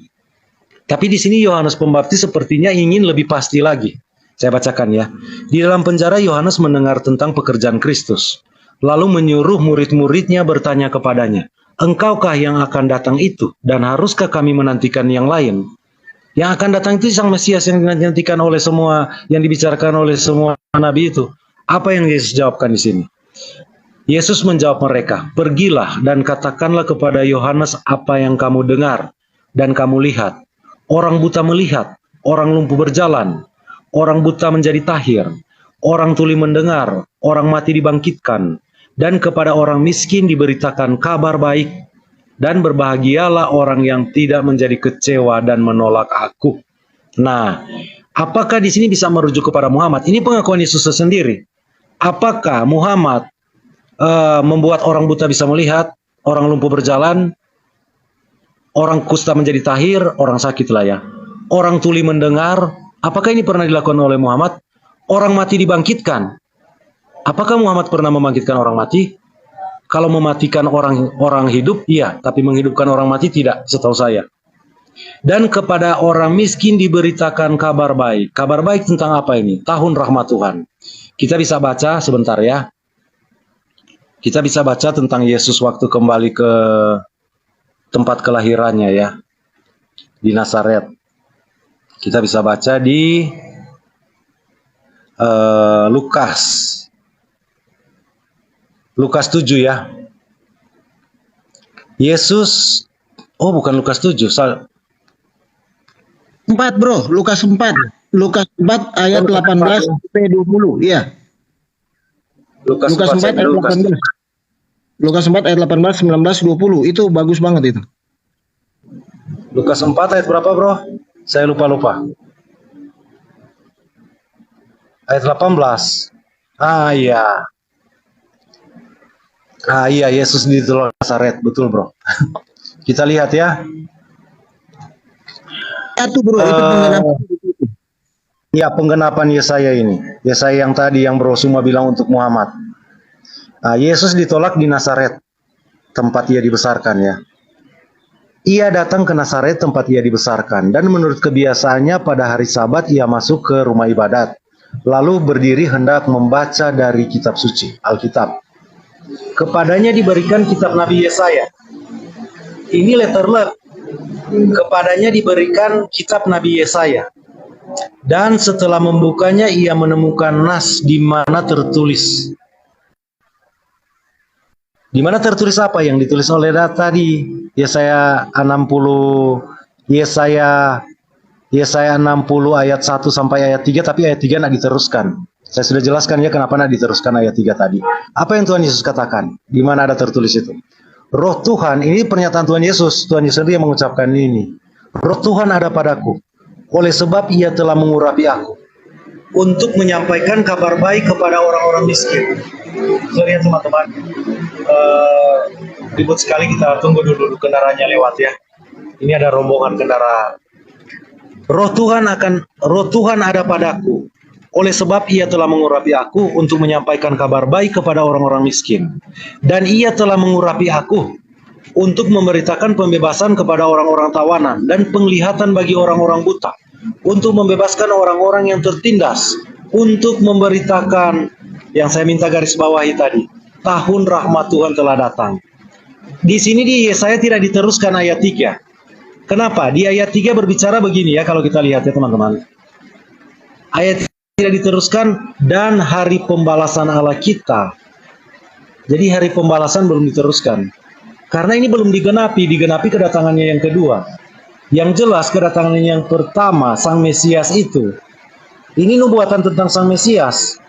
Tapi di sini Yohanes Pembaptis sepertinya ingin lebih pasti lagi. Saya bacakan ya. Di dalam penjara Yohanes mendengar tentang pekerjaan Kristus, lalu menyuruh murid-muridnya bertanya kepadanya, engkaukah yang akan datang itu? Dan haruskah kami menantikan yang lain? Yang akan datang itu Sang Mesias yang dinantikan oleh semua, yang dibicarakan oleh semua nabi itu. Apa yang Yesus jawabkan di sini? Yesus menjawab mereka, pergilah dan katakanlah kepada Yohanes apa yang kamu dengar dan kamu lihat. Orang buta melihat, orang lumpuh berjalan, orang buta menjadi tahir, orang tuli mendengar, orang mati dibangkitkan, dan kepada orang miskin diberitakan kabar baik. Dan berbahagialah orang yang tidak menjadi kecewa dan menolak aku. Nah, apakah di sini bisa merujuk kepada Muhammad? Ini pengakuan Yesus sendiri. Apakah Muhammad membuat orang buta bisa melihat, orang lumpuh berjalan, orang kusta menjadi tahir, orang sakit lah ya, orang tuli mendengar? Apakah ini pernah dilakukan oleh Muhammad? Orang mati dibangkitkan. Apakah Muhammad pernah membangkitkan orang mati? Kalau mematikan orang hidup, iya. Tapi menghidupkan orang mati, tidak, setahu saya. Dan kepada orang miskin diberitakan kabar baik. Kabar baik tentang apa ini? Tahun rahmat Tuhan. Kita bisa baca sebentar ya. Kita bisa baca tentang Yesus waktu kembali ke tempat kelahirannya ya. Di Nazaret. Kita bisa baca di Lukas 7 ya. Yesus, oh bukan Lukas 7, 4 bro, Lukas 4 ayat 18 sampai 20. Iya. Lukas 4 ayat 18. Lukas 4 ayat 18, 19, 20. Itu bagus banget itu. Lukas 4 ayat berapa bro? Saya lupa. Ayat 18. Iya, Yesus di Telur Nazaret, betul bro. Kita lihat ya. Itu bro, itu penggenapan. Ya, penggenapan Yesaya ini. Yesaya yang tadi yang bro semua bilang untuk Muhammad. Yesus ditolak di Nazaret, tempat ia dibesarkan ya. Ia datang ke Nazaret tempat ia dibesarkan, dan menurut kebiasaannya pada hari Sabat ia masuk ke rumah ibadat, lalu berdiri hendak membaca dari kitab suci, Alkitab. Kepadanya diberikan kitab Nabi Yesaya. Ini letterlet. Kepadanya diberikan kitab Nabi Yesaya. Dan setelah membukanya ia menemukan nas di mana tertulis. Di mana tertulis apa yang ditulis oleh tadi? Yesaya 60 ayat 1 sampai ayat 3, tapi ayat 3 nak diteruskan. Saya sudah jelaskan ya kenapa nak diteruskan ayat 3 tadi. Apa yang Tuhan Yesus katakan? Di mana ada tertulis itu? Roh Tuhan, ini pernyataan Tuhan Yesus sendiri yang mengucapkan ini. Roh Tuhan ada padaku, oleh sebab ia telah mengurapi aku untuk menyampaikan kabar baik kepada orang-orang miskin. Lihat teman-teman, ribut sekali, kita tunggu dulu kendaraannya lewat ya. Ini ada rombongan kendaraan. Roh Tuhan ada padaku, oleh sebab ia telah mengurapi aku untuk menyampaikan kabar baik kepada orang-orang miskin. Dan ia telah mengurapi aku untuk memberitakan pembebasan kepada orang-orang tawanan dan penglihatan bagi orang-orang buta, untuk membebaskan orang-orang yang tertindas, untuk memberitakan yang saya minta garis bawahi tadi, tahun rahmat Tuhan telah datang. Di sini di Yesaya tidak diteruskan ayat 3. Kenapa? Di ayat 3 berbicara begini ya, kalau kita lihat ya teman-teman. Ayat tidak diteruskan, dan hari pembalasan Allah kita. Jadi hari pembalasan belum diteruskan. Karena ini belum digenapi kedatangannya yang kedua. Yang jelas kedatangannya yang pertama, Sang Mesias itu. Ini nubuatan tentang Sang Mesias.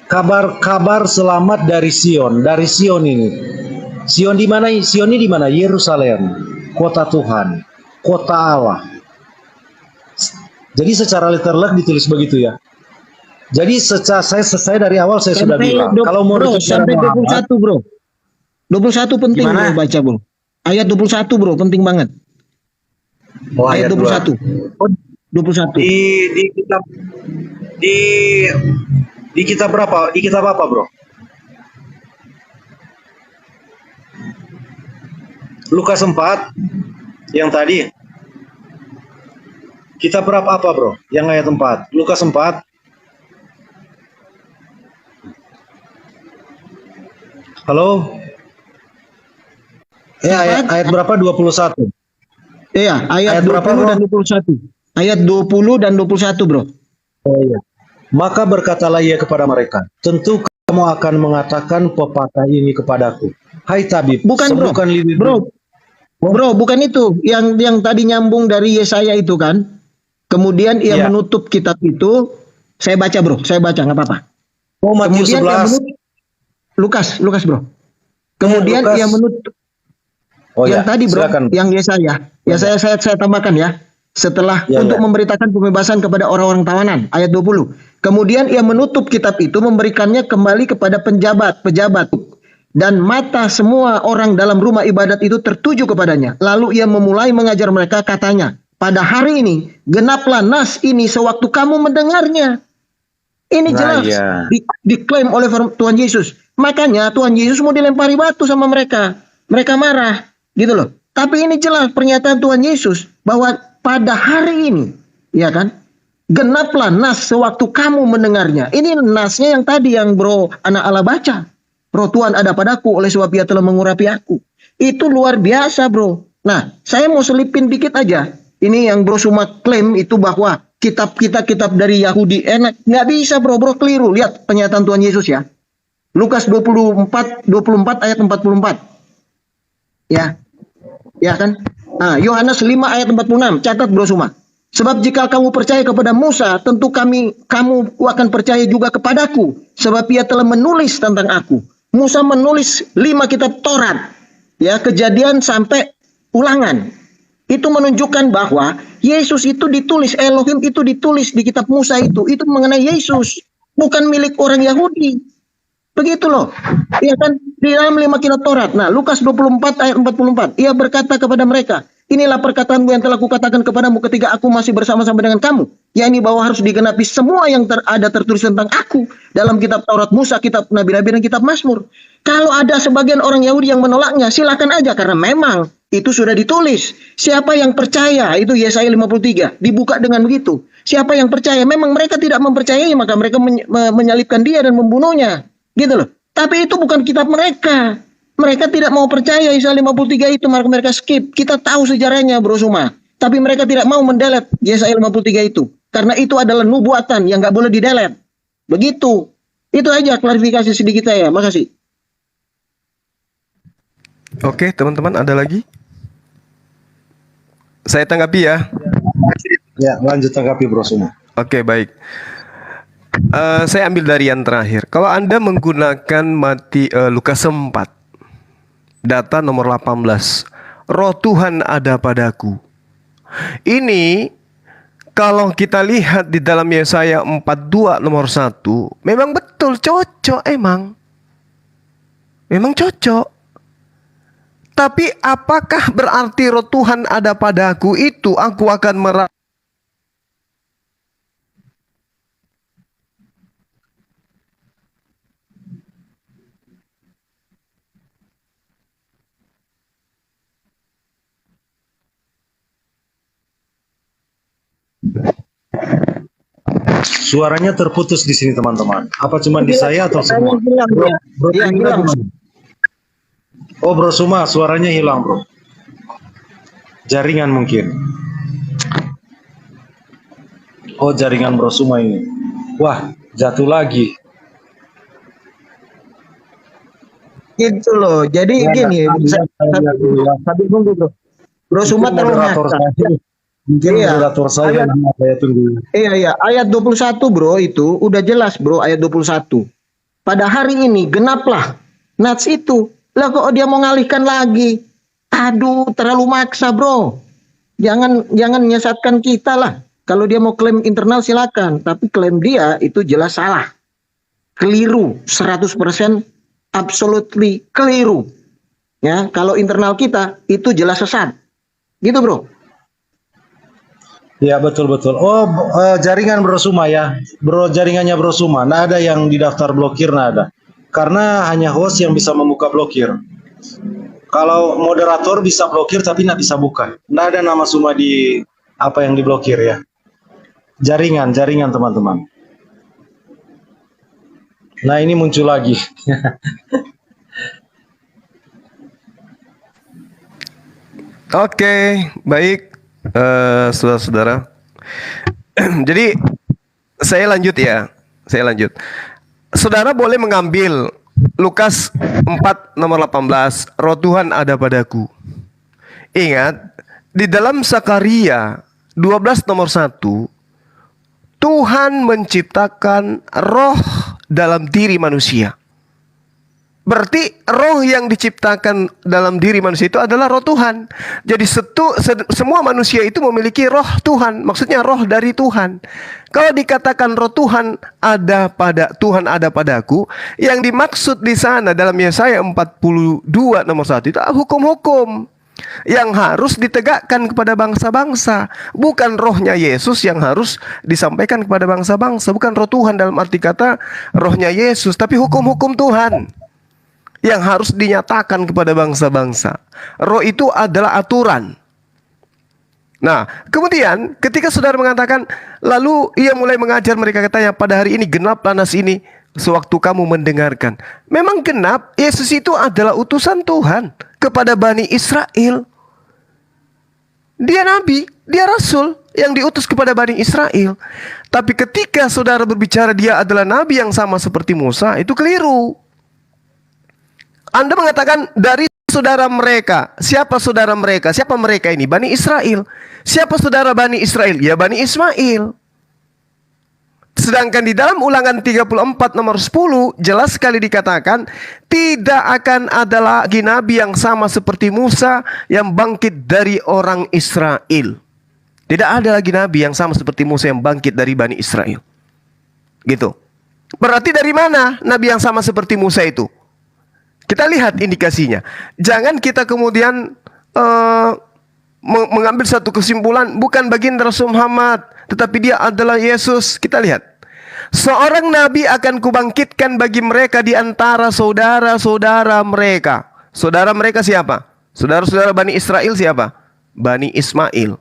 Kabar selamat dari Sion ini. Sion di mana? Sion ini di mana? Yerusalem, kota Tuhan, kota Allah. Jadi secara literal ditulis begitu ya. Jadi saya dari awal saya sudah bilang kalau mau sampai 21 bro. 21 penting bro, baca bro. Ayat 21 bro, penting banget. Ayat 21. 21. Di kitab berapa? Di kitab apa, bro? Lukas 4 yang tadi. Kitab berapa apa, bro? Yang ayat 4. Lukas 4. Halo? ayat berapa? 21. Iya, ayat Ayat berapa, 20 Bro? dan 21. Ayat 20 dan 21, Bro. Oh iya. Maka berkatalah ia kepada mereka, tentu kamu akan mengatakan pepatah ini kepadaku. Hai tabib, Bukan, Bro. sembuhkan lidi. Bro, bukan itu. Yang tadi nyambung dari Yesaya itu kan. Kemudian ia Iya. menutup kitab itu. Saya baca, Bro. Saya baca, nggak apa-apa. Oh, Matius Kemudian ia 11. menutup Lukas, Bro. Kemudian Lukas. ia menutup Oh yang ya, tadi, Bro, silakan. yang Yesaya. Ya saya tambahkan ya. Setelah Ya, untuk ya. memberitakan pembebasan kepada orang-orang tawanan, ayat 20. Kemudian ia menutup kitab itu, memberikannya kembali kepada pejabat dan mata semua orang dalam rumah ibadat itu tertuju kepadanya. Lalu ia memulai mengajar mereka, katanya, pada hari ini genaplah nas ini sewaktu kamu mendengarnya. Ini Nah, jelas iya. diklaim oleh Tuhan Yesus. Makanya Tuhan Yesus mau dilempari batu sama mereka. Mereka marah, gitu loh. Tapi ini jelas pernyataan Tuhan Yesus bahwa pada hari ini, ya kan, genaplah nas sewaktu kamu mendengarnya. Ini nasnya yang tadi yang Bro anak Allah baca. Roh Tuhan ada padaku oleh sebab ia telah mengurapi aku. Itu luar biasa, Bro. Nah, saya mau selipin dikit aja. Ini yang Bro Suma klaim itu bahwa kitab dari Yahudi enak. Nggak bisa, Bro. Bro keliru. Lihat pernyataan Tuhan Yesus ya. Lukas 24 ayat 44. Ya. Ya kan? Nah, Yohanes 5 ayat 46. Catat, Bro Suma. Sebab jika kamu percaya kepada Musa, tentu kamu akan percaya juga kepadaku. Sebab ia telah menulis tentang aku. Musa menulis 5 kitab Taurat. Ya, Kejadian sampai Ulangan. Itu menunjukkan bahwa Yesus itu ditulis, Elohim itu ditulis di kitab Musa itu. Itu mengenai Yesus. Bukan milik orang Yahudi. Begitu loh. Iya kan? Di dalam 5 kitab Taurat. Nah, Lukas 24 ayat 44. Ia berkata kepada mereka, inilah perkataanku yang telah kukatakan kepadamu ketika aku masih bersama-sama dengan kamu. Yakni bahwa harus digenapi semua yang ada tertulis tentang aku. Dalam kitab Taurat Musa, kitab Nabi-Nabi, dan kitab Mazmur. Kalau ada sebagian orang Yahudi yang menolaknya, silakan aja. Karena memang itu sudah ditulis. Siapa yang percaya, itu Yesaya 53. Dibuka dengan begitu. Siapa yang percaya, memang mereka tidak mempercayai, maka mereka menyalibkan dia dan membunuhnya. Gitu loh. Tapi itu bukan kitab mereka. Mereka tidak mau percaya Yesaya 53 itu, maka mereka skip. Kita tahu sejarahnya, Bro Suma. Tapi mereka tidak mau mendelet Yesaya 53 itu. Karena itu adalah nubuatan yang nggak boleh didelet. Begitu. Itu aja klarifikasi sedikit saya. Makasih. Oke, teman-teman, ada lagi? Saya tanggapi ya. Ya, lanjut tanggapi, Bro Suma. Oke, baik. Saya ambil dari yang terakhir. Kalau Anda menggunakan Lukas 4, data nomor 18, Roh Tuhan ada padaku. Ini kalau kita lihat di dalam Yesaya 42 nomor 1, memang betul cocok emang. Memang cocok. Tapi apakah berarti Roh Tuhan ada padaku itu aku akan Suaranya terputus di sini, teman-teman. Apa cuma di saya atau semua? Hilang, Bro, ya. Bro, Iya, hilang. Oh, Bro Suma, suaranya hilang, Bro. Jaringan mungkin. Oh, jaringan Bro Suma ini. Wah, jatuh lagi. Gitu loh. Jadi Ya, gini, sambil nunggu, Bro. Bro Suma moderator saya. Mungkin Iya. moderator saya tunggu. Iya, ayat 21, Bro, itu udah jelas, Bro, ayat 21. Pada hari ini genaplah nats itu. Lah kok dia mau ngalihkan lagi? Aduh, terlalu maksa, Bro. Jangan menyesatkan kita lah. Kalau dia mau klaim internal silakan, tapi klaim dia itu jelas salah. Keliru, 100% absolutely keliru. Ya, kalau internal kita itu jelas sesat. Gitu, Bro. Ya, betul-betul. Oh, jaringan Bro Suma ya. Bro, jaringannya Bro Suma. Nah, ada yang didaftar blokir, nah ada. Karena hanya host yang bisa membuka blokir. Kalau moderator bisa blokir tapi nggak bisa buka. Nggak ada nama Suma di apa yang diblokir ya. Jaringan teman-teman. Nah, ini muncul lagi. Oke, baik, saudara-saudara. Jadi saya lanjut ya, saya lanjut. Saudara boleh mengambil Lukas 4 nomor 18, Roh Tuhan ada padaku. Ingat, di dalam Sakaria 12 nomor 1, Tuhan menciptakan roh dalam diri manusia. Berarti roh yang diciptakan dalam diri manusia itu adalah roh Tuhan. Jadi semua manusia itu memiliki roh Tuhan. Maksudnya roh dari Tuhan. Kalau dikatakan roh Tuhan ada padaku, yang dimaksud di sana dalam Yesaya 42 nomor 1 itu hukum-hukum yang harus ditegakkan kepada bangsa-bangsa. Bukan rohnya Yesus yang harus disampaikan kepada bangsa-bangsa. Bukan roh Tuhan dalam arti kata rohnya Yesus, tapi hukum-hukum Tuhan yang harus dinyatakan kepada bangsa-bangsa. Roh itu adalah aturan. Nah, kemudian ketika saudara mengatakan, lalu ia mulai mengajar mereka, katanya, pada hari ini genaplah nas ini sewaktu kamu mendengarkan. Memang genap, Yesus itu adalah utusan Tuhan kepada Bani Israel. Dia nabi, dia rasul yang diutus kepada Bani Israel. Tapi ketika saudara berbicara dia adalah nabi yang sama seperti Musa, itu keliru. Anda mengatakan dari saudara mereka. Siapa saudara mereka? Siapa mereka ini? Bani Israel. Siapa saudara Bani Israel? Ya Bani Ismail. Sedangkan di dalam Ulangan 34 nomor 10 jelas sekali dikatakan tidak akan ada lagi nabi yang sama seperti Musa yang bangkit dari orang Israel. Tidak ada lagi nabi yang sama seperti Musa yang bangkit dari Bani Israel. Gitu. Berarti dari mana nabi yang sama seperti Musa itu? Kita lihat indikasinya. Jangan kita kemudian mengambil satu kesimpulan bukan baginda Rasul Muhammad, tetapi dia adalah Yesus. Kita lihat. Seorang nabi akan kubangkitkan bagi mereka di antara saudara-saudara mereka. Saudara mereka siapa? Saudara-saudara Bani Israel siapa? Bani Ismail.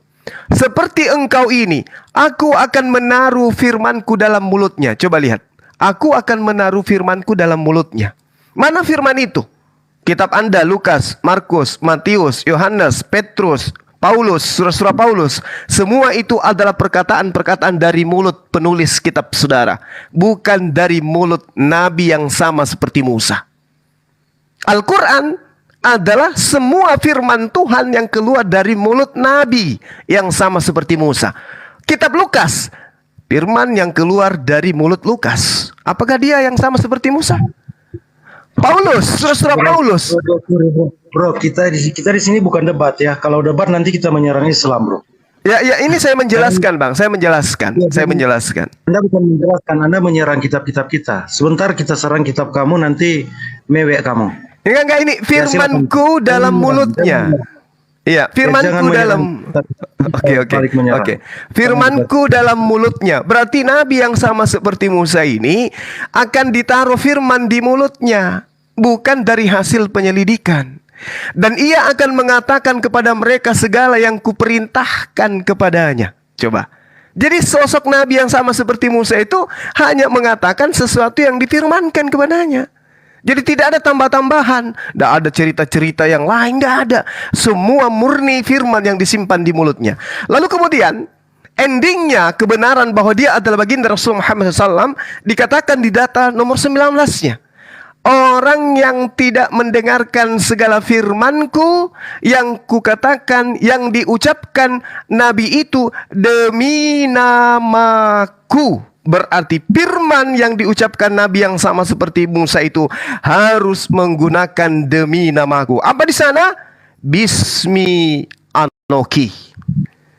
Seperti engkau ini, aku akan menaruh firmanku dalam mulutnya. Coba lihat. Aku akan menaruh firmanku dalam mulutnya. Mana firman itu? Kitab Anda, Lukas, Markus, Matius, Yohanes, Petrus, Paulus, surah-surah Paulus. Semua itu adalah perkataan-perkataan dari mulut penulis kitab saudara. Bukan dari mulut nabi yang sama seperti Musa. Al-Quran adalah semua firman Tuhan yang keluar dari mulut nabi yang sama seperti Musa. Kitab Lukas, firman yang keluar dari mulut Lukas. Apakah dia yang sama seperti Musa? Paulus, surah Paulus. Bro, kita di sini bukan debat ya. Kalau debat nanti kita menyerang Islam, bro. Ya, ini saya menjelaskan, Bang. Saya menjelaskan. Anda bukan menjelaskan, Anda menyerang kitab-kitab kita. Sebentar kita serang kitab kamu, nanti mewek kamu. Enggak, ini firmanku dalam mulutnya. Iya, firmanku dalam. Oke. Firmanku dalam mulutnya. Berarti nabi yang sama seperti Musa ini akan ditaruh firman di mulutnya, bukan dari hasil penyelidikan. Dan ia akan mengatakan kepada mereka segala yang kuperintahkan kepadanya. Coba. Jadi sosok nabi yang sama seperti Musa itu hanya mengatakan sesuatu yang difirmankan kepadanya. Jadi tidak ada tambah-tambahan, tidak ada cerita-cerita yang lain, tidak ada. Semua murni firman yang disimpan di mulutnya. Lalu kemudian endingnya kebenaran bahwa dia adalah baginda Rasul Muhammad SAW dikatakan di data nomor 19-nya. Orang yang tidak mendengarkan segala firmanku yang kukatakan, yang diucapkan Nabi itu demi namaku. Berarti firman yang diucapkan Nabi yang sama seperti Musa itu harus menggunakan demi namaku. Apa di sana? Bismi Anoki.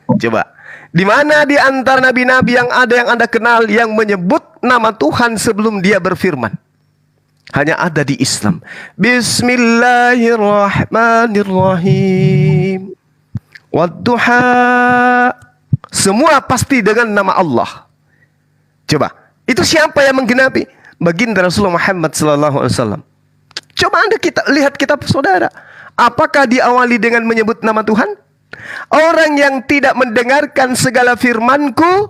Coba. Di mana di antara nabi-nabi yang Anda kenal yang menyebut nama Tuhan sebelum dia berfirman? Hanya ada di Islam. Bismillahirrahmanirrahim. Wadduha. Semua pasti dengan nama Allah. Coba, itu siapa yang menggenapi? Baginda Rasulullah Muhammad SAW. Coba Anda lihat kitab saudara. Apakah diawali dengan menyebut nama Tuhan? Orang yang tidak mendengarkan segala firmanku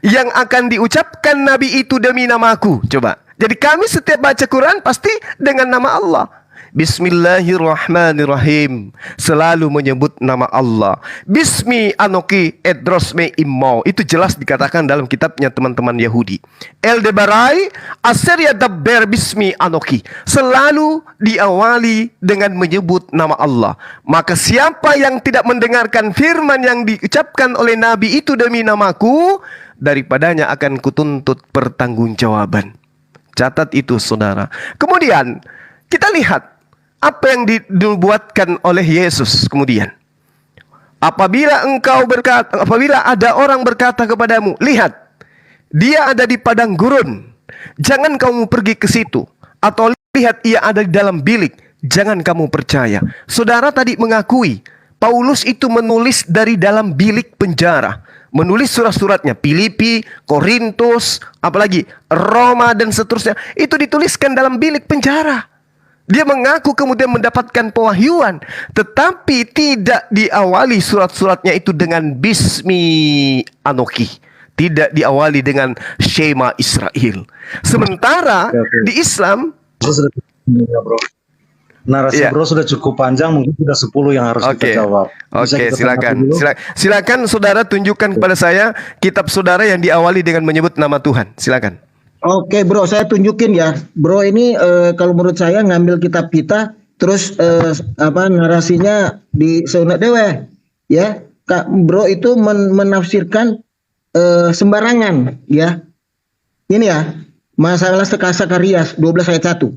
yang akan diucapkan Nabi itu demi namaku. Coba. Jadi kami setiap baca Quran pasti dengan nama Allah. Bismillahirrahmanirrahim. Selalu menyebut nama Allah. Bismi anoki edrosme immo. Itu jelas dikatakan dalam kitabnya teman-teman Yahudi. Eldebarai aseria dabber bismi anoki. Selalu diawali dengan menyebut nama Allah. Maka siapa yang tidak mendengarkan firman yang diucapkan oleh Nabi itu demi namaku, daripadanya akan kutuntut pertanggungjawaban. Catat itu, saudara. Kemudian kita lihat apa yang dibuatkan oleh Yesus kemudian. Apabila ada orang berkata kepadamu, lihat, dia ada di padang gurun, jangan kamu pergi ke situ. Atau lihat, ia ada di dalam bilik, jangan kamu percaya. Saudara tadi mengakui, Paulus itu menulis dari dalam bilik penjara. Menulis surat-suratnya, Filipi, Korintus, apalagi Roma dan seterusnya. Itu dituliskan dalam bilik penjara. Dia mengaku kemudian mendapatkan pewahyuan, tetapi tidak diawali surat-suratnya itu dengan Bismi Anoki. Tidak diawali dengan Shema Israel. Sementara di Islam, narasi bro sudah cukup panjang, mungkin sudah 10 yang harus kita jawab. Oke, silakan. Silakan saudara tunjukkan kepada saya kitab saudara yang diawali dengan menyebut nama Tuhan. Silakan. Oke bro, saya tunjukin ya. Bro ini kalau menurut saya ngambil kitab kita, terus narasinya di Sunnah Dewe, ya. Bro itu menafsirkan sembarangan, ya. Ini ya, masalah Sakarias 12 ayat 1.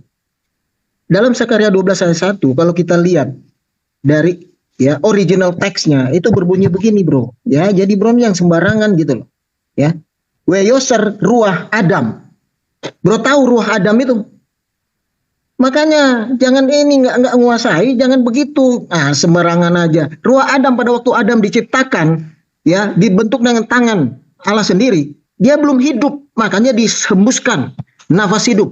Dalam Sakarias 12 ayat 1, kalau kita lihat dari ya original teksnya itu berbunyi begini bro, ya. Jadi bro yang sembarangan gitu loh, ya. Weyoser ruah Adam. Bro tahu ruah Adam itu. Makanya jangan nggak menguasai, jangan begitu. Sembarangan aja. Ruah Adam pada waktu Adam diciptakan, ya, dibentuk dengan tangan Allah sendiri. Dia belum hidup, makanya dihembuskan nafas hidup.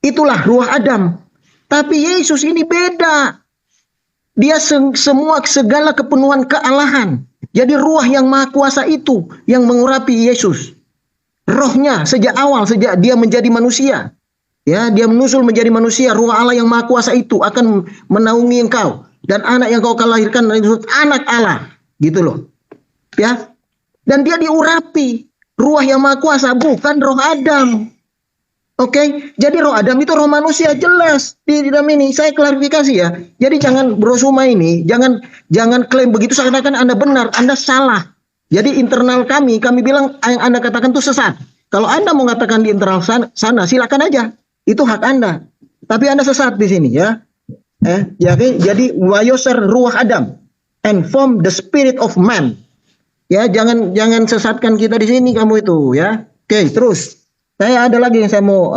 Itulah ruah Adam. Tapi Yesus ini beda. Dia segala kepenuhan kealahan. Jadi ruah yang maha kuasa itu yang mengurapi Yesus. Rohnya sejak awal, sejak dia menjadi manusia, ya, dia menusul menjadi manusia. Ruah Allah yang maha kuasa itu akan menaungi engkau, dan anak yang kau lahirkan disebut anak Allah, gitu loh, ya. Dan dia diurapi ruah yang maha kuasa, bukan roh Adam. Oke, jadi roh Adam itu roh manusia, jelas di dalam ini. Saya klarifikasi ya. Jadi jangan Bro Suma ini, jangan klaim begitu seakan-akan Anda benar, Anda salah. Jadi internal kami bilang yang Anda katakan itu sesat. Kalau Anda mau katakan di internal sana, silakan aja. Itu hak Anda. Tapi Anda sesat di sini, ya. Jadi wayoser ruah Adam and form the spirit of man. Ya, jangan sesatkan kita di sini kamu itu, ya. Oke, terus. Saya ada lagi yang saya mau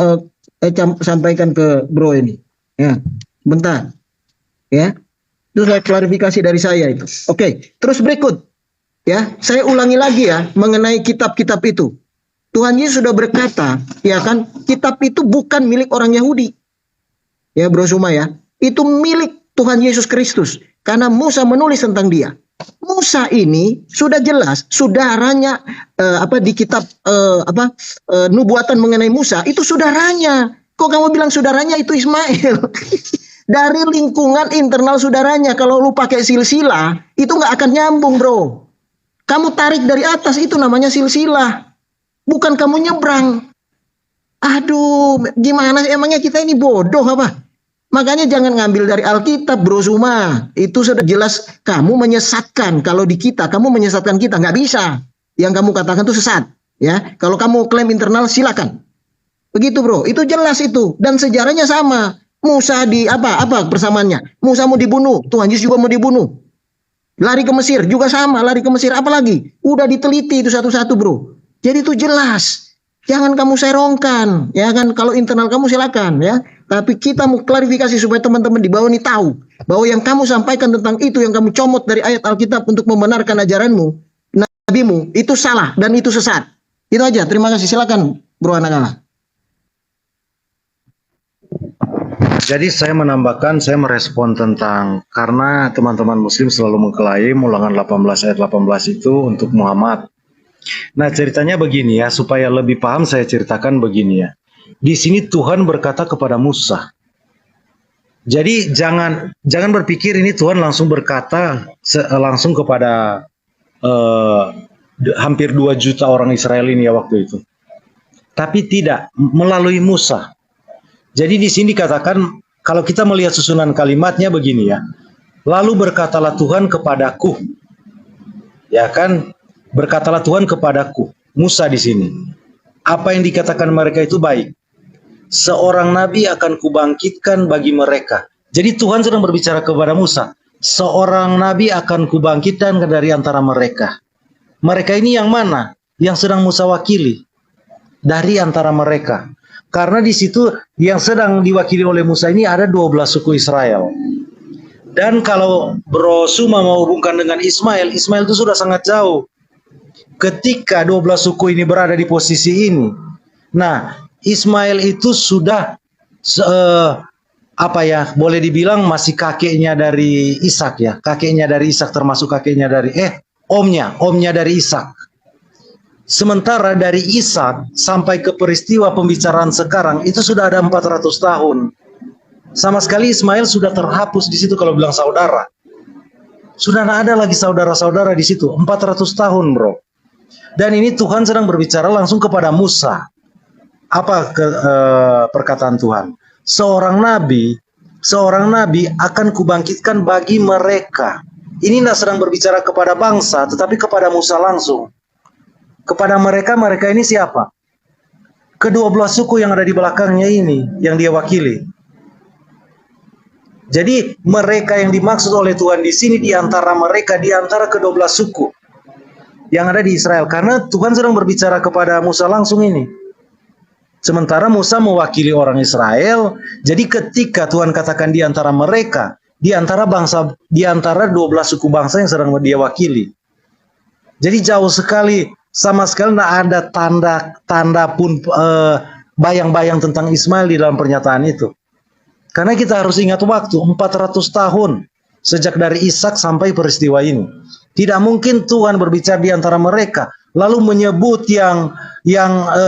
sampaikan ke Bro ini. Ya, bentar. Ya. Itu saya klarifikasi dari saya itu. Oke, terus berikut. Ya, saya ulangi lagi ya mengenai kitab-kitab itu. Tuhan Yesus sudah berkata, ya kan, kitab itu bukan milik orang Yahudi. Ya, Bro Suma ya. Itu milik Tuhan Yesus Kristus karena Musa menulis tentang dia. Musa ini sudah jelas saudaranya di kitab nubuatan mengenai Musa itu saudaranya. Kok kamu bilang saudaranya itu Ismail? Dari lingkungan internal saudaranya. Kalau lu pakai silsilah itu nggak akan nyambung, Bro. Kamu tarik dari atas itu namanya silsilah. Bukan kamu nyebrang. Aduh, gimana sih, emangnya kita ini bodoh apa? Makanya jangan ngambil dari Alkitab, Bro Suma. Itu sudah jelas kamu menyesatkan. Kalau di kita, kamu menyesatkan kita. Nggak bisa. Yang kamu katakan itu sesat. Ya, kalau kamu klaim internal, silakan. Begitu, Bro. Itu jelas itu. Dan sejarahnya sama. Musa di apa persamaannya? Musa mau dibunuh. Tuhan Yesus juga mau dibunuh. Lari ke Mesir juga sama, lari ke Mesir apalagi? Udah diteliti itu satu-satu, Bro. Jadi itu jelas. Jangan kamu serongkan, ya kan? Kalau internal kamu silakan, ya. Tapi kita mau klarifikasi supaya teman-teman di bawah ini tahu bahwa yang kamu sampaikan tentang itu, yang kamu comot dari ayat Alkitab untuk membenarkan ajaranmu, nabimu, itu salah dan itu sesat. Itu aja. Terima kasih. Silakan, Bro Anakala. Jadi saya menambahkan, saya merespon tentang, karena teman-teman muslim selalu mengklaim ulangan 18 ayat 18 itu untuk Muhammad. Nah, ceritanya begini ya, supaya lebih paham saya ceritakan begini ya. Di sini Tuhan berkata kepada Musa, Jadi jangan berpikir ini Tuhan langsung berkata langsung kepada hampir 2 juta orang Israel ini ya waktu itu. Tapi tidak, melalui Musa. Jadi di sini dikatakan, kalau kita melihat susunan kalimatnya begini ya. Lalu berkatalah Tuhan kepadaku. Ya kan? Berkatalah Tuhan kepadaku. Musa di sini. Apa yang dikatakan mereka itu baik. Seorang nabi akan kubangkitkan bagi mereka. Jadi Tuhan sedang berbicara kepada Musa. Seorang nabi akan kubangkitkan dari antara mereka. Mereka ini yang mana? Yang sedang Musa wakili. Dari antara mereka. Karena di situ yang sedang diwakili oleh Musa ini ada 12 suku Israel. Dan kalau Bro Suma mau hubungkan dengan Ismail, Ismail itu sudah sangat jauh. Ketika 12 suku ini berada di posisi ini. Nah, Ismail itu sudah boleh dibilang masih kakeknya dari Ishak ya. Kakeknya dari Ishak termasuk kakeknya dari omnya dari Ishak. Sementara dari Ishak sampai ke peristiwa pembicaraan sekarang itu sudah ada 400 tahun. Sama sekali Ismail sudah terhapus di situ kalau bilang saudara. Sudah tidak ada lagi saudara-saudara di situ. 400 tahun, bro. Dan ini Tuhan sedang berbicara langsung kepada Musa. Apa perkataan Tuhan? Seorang nabi akan kubangkitkan bagi mereka. Ini tidak sedang berbicara kepada bangsa, tetapi kepada Musa langsung. Kepada mereka ini siapa? Kedua-belah suku yang ada di belakangnya ini, yang dia wakili. Jadi mereka yang dimaksud oleh Tuhan di sini di antara ke-12 suku yang ada di Israel. Karena Tuhan sedang berbicara kepada Musa langsung ini. Sementara Musa mewakili orang Israel. Jadi ketika Tuhan katakan di antara mereka, di antara 12 suku bangsa yang sedang dia wakili. Jadi jauh sekali. Sama sekali tidak ada tanda pun bayang-bayang tentang Ismail di dalam pernyataan itu. Karena kita harus ingat waktu 400 tahun sejak dari Ishak sampai peristiwa ini. Tidak mungkin Tuhan berbicara di antara mereka lalu menyebut yang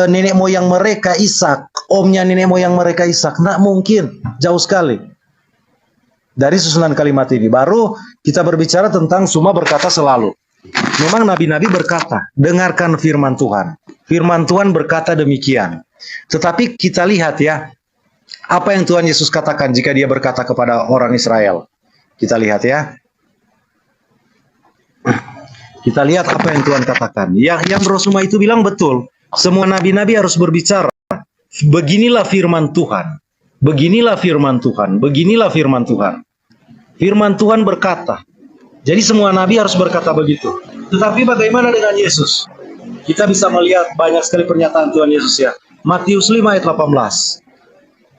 nenek moyang mereka Ishak, omnya nenek moyang mereka Ishak. Tidak mungkin, jauh sekali. Dari susunan kalimat ini baru kita berbicara tentang Suma berkata selalu. Memang nabi-nabi berkata, dengarkan firman Tuhan. Firman Tuhan berkata demikian. Tetapi kita lihat ya, apa yang Tuhan Yesus katakan jika dia berkata kepada orang Israel. Kita lihat ya. Kita lihat apa yang Tuhan katakan. Yang Bro Suma itu bilang betul. Semua nabi-nabi harus berbicara. Beginilah firman Tuhan. Beginilah firman Tuhan. Beginilah firman Tuhan. Firman Tuhan berkata. Jadi semua nabi harus berkata begitu. Tetapi bagaimana dengan Yesus? Kita bisa melihat banyak sekali pernyataan Tuhan Yesus ya. Matius 5 ayat 18.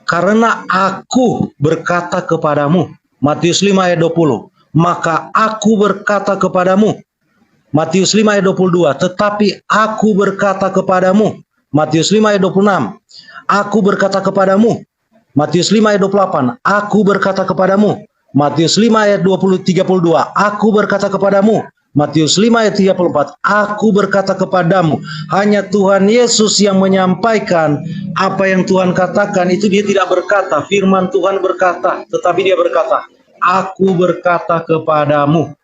Karena aku berkata kepadamu. Matius 5 ayat 20. Maka aku berkata kepadamu. Matius 5 ayat 22. Tetapi aku berkata kepadamu. Matius 5 ayat 26. Aku berkata kepadamu. Matius 5 ayat 28. Aku berkata kepadamu. Matius 5 ayat 32. Aku berkata kepadamu. Matius 5 ayat 34. Aku berkata kepadamu. Hanya Tuhan Yesus yang menyampaikan apa yang Tuhan katakan. Itu dia tidak berkata. Firman Tuhan berkata. Tetapi dia berkata. Aku berkata kepadamu.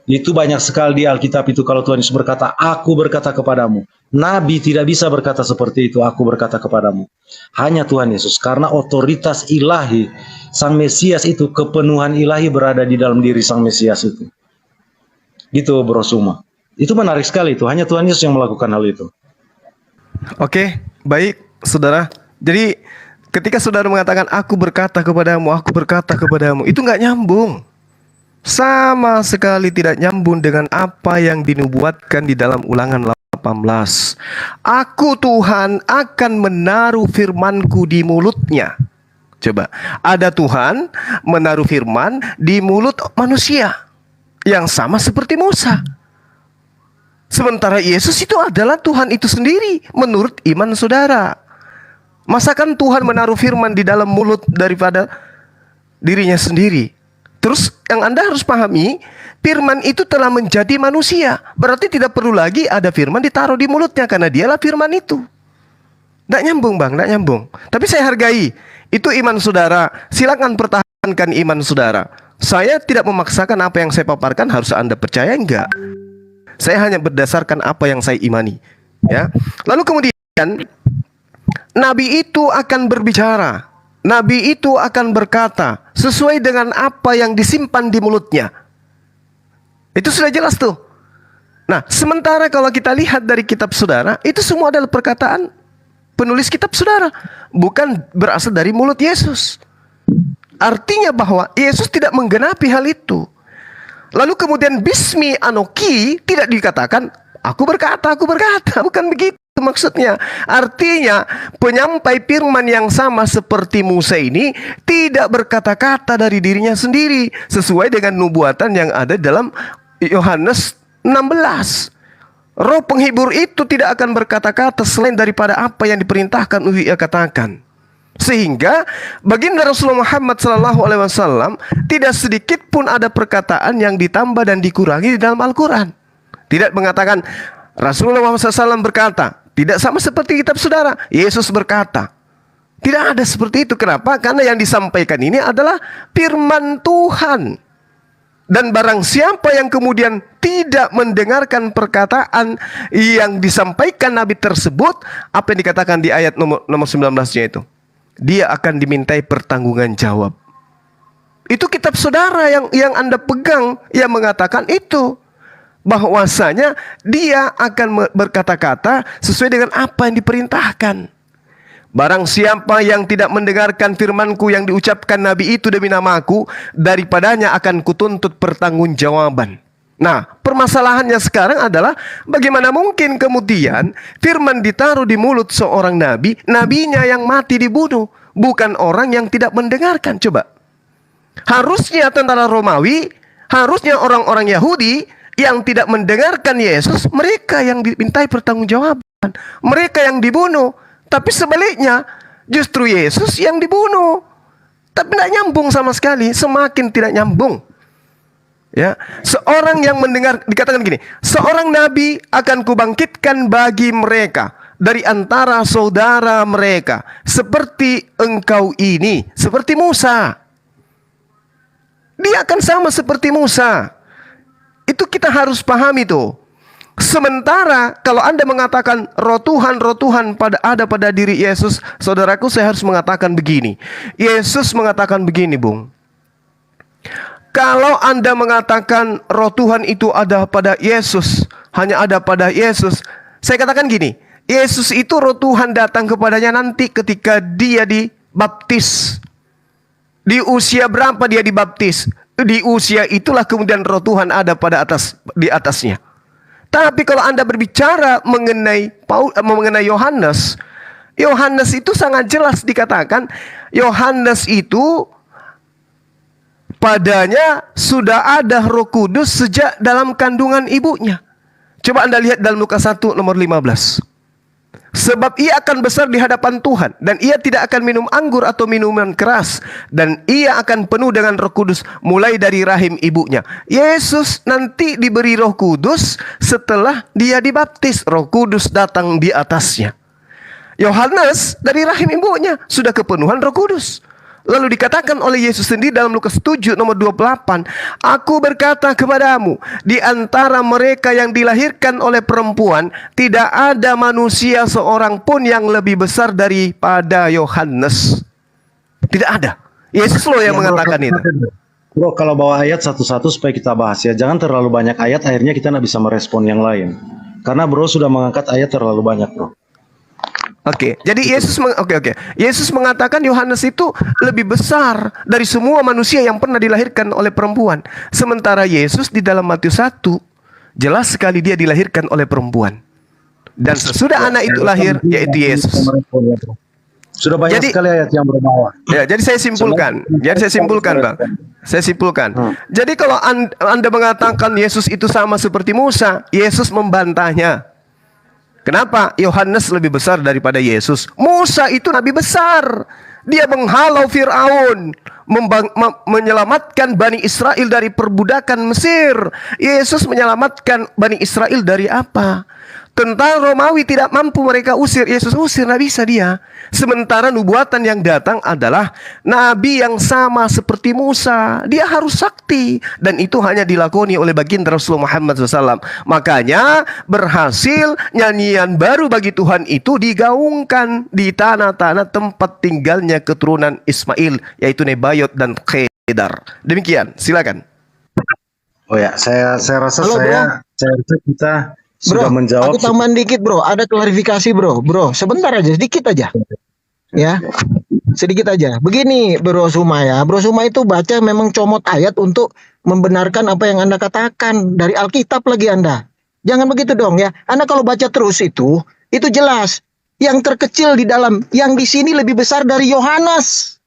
Itu banyak sekali di Alkitab itu kalau Tuhan Yesus berkata, aku berkata kepadamu. Nabi tidak bisa berkata seperti itu, aku berkata kepadamu. Hanya Tuhan Yesus, karena otoritas ilahi, Sang Mesias itu, kepenuhan ilahi berada di dalam diri Sang Mesias itu. Gitu Bro Suma. Itu menarik sekali itu, hanya Tuhan Yesus yang melakukan hal itu. Oke, baik saudara. Jadi ketika saudara mengatakan aku berkata kepadamu, itu nggak nyambung. Sama sekali tidak nyambung dengan apa yang dinubuatkan di dalam Ulangan 18. Aku Tuhan akan menaruh firmanku di mulutnya. Coba, ada Tuhan menaruh firman di mulut manusia yang sama seperti Musa. Sementara Yesus itu adalah Tuhan itu sendiri menurut iman saudara. Masakan Tuhan menaruh firman di dalam mulut daripada dirinya sendiri? Terus yang Anda harus pahami, firman itu telah menjadi manusia. Berarti tidak perlu lagi ada firman ditaruh di mulutnya, karena dialah firman itu. Tidak nyambung bang, tidak nyambung. Tapi saya hargai Itu iman saudara. Silakan pertahankan iman saudara. Saya tidak memaksakan apa yang saya paparkan harus Anda percaya, enggak. Saya hanya berdasarkan apa yang saya imani. Ya. Lalu kemudian Nabi itu akan berbicara. Nabi itu akan berkata sesuai dengan apa yang disimpan di mulutnya. Itu sudah jelas tuh. Nah, sementara kalau kita lihat dari kitab saudara, itu semua adalah perkataan penulis kitab saudara, bukan berasal dari mulut Yesus. Artinya bahwa Yesus tidak menggenapi hal itu. Lalu kemudian bismi anoki tidak dikatakan aku berkata, bukan begitu maksudnya. Artinya penyampai firman yang sama seperti Musa ini tidak berkata-kata dari dirinya sendiri sesuai dengan nubuatan yang ada dalam Yohanes 16. Roh penghibur itu tidak akan berkata-kata selain daripada apa yang diperintahkan untuk ia katakan. Sehingga baginda Rasulullah Muhammad SAW tidak sedikit pun ada perkataan yang ditambah dan dikurangi di dalam Al-Quran. Tidak mengatakan Rasulullah SAW berkata, tidak sama seperti kitab saudara, Yesus berkata. Tidak ada seperti itu. Kenapa? Karena yang disampaikan ini adalah firman Tuhan. Dan barang siapa yang kemudian tidak mendengarkan perkataan yang disampaikan Nabi tersebut, apa yang dikatakan di ayat nomor 19-nya itu, dia akan dimintai pertanggungan jawab. Itu kitab saudara yang Anda pegang yang mengatakan itu, bahwasanya dia akan berkata-kata sesuai dengan apa yang diperintahkan. Barang siapa yang tidak mendengarkan firmanku yang diucapkan Nabi itu demi namaku, daripadanya akan kutuntut pertanggungjawaban. Nah, permasalahannya sekarang adalah bagaimana mungkin kemudian firman ditaruh di mulut seorang nabi, nabinya yang mati dibunuh, bukan orang yang tidak mendengarkan. Coba. Harusnya tentara Romawi, harusnya orang-orang Yahudi yang tidak mendengarkan Yesus, mereka yang dimintai pertanggungjawaban, mereka yang dibunuh. Tapi sebaliknya, justru Yesus yang dibunuh. Tapi tidak nyambung sama sekali, semakin tidak nyambung. Ya, seorang yang mendengar, dikatakan gini, seorang nabi akan kubangkitkan bagi mereka dari antara saudara mereka, seperti engkau ini, seperti Musa. Dia akan sama seperti Musa. Itu kita harus pahami tuh. Sementara kalau Anda mengatakan roh Tuhan ada pada diri Yesus, saudaraku, saya harus mengatakan begini. Yesus mengatakan begini, Bung. Kalau Anda mengatakan roh Tuhan itu ada pada Yesus, hanya ada pada Yesus, saya katakan gini, Yesus itu roh Tuhan datang kepadanya nanti ketika dia dibaptis. Di usia berapa dia dibaptis? Di usia itulah kemudian roh Tuhan ada di atasnya. Tapi kalau Anda berbicara mengenai Yohanes, Yohanes itu sangat jelas dikatakan, Yohanes itu padanya sudah ada Roh Kudus sejak dalam kandungan ibunya. Coba Anda lihat dalam Lukas 1 nomor 15. Sebab ia akan besar di hadapan Tuhan, dan ia tidak akan minum anggur atau minuman keras, dan ia akan penuh dengan Roh Kudus mulai dari rahim ibunya. Yesus nanti diberi Roh Kudus setelah dia dibaptis, Roh Kudus datang di atasnya. Yohanes dari rahim ibunya sudah kepenuhan Roh Kudus. Lalu dikatakan oleh Yesus sendiri dalam Lukas 7 nomor 28, aku berkata kepadamu, di antara mereka yang dilahirkan oleh perempuan, tidak ada manusia seorang pun yang lebih besar daripada Yohanes. Tidak ada. Yesus loh yang mengatakan itu. Bro, kalau bawa ayat satu-satu supaya kita bahas ya. Jangan terlalu banyak ayat, akhirnya kita nggak bisa merespon yang lain. Karena bro sudah mengangkat ayat terlalu banyak, bro. Oke, jadi Yesus mengatakan Yohanes itu lebih besar dari semua manusia yang pernah dilahirkan oleh perempuan. Sementara Yesus di dalam Matius 1 jelas sekali dia dilahirkan oleh perempuan. Dan sesudah anak itu lahir, yaitu Yesus. Sudah banyak sekali ayat yang bermawa. Ya, jadi saya simpulkan. Bang. Saya simpulkan. Jadi kalau Anda mengatakan Yesus itu sama seperti Musa, Yesus membantahnya. Kenapa? Yohanes lebih besar daripada Yesus. Musa itu nabi besar. Dia menghalau Fir'aun, menyelamatkan Bani Israel dari perbudakan Mesir. Yesus menyelamatkan Bani Israel dari apa? Tentara Romawi tidak mampu mereka usir. Yesus usir, tidak bisa dia. Sementara nubuatan yang datang adalah nabi yang sama seperti Musa. Dia harus sakti. Dan itu hanya dilakoni oleh baginda Rasulullah Muhammad SAW. Makanya berhasil nyanyian baru bagi Tuhan itu digaungkan di tanah-tanah tempat tinggalnya keturunan Ismail, yaitu Nebayot dan Kedar. Demikian, silakan. Oh ya, saya rasa Halo, saya rasa kita sudah Bro, menjawab. aku tambahan dikit bro, ada klarifikasi bro. Bro, sebentar aja, sedikit aja. Ya, sedikit aja. Begini Bro Suma ya, Bro Suma itu baca memang comot ayat untuk membenarkan apa yang Anda katakan. Dari Alkitab lagi Anda. Jangan begitu dong ya. Anda kalau baca terus itu jelas. Yang terkecil di dalam, yang di sini lebih besar dari Yohanes.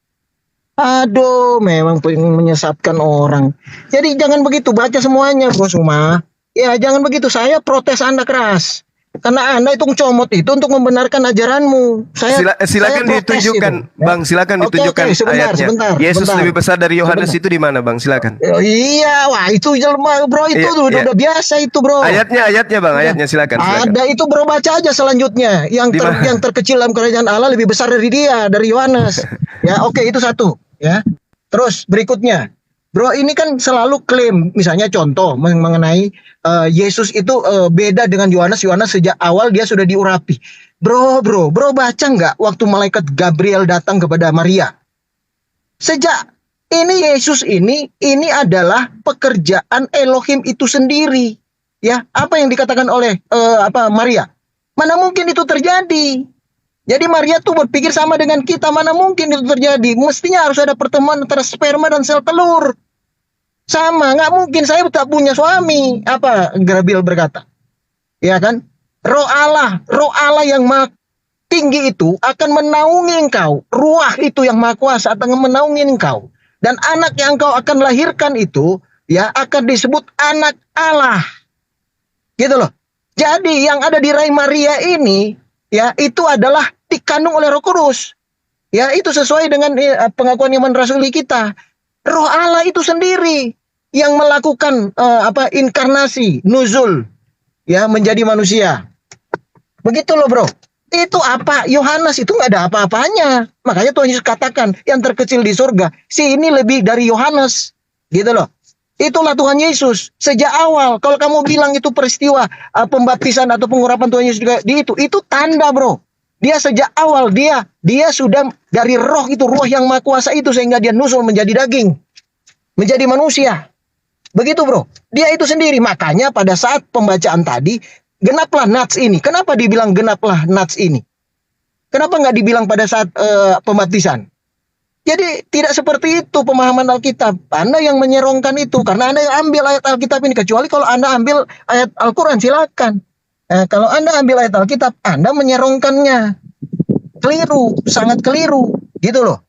Aduh, memang pengen menyesatkan orang. Jadi jangan begitu, baca semuanya Bro Suma. Ya jangan begitu, saya protes Anda keras. Karena Anda itu comot itu untuk membenarkan ajaranmu. Silakan ditunjukkan, itu, ya. Bang. Silakan ditunjukkan ayatnya. Yesus lebih besar dari Yohanes itu di mana, Bang? Silakan. Iya, wah itu jelma bro, itu udah biasa itu bro. Ayatnya Bang, ayatnya silakan. Ada itu bro, baca aja selanjutnya. Yang terkecil dalam kerajaan Allah lebih besar dari dia, dari Yohanes. Ya, oke, itu satu. Ya, terus berikutnya. Bro, ini kan selalu klaim, misalnya contoh mengenai Yesus itu beda dengan Yohanes. Yohanes sejak awal dia sudah diurapi. Bro, baca nggak waktu malaikat Gabriel datang kepada Maria? Sejak ini Yesus ini adalah pekerjaan Elohim itu sendiri. Ya, apa yang dikatakan oleh Maria? Mana mungkin itu terjadi? Jadi Maria tuh berpikir sama dengan kita, mana mungkin itu terjadi? Mestinya harus ada pertemuan antara sperma dan sel telur. Sama, nggak mungkin, saya tak punya suami. Apa Gabriel berkata? Ya kan? Roh Allah yang maha tinggi itu akan menaungi engkau. Ruah itu yang maha kuasa akan menaungi engkau. Dan anak yang engkau akan lahirkan itu ya akan disebut anak Allah. Gitu loh. Jadi yang ada di rahim Maria ini ya itu adalah dikandung oleh Roh Kudus. Ya, itu sesuai dengan pengakuan iman rasuli kita. Roh Allah itu sendiri yang melakukan inkarnasi, nuzul, ya menjadi manusia. Begitu loh bro. Itu apa? Yohanes itu nggak ada apa-apanya. Makanya Tuhan Yesus katakan yang terkecil di surga, si ini lebih dari Yohanes. Gitu loh. Itulah Tuhan Yesus sejak awal. Kalau kamu bilang itu peristiwa pembaptisan atau pengurapan Tuhan Yesus juga di itu tanda bro. Dia sejak awal dia sudah dari roh itu, roh yang maha kuasa itu sehingga dia nusul menjadi daging, menjadi manusia. Begitu bro. Dia itu sendiri. Makanya pada saat pembacaan tadi genaplah nats ini. Kenapa dibilang genaplah nats ini? Kenapa nggak dibilang pada saat pembaptisan? Jadi tidak seperti itu pemahaman Alkitab. Anda yang menyerongkan itu karena Anda yang ambil ayat Alkitab ini. Kecuali kalau Anda ambil ayat Al-Quran silakan. Kalau Anda ambil ayat Alkitab, Anda menyerongkannya. Keliru, sangat keliru. Gitu loh.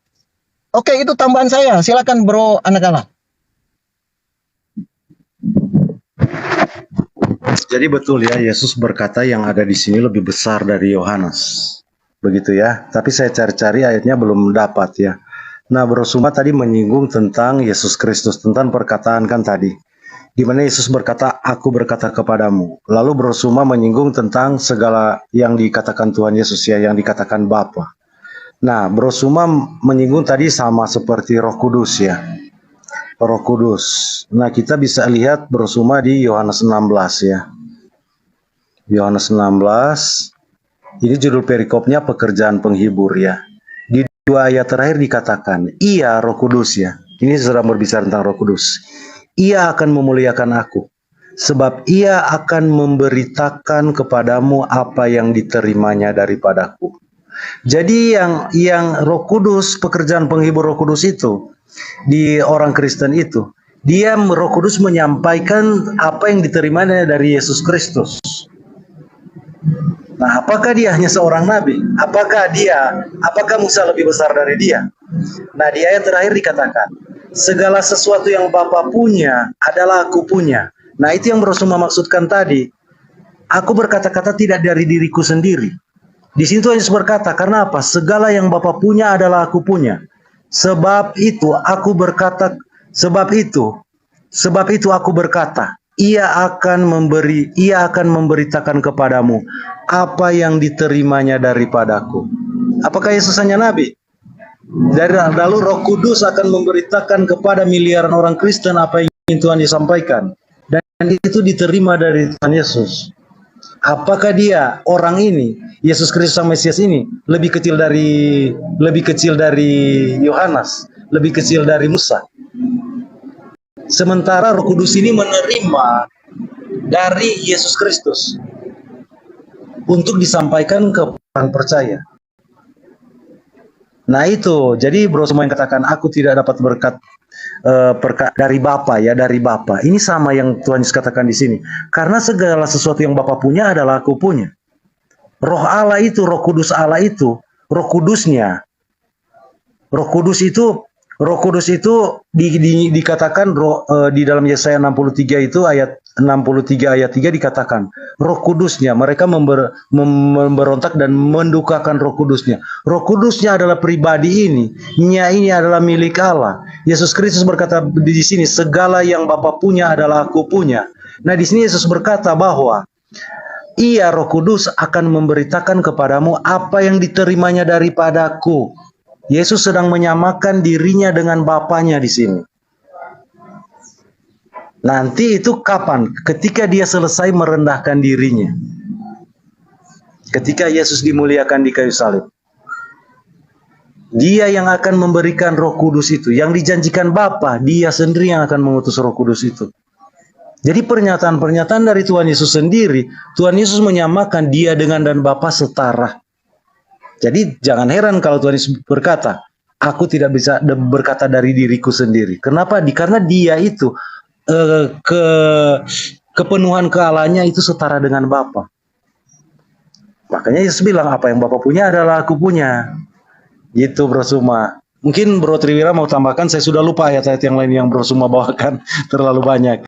Oke, itu tambahan saya. Silakan bro Anakala. Jadi betul ya, Yesus berkata yang ada di sini lebih besar dari Yohanes. Begitu ya. Tapi saya cari-cari ayatnya belum dapat ya. Nah, Bro Suma tadi menyinggung tentang Yesus Kristus, tentang perkataan kan tadi. Di mana Yesus berkata, aku berkata kepadamu. Lalu Bro Suma menyinggung tentang segala yang dikatakan Tuhan Yesus ya, yang dikatakan Bapa. Nah, Bro Suma menyinggung tadi sama seperti Roh Kudus ya. Roh Kudus. Nah, kita bisa lihat Bro Suma di Yohanes 16 ya. Yohanes 16. Ini judul perikopnya pekerjaan penghibur ya. Di 2 ayat terakhir dikatakan, ia Roh Kudus ya. Ini sedang berbicara tentang Roh Kudus. Ia akan memuliakan aku, sebab ia akan memberitakan kepadamu apa yang diterimanya daripadaku. Jadi yang Roh Kudus, pekerjaan penghibur Roh Kudus itu, di orang Kristen itu, dia Roh Kudus menyampaikan apa yang diterimanya dari Yesus Kristus. Nah, apakah dia hanya seorang nabi? Apakah Musa lebih besar dari dia? Nah, di ayat terakhir dikatakan, segala sesuatu yang Bapa punya adalah aku punya. Nah, itu yang Bro Suma maksudkan tadi. Aku berkata-kata tidak dari diriku sendiri. Di sini Tuhan Yesus berkata, karena apa? Segala yang Bapa punya adalah aku punya. Sebab itu aku berkata, ia akan memberitakan kepadamu apa yang diterimanya daripadaku. Apakah Yesus hanya nabi? Lalu Roh Kudus akan memberitakan kepada miliaran orang Kristen apa yang ingin Tuhan disampaikan, dan itu diterima dari Tuhan Yesus. Apakah dia, orang ini, Yesus Kristus Sang Mesias ini, lebih kecil dari Yohanes, lebih kecil dari Musa? Sementara Roh Kudus ini menerima dari Yesus Kristus untuk disampaikan ke orang percaya. Nah itu, jadi bro semua yang katakan aku tidak dapat berkat dari Bapa ya, dari Bapa. Ini sama yang Tuhan Yesus katakan di sini. Karena segala sesuatu yang Bapa punya adalah aku punya. Roh Allah itu, Roh Kudus Allah itu, Roh Kudusnya. Roh Kudus itu dikatakan di dalam Yesaya 63 itu ayat 63 ayat 3 dikatakan Roh Kudusnya, mereka memberontak dan mendukakan Roh Kudusnya. Roh Kudusnya adalah pribadi ini adalah milik Allah. Yesus Kristus berkata di sini, segala yang Bapa punya adalah aku punya. Nah di sini Yesus berkata bahwa Ia, Roh Kudus, akan memberitakan kepadamu apa yang diterimanya daripadaku. Yesus sedang menyamakan dirinya dengan Bapanya di sini. Nanti itu kapan? Ketika dia selesai merendahkan dirinya. Ketika Yesus dimuliakan di kayu salib. Dia yang akan memberikan Roh Kudus itu. Yang dijanjikan Bapa, dia sendiri yang akan mengutus Roh Kudus itu. Jadi pernyataan-pernyataan dari Tuhan Yesus sendiri, Tuhan Yesus menyamakan dia dengan dan Bapa setara. Jadi jangan heran kalau Tuhan Yesus berkata, aku tidak bisa berkata dari diriku sendiri. Kenapa? Karena dia itu kepenuhan kealahannya itu setara dengan Bapa. Makanya Yesus bilang, apa yang Bapa punya adalah aku punya. Gitu Bro Suma. Mungkin Bro Triwira mau tambahkan, saya sudah lupa ayat-ayat yang lain yang Bro Suma bawakan, terlalu banyak.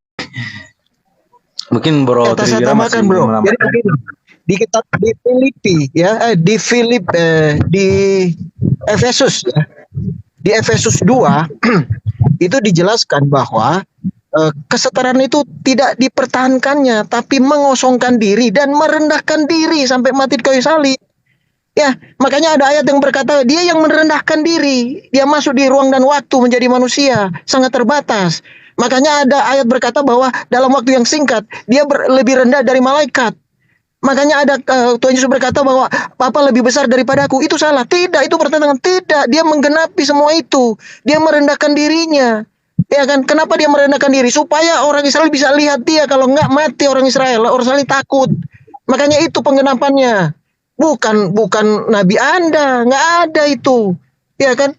Mungkin Bro Triwira masih Bro. Jadi begini, di kitab di Filipi ya, di Efesus ya. Di Efesus 2 itu dijelaskan bahwa kesetaraan itu tidak dipertahankannya, tapi mengosongkan diri dan merendahkan diri sampai mati di kayu salib. Ya, makanya ada ayat yang berkata dia yang merendahkan diri, dia masuk di ruang dan waktu menjadi manusia, sangat terbatas. Makanya ada ayat berkata bahwa dalam waktu yang singkat dia lebih rendah dari malaikat. Makanya ada Tuhan Yesus berkata bahwa Bapa lebih besar daripada aku. Itu salah. Tidak, itu pertentangan. Tidak, dia menggenapi semua itu. Dia merendahkan dirinya. Ya kan? Kenapa dia merendahkan diri? Supaya orang Israel bisa lihat dia. Kalau enggak mati orang Israel. Orang Israel takut. Makanya itu penggenapannya. Bukan Nabi Anda. Enggak ada itu. Ya kan?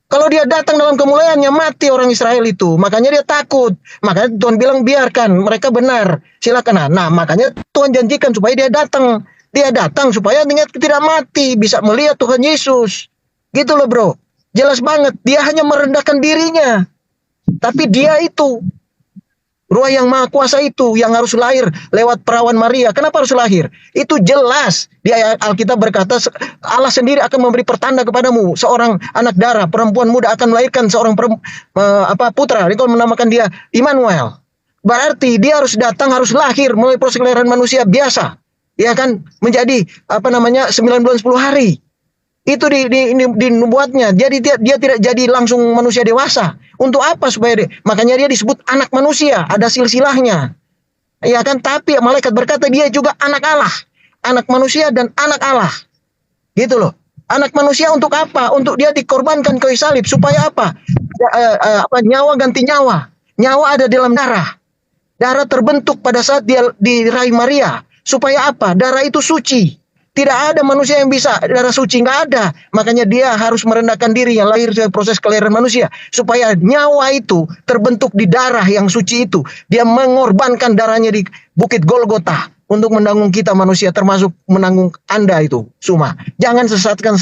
Kalau dia datang dalam kemuliaannya, mati orang Israel itu. Makanya dia takut. Makanya Tuhan bilang biarkan, mereka benar. Silakan. Nah, makanya Tuhan janjikan supaya dia datang. Dia datang supaya tidak mati, bisa melihat Tuhan Yesus. Gitu loh bro. Jelas banget, dia hanya merendahkan dirinya. Tapi dia itu, Roh yang Maha Kuasa itu yang harus lahir lewat perawan Maria. Kenapa harus lahir? Itu jelas. Di Alkitab berkata Allah sendiri akan memberi pertanda kepadamu. Seorang anak darah, perempuan muda akan melahirkan seorang putra. Dia menamakan dia Immanuel. Berarti dia harus datang, harus lahir melalui proses kelahiran manusia biasa. Ya kan? Menjadi 9 bulan 10 hari. Itu dinubuatnya. Jadi dia tidak jadi langsung manusia dewasa. Untuk apa? Makanya dia disebut anak manusia. Ada silsilahnya. Ya kan? Tapi malaikat berkata dia juga anak Allah. Anak manusia dan anak Allah. Gitu loh. Anak manusia untuk apa? Untuk dia dikorbankan kayu salib. Supaya apa? Nyawa ganti nyawa. Nyawa ada dalam darah. Darah terbentuk pada saat dia diraih Maria. Supaya apa? Darah itu suci. Tidak ada manusia yang bisa darah suci, nggak ada. Makanya dia harus merendahkan diri yang lahir dari proses kelahiran manusia. Supaya nyawa itu terbentuk di darah yang suci itu. Dia mengorbankan darahnya di Bukit Golgota. Untuk menanggung kita manusia, termasuk menanggung Anda itu, Suma. Jangan sesatkan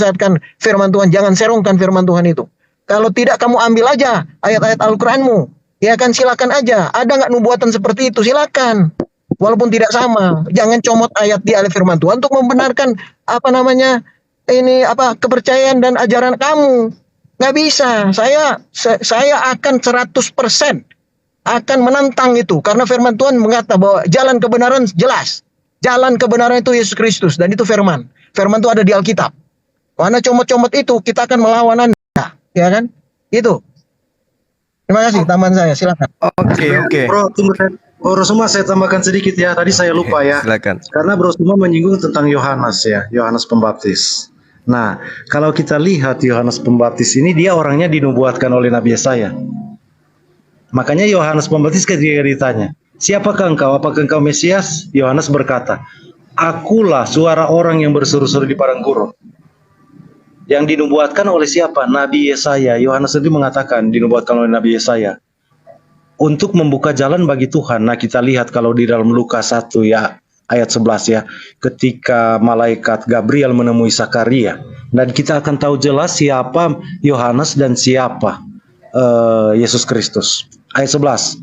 firman Tuhan. Jangan serongkan firman Tuhan itu. Kalau tidak, kamu ambil aja ayat-ayat Al-Quranmu. Ya kan, silakan aja. Ada nggak nubuatan seperti itu? Silakan. Walaupun tidak sama, jangan comot ayat di ayat firman Tuhan untuk membenarkan kepercayaan dan ajaran kamu. Nggak bisa. Saya akan 100% akan menantang itu, karena firman Tuhan mengatakan bahwa jalan kebenaran jelas. Jalan kebenaran itu Yesus Kristus, dan itu firman. Firman itu ada di Alkitab. Karena comot-comot itu kita akan melawan Anda, ya kan? Itu. Terima kasih, tambahan saya, silakan. Oke. Bro, tunggu. Bro Suma, saya tambahkan sedikit ya. Tadi saya lupa ya. Silakan. Karena Bro Suma menyinggung tentang Yohanes ya, Yohanes Pembaptis. Nah, kalau kita lihat Yohanes Pembaptis ini, dia orangnya dinubuatkan oleh Nabi Yesaya. Makanya Yohanes Pembaptis ketika ditanya, siapakah engkau? Apakah engkau Mesias? Yohanes berkata, akulah suara orang yang berseru-seru di padang gurun. Yang dinubuatkan oleh siapa? Nabi Yesaya. Yohanes itu mengatakan dinubuatkan oleh Nabi Yesaya untuk membuka jalan bagi Tuhan. Nah, kita lihat kalau di dalam Lukas 1 ya, ayat 11 ya, ketika malaikat Gabriel menemui Sakaria, dan kita akan tahu jelas siapa Yohanes dan siapa Yesus Kristus. Ayat 11.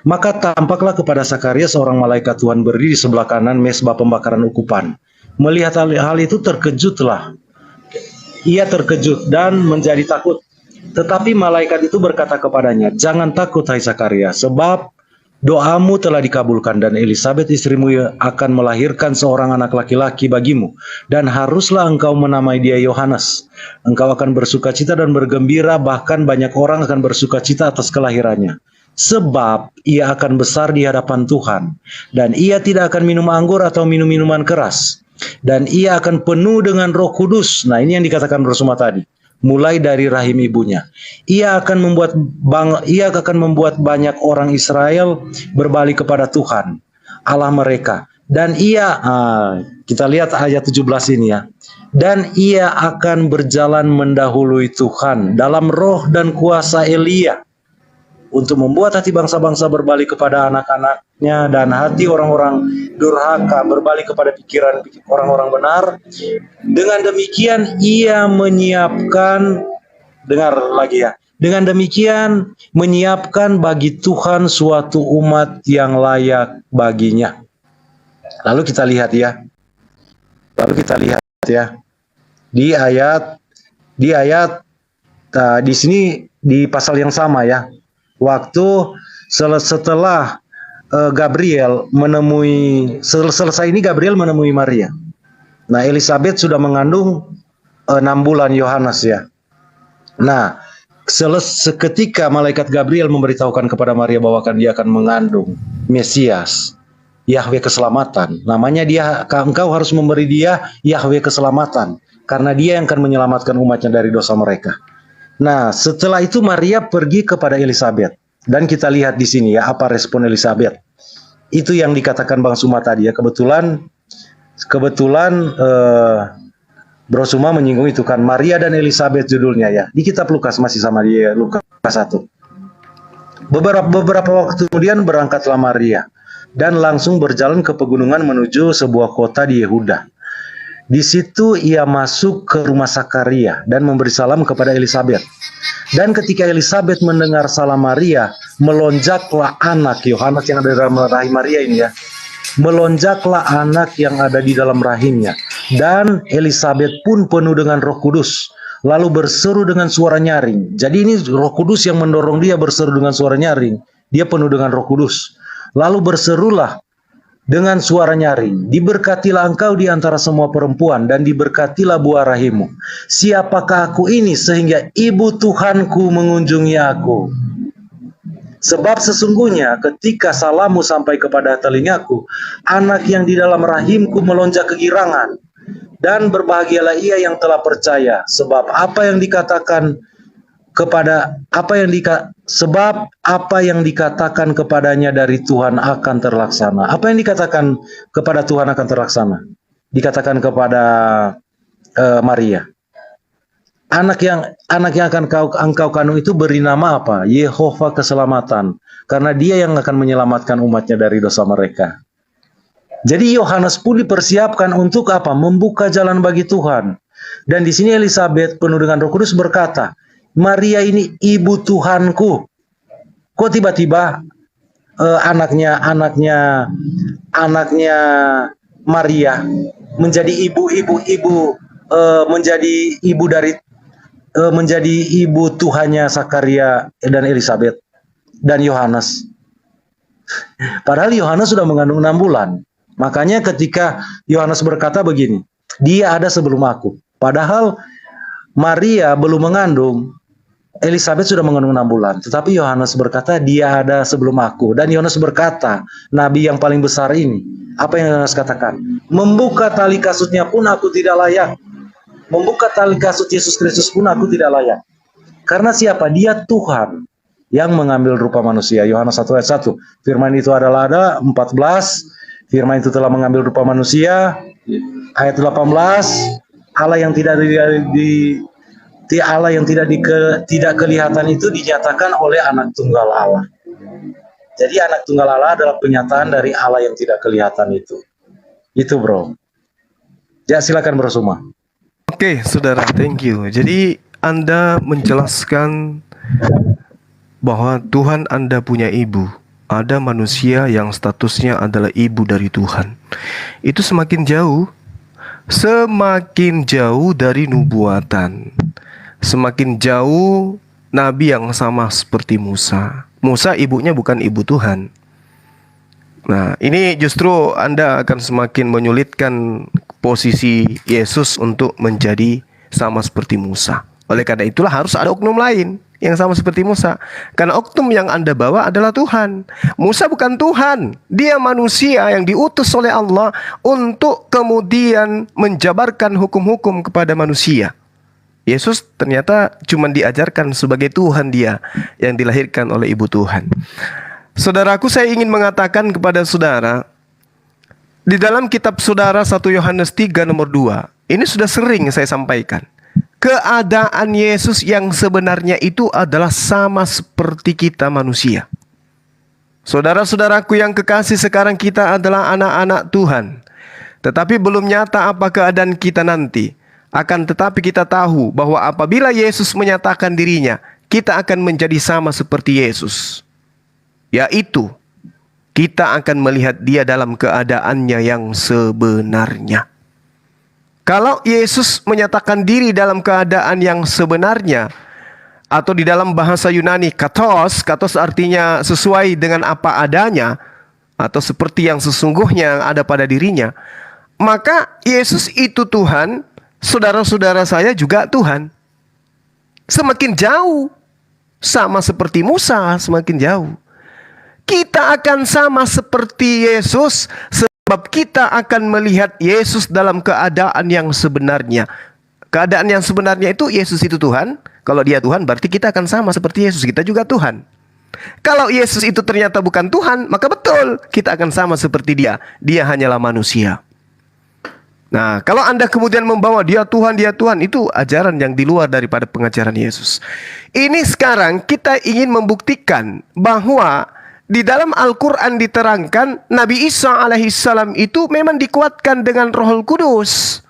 Maka tampaklah kepada Sakaria seorang malaikat Tuhan berdiri di sebelah kanan mezbah pembakaran ukupan. Melihat hal itu terkejutlah. Ia terkejut dan menjadi takut. Tetapi malaikat itu berkata kepadanya, jangan takut hai Sakaria, sebab doamu telah dikabulkan dan Elisabet istrimu akan melahirkan seorang anak laki-laki bagimu. Dan haruslah engkau menamai dia Yohanes. Engkau akan bersukacita dan bergembira, bahkan banyak orang akan bersukacita atas kelahirannya. Sebab ia akan besar di hadapan Tuhan. Dan ia tidak akan minum anggur atau minum minuman keras. Dan ia akan penuh dengan Roh Kudus. Nah, ini yang dikatakan Rasulullah tadi. Mulai dari rahim ibunya. Ia akan membuat banyak orang Israel berbalik kepada Tuhan, Allah mereka. Dan kita lihat ayat 17 ini ya. Dan ia akan berjalan mendahului Tuhan dalam roh dan kuasa Elia, untuk membuat hati bangsa-bangsa berbalik kepada anak-anaknya dan hati orang-orang durhaka berbalik kepada pikiran orang-orang benar. Dengan demikian ia menyiapkan, dengar lagi ya, dengan demikian menyiapkan bagi Tuhan suatu umat yang layak baginya. Lalu kita lihat ya di sini di pasal yang sama ya. Waktu setelah Gabriel selesai ini Gabriel menemui Maria. Nah, Elisabet sudah mengandung 6 bulan Yohanes ya. Nah, seketika malaikat Gabriel memberitahukan kepada Maria bahwa dia akan mengandung Mesias, Yahweh keselamatan. Namanya engkau harus memberi dia Yahweh keselamatan, karena dia yang akan menyelamatkan umatnya dari dosa mereka. Nah, setelah itu Maria pergi kepada Elisabet. Dan kita lihat di sini ya, apa respon Elisabet. Itu yang dikatakan Bang Suma tadi ya. Kebetulan Bro Suma menyinggung itu kan. Maria dan Elisabet judulnya ya. Di kitab Lukas masih sama dia, Lukas 1. Beberapa waktu kemudian berangkatlah Maria dan langsung berjalan ke pegunungan menuju sebuah kota di Yehuda. Di situ ia masuk ke rumah Sakaria dan memberi salam kepada Elisabet. Dan ketika Elisabet mendengar salam Maria, melonjaklah anak Yohanes yang ada di dalam rahim Maria ini ya. Melonjaklah anak yang ada di dalam rahimnya. Dan Elisabet pun penuh dengan Roh Kudus, lalu berseru dengan suara nyaring. Jadi ini Roh Kudus yang mendorong dia berseru dengan suara nyaring. Dia penuh dengan Roh Kudus. Lalu berserulah dengan suara nyaring, diberkatilah engkau di antara semua perempuan, dan diberkatilah buah rahimmu. Siapakah aku ini sehingga ibu Tuhanku mengunjungi aku? Sebab sesungguhnya ketika salammu sampai kepada telingaku, anak yang di dalam rahimku melonjak kegirangan. Dan berbahagialah ia yang telah percaya, sebab apa yang dikatakan kepadanya dari Tuhan akan terlaksana. Apa yang dikatakan kepada Tuhan akan terlaksana? Dikatakan kepada Maria. Anak yang akan engkau kandung itu beri nama apa? Yehova keselamatan. Karena dia yang akan menyelamatkan umatnya dari dosa mereka. Jadi Yohanes pun dipersiapkan untuk apa? Membuka jalan bagi Tuhan. Dan di sini Elisabet penuh dengan Roh Kudus berkata, Maria ini ibu Tuhanku. Kok tiba-tiba anaknya Maria menjadi menjadi ibu Tuhannya Sakaria dan Elisabet dan Yohanes. Padahal Yohanes sudah mengandung 6 bulan. Makanya ketika Yohanes berkata begini, dia ada sebelum aku. Padahal Maria belum mengandung, Elizabeth sudah mengandung 6 bulan. Tetapi Yohanes berkata, dia ada sebelum aku. Dan Yohanes berkata, nabi yang paling besar ini, apa yang Yohanes katakan? Membuka tali kasutnya pun aku tidak layak. Membuka tali kasut Yesus Kristus pun aku tidak layak. Karena siapa? Dia Tuhan yang mengambil rupa manusia. Yohanes 1 ayat 1. Firman itu adalah ada 14. Firman itu telah mengambil rupa manusia. Ayat 18. Allah yang tidak tidak kelihatan itu dinyatakan oleh anak tunggal Allah. Jadi anak tunggal Allah adalah penyataan dari Allah yang tidak kelihatan itu. Itu bro. Ya silakan bro Suma. Oke, saudara, thank you. Jadi Anda menjelaskan bahwa Tuhan Anda punya ibu. Ada manusia yang statusnya adalah ibu dari Tuhan. Itu semakin jauh dari nubuatan. Semakin jauh nabi yang sama seperti Musa. Musa ibunya bukan ibu Tuhan. Nah, ini justru Anda akan semakin menyulitkan posisi Yesus untuk menjadi sama seperti Musa. Oleh karena itulah harus ada oknum lain yang sama seperti Musa. Karena oknum yang Anda bawa adalah Tuhan. Musa bukan Tuhan. Dia manusia yang diutus oleh Allah untuk kemudian menjabarkan hukum-hukum kepada manusia. Yesus ternyata cuma diajarkan sebagai Tuhan dia yang dilahirkan oleh ibu Tuhan. Saudaraku, saya ingin mengatakan kepada saudara, di dalam kitab saudara 1 Yohanes 3 nomor 2, ini sudah sering saya sampaikan. Keadaan Yesus yang sebenarnya itu adalah sama seperti kita manusia. Saudara-saudaraku yang kekasih, sekarang kita adalah anak-anak Tuhan. Tetapi belum nyata apa keadaan kita nanti. Akan tetapi kita tahu bahwa apabila Yesus menyatakan dirinya, kita akan menjadi sama seperti Yesus. Yaitu, kita akan melihat dia dalam keadaannya yang sebenarnya. Kalau Yesus menyatakan diri dalam keadaan yang sebenarnya, atau di dalam bahasa Yunani katos artinya sesuai dengan apa adanya, atau seperti yang sesungguhnya yang ada pada dirinya, maka Yesus itu Tuhan, saudara-saudara saya juga Tuhan. Semakin jauh, sama seperti Musa, semakin jauh. Kita akan sama seperti Yesus, sebab kita akan melihat Yesus dalam keadaan yang sebenarnya. Keadaan yang sebenarnya itu Yesus itu Tuhan. Kalau dia Tuhan berarti kita akan sama seperti Yesus. Kita juga Tuhan. Kalau Yesus itu ternyata bukan Tuhan, maka betul kita akan sama seperti dia. Dia hanyalah manusia. Nah, kalau Anda kemudian membawa dia Tuhan, itu ajaran yang di luar daripada pengajaran Yesus. Ini sekarang kita ingin membuktikan bahwa di dalam Al-Quran diterangkan Nabi Isa alaihissalam itu memang dikuatkan dengan Rohul Kudus.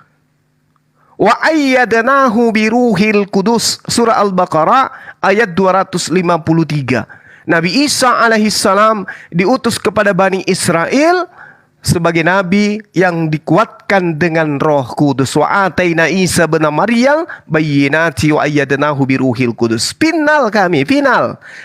Wa ayyadnahu biruhil kudus. Surah Al-Baqarah ayat 253. Nabi Isa alaihissalam diutus kepada Bani Israel sebagai nabi yang dikuatkan dengan Roh Kudus. Wa ataina Isa bin Maryam bayyinati wa ayyadnahu biruhil kudus. Final.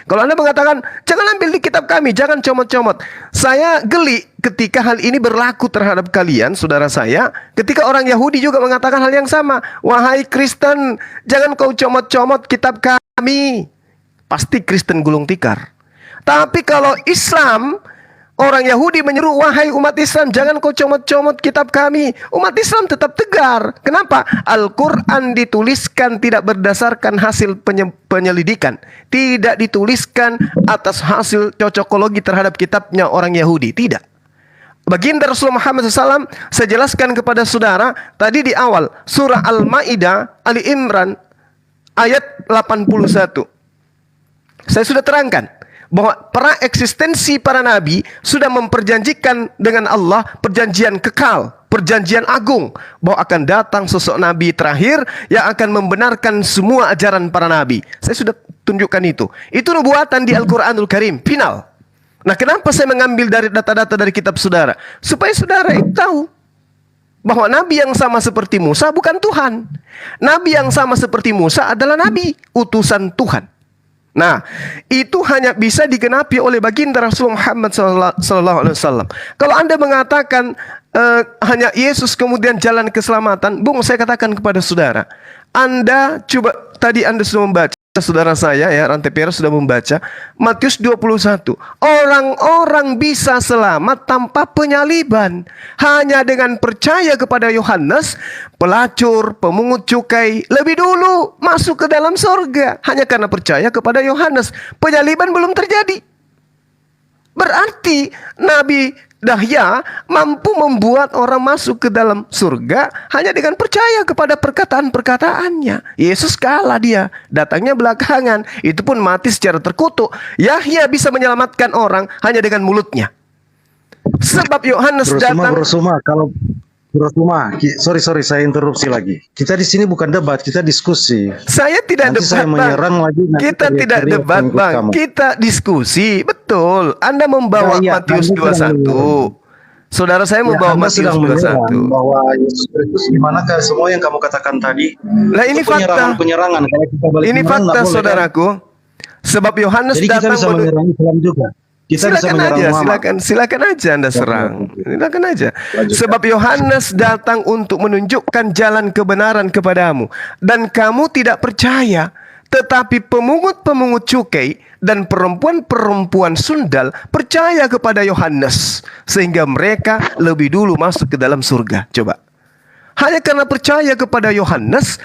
Kalau Anda mengatakan jangan ambil di kitab kami, jangan comot-comot, saya geli ketika hal ini berlaku terhadap kalian, saudara saya, ketika orang Yahudi juga mengatakan hal yang sama. Wahai Kristen, jangan kau comot-comot kitab kami. Pasti Kristen gulung tikar. Tapi kalau Islam, orang Yahudi menyeru, wahai umat Islam, jangan kau comot-comot kitab kami. Umat Islam tetap tegar. Kenapa? Al-Quran dituliskan tidak berdasarkan hasil penyelidikan. Tidak dituliskan atas hasil cocokologi terhadap kitabnya orang Yahudi. Tidak. Baginda Rasulullah Muhammad SAW, saya jelaskan kepada saudara, tadi di awal, surah Al-Ma'idah, Ali Imran, ayat 81. Saya sudah terangkan bahwa eksistensi para nabi sudah memperjanjikan dengan Allah perjanjian kekal, perjanjian agung, bahwa akan datang sosok nabi terakhir yang akan membenarkan semua ajaran para nabi. Saya sudah tunjukkan itu. Itu nubuatan di Al-Quranul Karim, final. Nah, kenapa saya mengambil dari data-data dari kitab saudara? Supaya saudara itu tahu bahwa nabi yang sama seperti Musa bukan Tuhan. Nabi yang sama seperti Musa adalah nabi, utusan Tuhan. Nah, itu hanya bisa digenapi oleh baginda Rasul Muhammad sallallahu alaihi wasallam. Kalau Anda mengatakan hanya Yesus kemudian jalan keselamatan, Bung, saya katakan kepada saudara, Anda coba, tadi Anda sudah membaca, saudara saya ya, Rantai Perak sudah membaca Matius 21. Orang-orang bisa selamat tanpa penyaliban, hanya dengan percaya kepada Yohanes, pelacur, pemungut cukai lebih dulu masuk ke dalam surga hanya karena percaya kepada Yohanes. Penyaliban belum terjadi. Berarti Nabi Yahya mampu membuat orang masuk ke dalam surga hanya dengan percaya kepada perkataan-perkataannya. Yesus kalah, dia datangnya belakangan, itu pun mati secara terkutuk. Yahya bisa menyelamatkan orang hanya dengan mulutnya. Sebab Yohanes datang. Sorry, saya interupsi lagi. Kita di sini bukan debat, kita diskusi. Saya tidak Nanti debat, saya menyerang Bang. lagi. Kita tidak debat, Bang. Kamu. Kita diskusi. Betul. Anda membawa Matius 21. Saudara saya membawa Matius 21. Bahwa Yesus Kristus dimanakah semua yang kamu katakan tadi? Lah ini fakta. Penyerangan. Kalau kita balik Ini fakta, saudaraku. Sebab Yohanes Jadi kita datang bisa menyerang Islam juga. Kita bisa menyerang silakan aja Anda serang. Silakan aja. Sebab Yohanes datang untuk menunjukkan jalan kebenaran kepadamu, dan kamu tidak percaya. Tetapi pemungut-pemungut cukai dan perempuan-perempuan sundal percaya kepada Yohanes, sehingga mereka lebih dulu masuk ke dalam surga. Coba. Hanya karena percaya kepada Yohanes,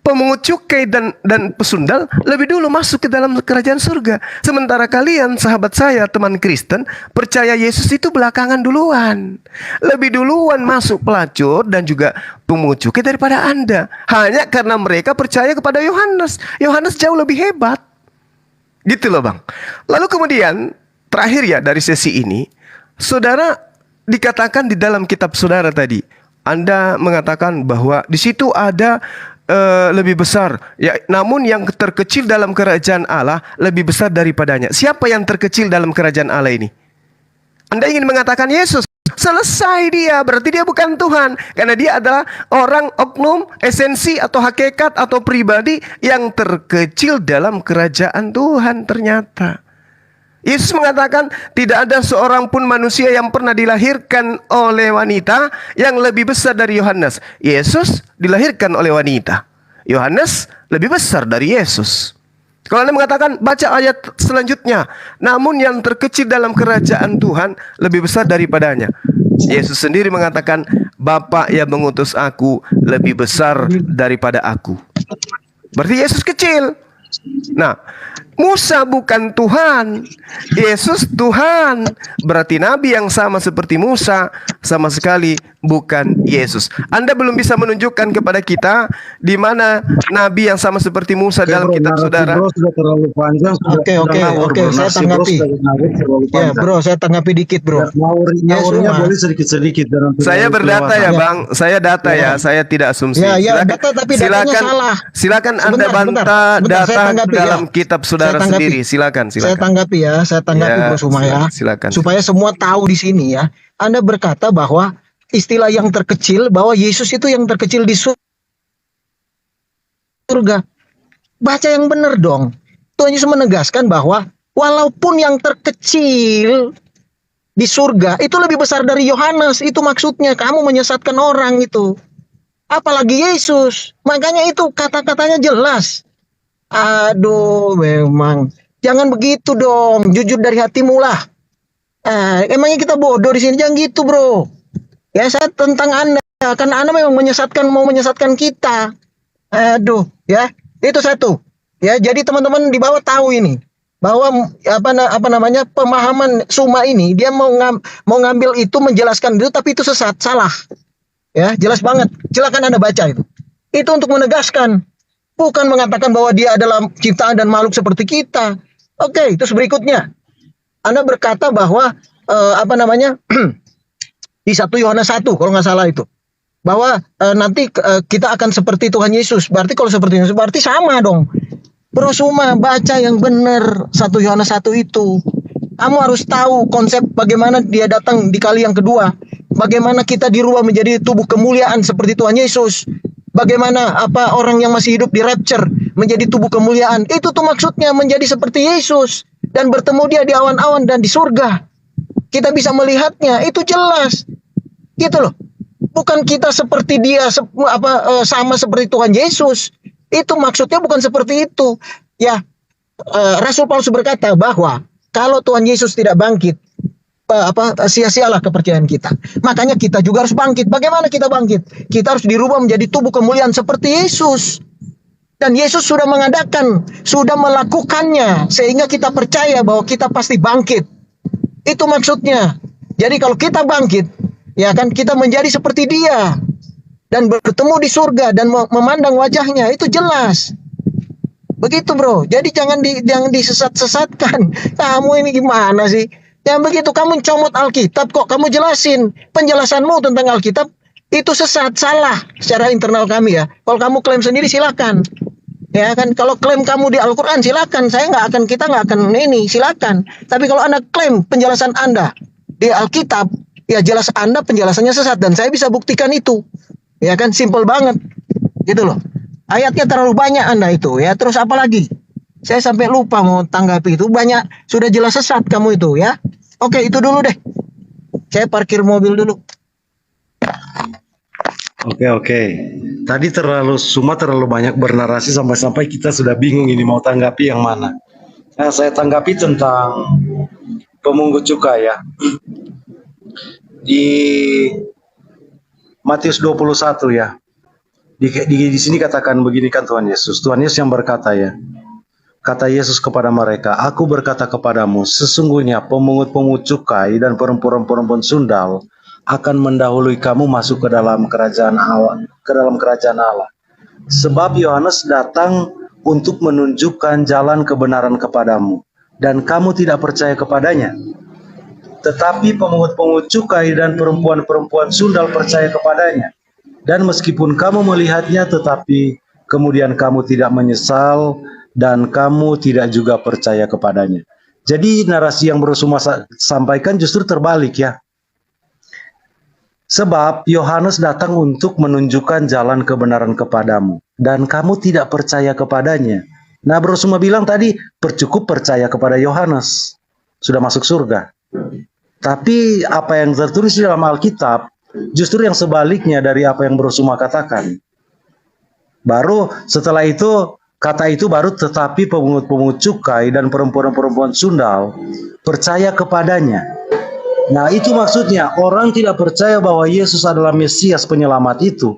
pemungut cukai dan pesundal lebih dulu masuk ke dalam kerajaan surga. Sementara kalian, sahabat saya, teman Kristen, percaya Yesus itu belakangan duluan. Lebih duluan masuk pelacur dan juga pemungut cukai daripada Anda. Hanya karena mereka percaya kepada Yohanes. Yohanes jauh lebih hebat. Gitu loh, Bang. Lalu kemudian, terakhir ya dari sesi ini, saudara dikatakan di dalam kitab saudara tadi, Anda mengatakan bahwa di situ ada lebih besar ya, namun yang terkecil dalam kerajaan Allah lebih besar daripadanya. Siapa yang terkecil dalam kerajaan Allah ini? Anda ingin mengatakan Yesus? Selesai dia, berarti dia bukan Tuhan, karena dia adalah orang oknum, esensi atau hakikat atau pribadi yang terkecil dalam kerajaan Tuhan ternyata. Yesus mengatakan tidak ada seorang pun manusia yang pernah dilahirkan oleh wanita yang lebih besar dari Yohanes. Yesus dilahirkan oleh wanita. Yohanes lebih besar dari Yesus. Kalau Anda mengatakan, baca ayat selanjutnya. Namun yang terkecil dalam kerajaan Tuhan lebih besar daripadanya. Yesus sendiri mengatakan, Bapa yang mengutus aku lebih besar daripada aku. Berarti Yesus kecil. Nah, Musa bukan Tuhan, Yesus Tuhan. Berarti nabi yang sama seperti Musa sama sekali bukan Yesus. Anda belum bisa menunjukkan kepada kita di mana nabi yang sama seperti Musa dalam kitab saudara. Sudah terlalu panjang. Oke, saya tanggapi. Ya, bro, saya tanggapi dikit, bro. Ngawurnya boleh sedikit-sedikit. Saya berdata ya, Bang. Saya data ya. Saya tidak asumsi. Ya, data, tapi datanya salah. Silakan Anda bantah data dalam kitab saudara sendiri. Silakan. Saya tanggapi ya, Bro Suma ya. Silakan. Supaya semua tahu di sini ya. Anda berkata bahwa istilah yang terkecil, bahwa Yesus itu yang terkecil di surga. Baca yang benar dong. Tuhan Yesus menegaskan bahwa walaupun yang terkecil di surga itu lebih besar dari Yohanes. Itu maksudnya, kamu menyesatkan orang itu. Apalagi Yesus. Makanya itu kata-katanya jelas. Aduh, memang jangan begitu dong. Jujur dari hatimu lah. Emangnya kita bodoh di sini? Jangan gitu, bro. Ya, saya tentang Anda, karena Anda memang mau menyesatkan kita. Aduh, ya, itu satu. Ya, jadi teman-teman di bawah tahu ini bahwa apa namanya pemahaman Suma ini, dia mau ngambil itu, menjelaskan itu, tapi itu sesat, salah. Ya, jelas banget. Silakan Anda baca itu. Itu untuk menegaskan, bukan mengatakan bahwa dia adalah ciptaan dan makhluk seperti kita. Oke, terus berikutnya, Anda berkata bahwa di 1 Yohanes 1 kalau nggak salah itu, bahwa nanti kita akan seperti Tuhan Yesus. Berarti kalau seperti Yesus berarti sama dong. Bro Suma, baca yang benar 1 Yohanes 1 itu. Kamu harus tahu konsep bagaimana dia datang di kali yang kedua. Bagaimana kita dirubah menjadi tubuh kemuliaan seperti Tuhan Yesus. Bagaimana orang yang masih hidup di rapture menjadi tubuh kemuliaan. Itu tuh maksudnya menjadi seperti Yesus dan bertemu dia di awan-awan dan di surga. Kita bisa melihatnya, itu jelas. Gitu loh. Bukan kita seperti dia sama seperti Tuhan Yesus. Itu maksudnya bukan seperti itu. Ya, Rasul Paulus berkata bahwa kalau Tuhan Yesus tidak bangkit, sia-sialah kepercayaan kita. Makanya kita juga harus bangkit. Bagaimana kita bangkit? Kita harus dirubah menjadi tubuh kemuliaan seperti Yesus. Dan Yesus sudah mengadakan, sudah melakukannya, sehingga kita percaya bahwa kita pasti bangkit. Itu maksudnya. Jadi kalau kita bangkit, ya kan, kita menjadi seperti dia dan bertemu di surga dan memandang wajahnya, itu jelas. Begitu bro. Jadi jangan disesat-sesatkan. Kamu ini gimana sih? Yang begitu kamu comot Alkitab kok kamu jelasin. Penjelasanmu tentang Alkitab itu sesat, salah secara internal kami ya. Kalau kamu klaim sendiri silakan. Ya kan, kalau klaim kamu di Al-Quran silakan, kita nggak akan ini, silakan. Tapi kalau Anda klaim penjelasan Anda di Alkitab, ya jelas Anda penjelasannya sesat dan saya bisa buktikan itu. Ya kan, simple banget. Gitu loh. Ayatnya terlalu banyak Anda itu, ya. Terus apa lagi? Saya sampai lupa mau tanggapi itu, banyak sudah jelas sesat kamu itu, ya. Oke, itu dulu deh. Saya parkir mobil dulu. Oke. Tadi terlalu banyak bernarasi sampai kita sudah bingung ini mau tanggapi yang mana. Nah, saya tanggapi tentang pemungut cukai ya. Di Matius 21 ya. Di sini katakan begini kan Tuhan Yesus. Tuhan Yesus yang berkata ya. Kata Yesus kepada mereka, "Aku berkata kepadamu, sesungguhnya pemungut-pemungut cukai dan perempuan-perempuan sundal akan mendahului kamu masuk ke dalam kerajaan Allah. Sebab Yohanes datang untuk menunjukkan jalan kebenaran kepadamu, dan kamu tidak percaya kepadanya. Tetapi pemungut-pemungut cukai dan perempuan-perempuan sundal percaya kepadanya. Dan meskipun kamu melihatnya, tetapi kemudian kamu tidak menyesal, dan kamu tidak juga percaya kepadanya." Jadi narasi yang Brosuma sampaikan justru terbalik ya. Sebab Yohanes datang untuk menunjukkan jalan kebenaran kepadamu, dan kamu tidak percaya kepadanya. Nah, Brosuma bilang tadi, cukup percaya kepada Yohanes, sudah masuk surga. Tapi apa yang tertulis di dalam Alkitab, justru yang sebaliknya dari apa yang Brosuma katakan. Baru setelah itu, kata itu baru tetapi pemungut-pemungut cukai dan perempuan-perempuan sundal percaya kepadanya. Nah, itu maksudnya orang tidak percaya bahwa Yesus adalah Mesias penyelamat itu.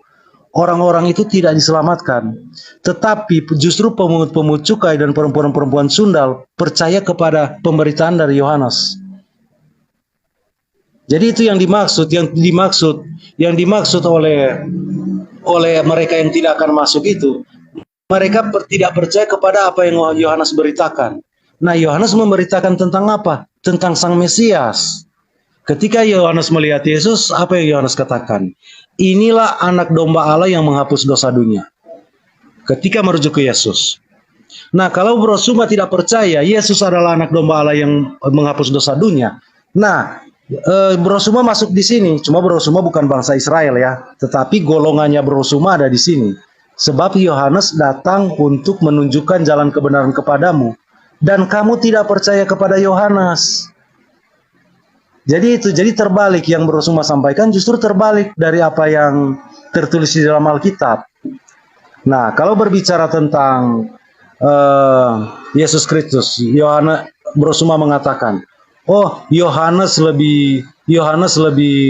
Orang-orang itu tidak diselamatkan. Tetapi justru pemungut-pemungut cukai dan perempuan-perempuan sundal percaya kepada pemberitaan dari Yohanes. Jadi itu yang dimaksud oleh mereka yang tidak akan masuk itu. Mereka tidak percaya kepada apa yang Yohanes beritakan. Nah, Yohanes memberitakan tentang apa? Tentang Sang Mesias. Ketika Yohanes melihat Yesus, apa yang Yohanes katakan? Inilah anak domba Allah yang menghapus dosa dunia. Ketika merujuk ke Yesus. Nah, kalau Brosuma tidak percaya Yesus adalah anak domba Allah yang menghapus dosa dunia. Nah, Brosuma masuk di sini. Cuma Brosuma bukan bangsa Israel ya. Tetapi golongannya Brosuma ada di sini. Sebab Yohanes datang untuk menunjukkan jalan kebenaran kepadamu. Dan kamu tidak percaya kepada Yohanes. Jadi terbalik yang Brosuma sampaikan, justru terbalik dari apa yang tertulis di dalam Alkitab. Nah, kalau berbicara tentang Yesus Kristus, Brosuma mengatakan, oh, Yohanes lebih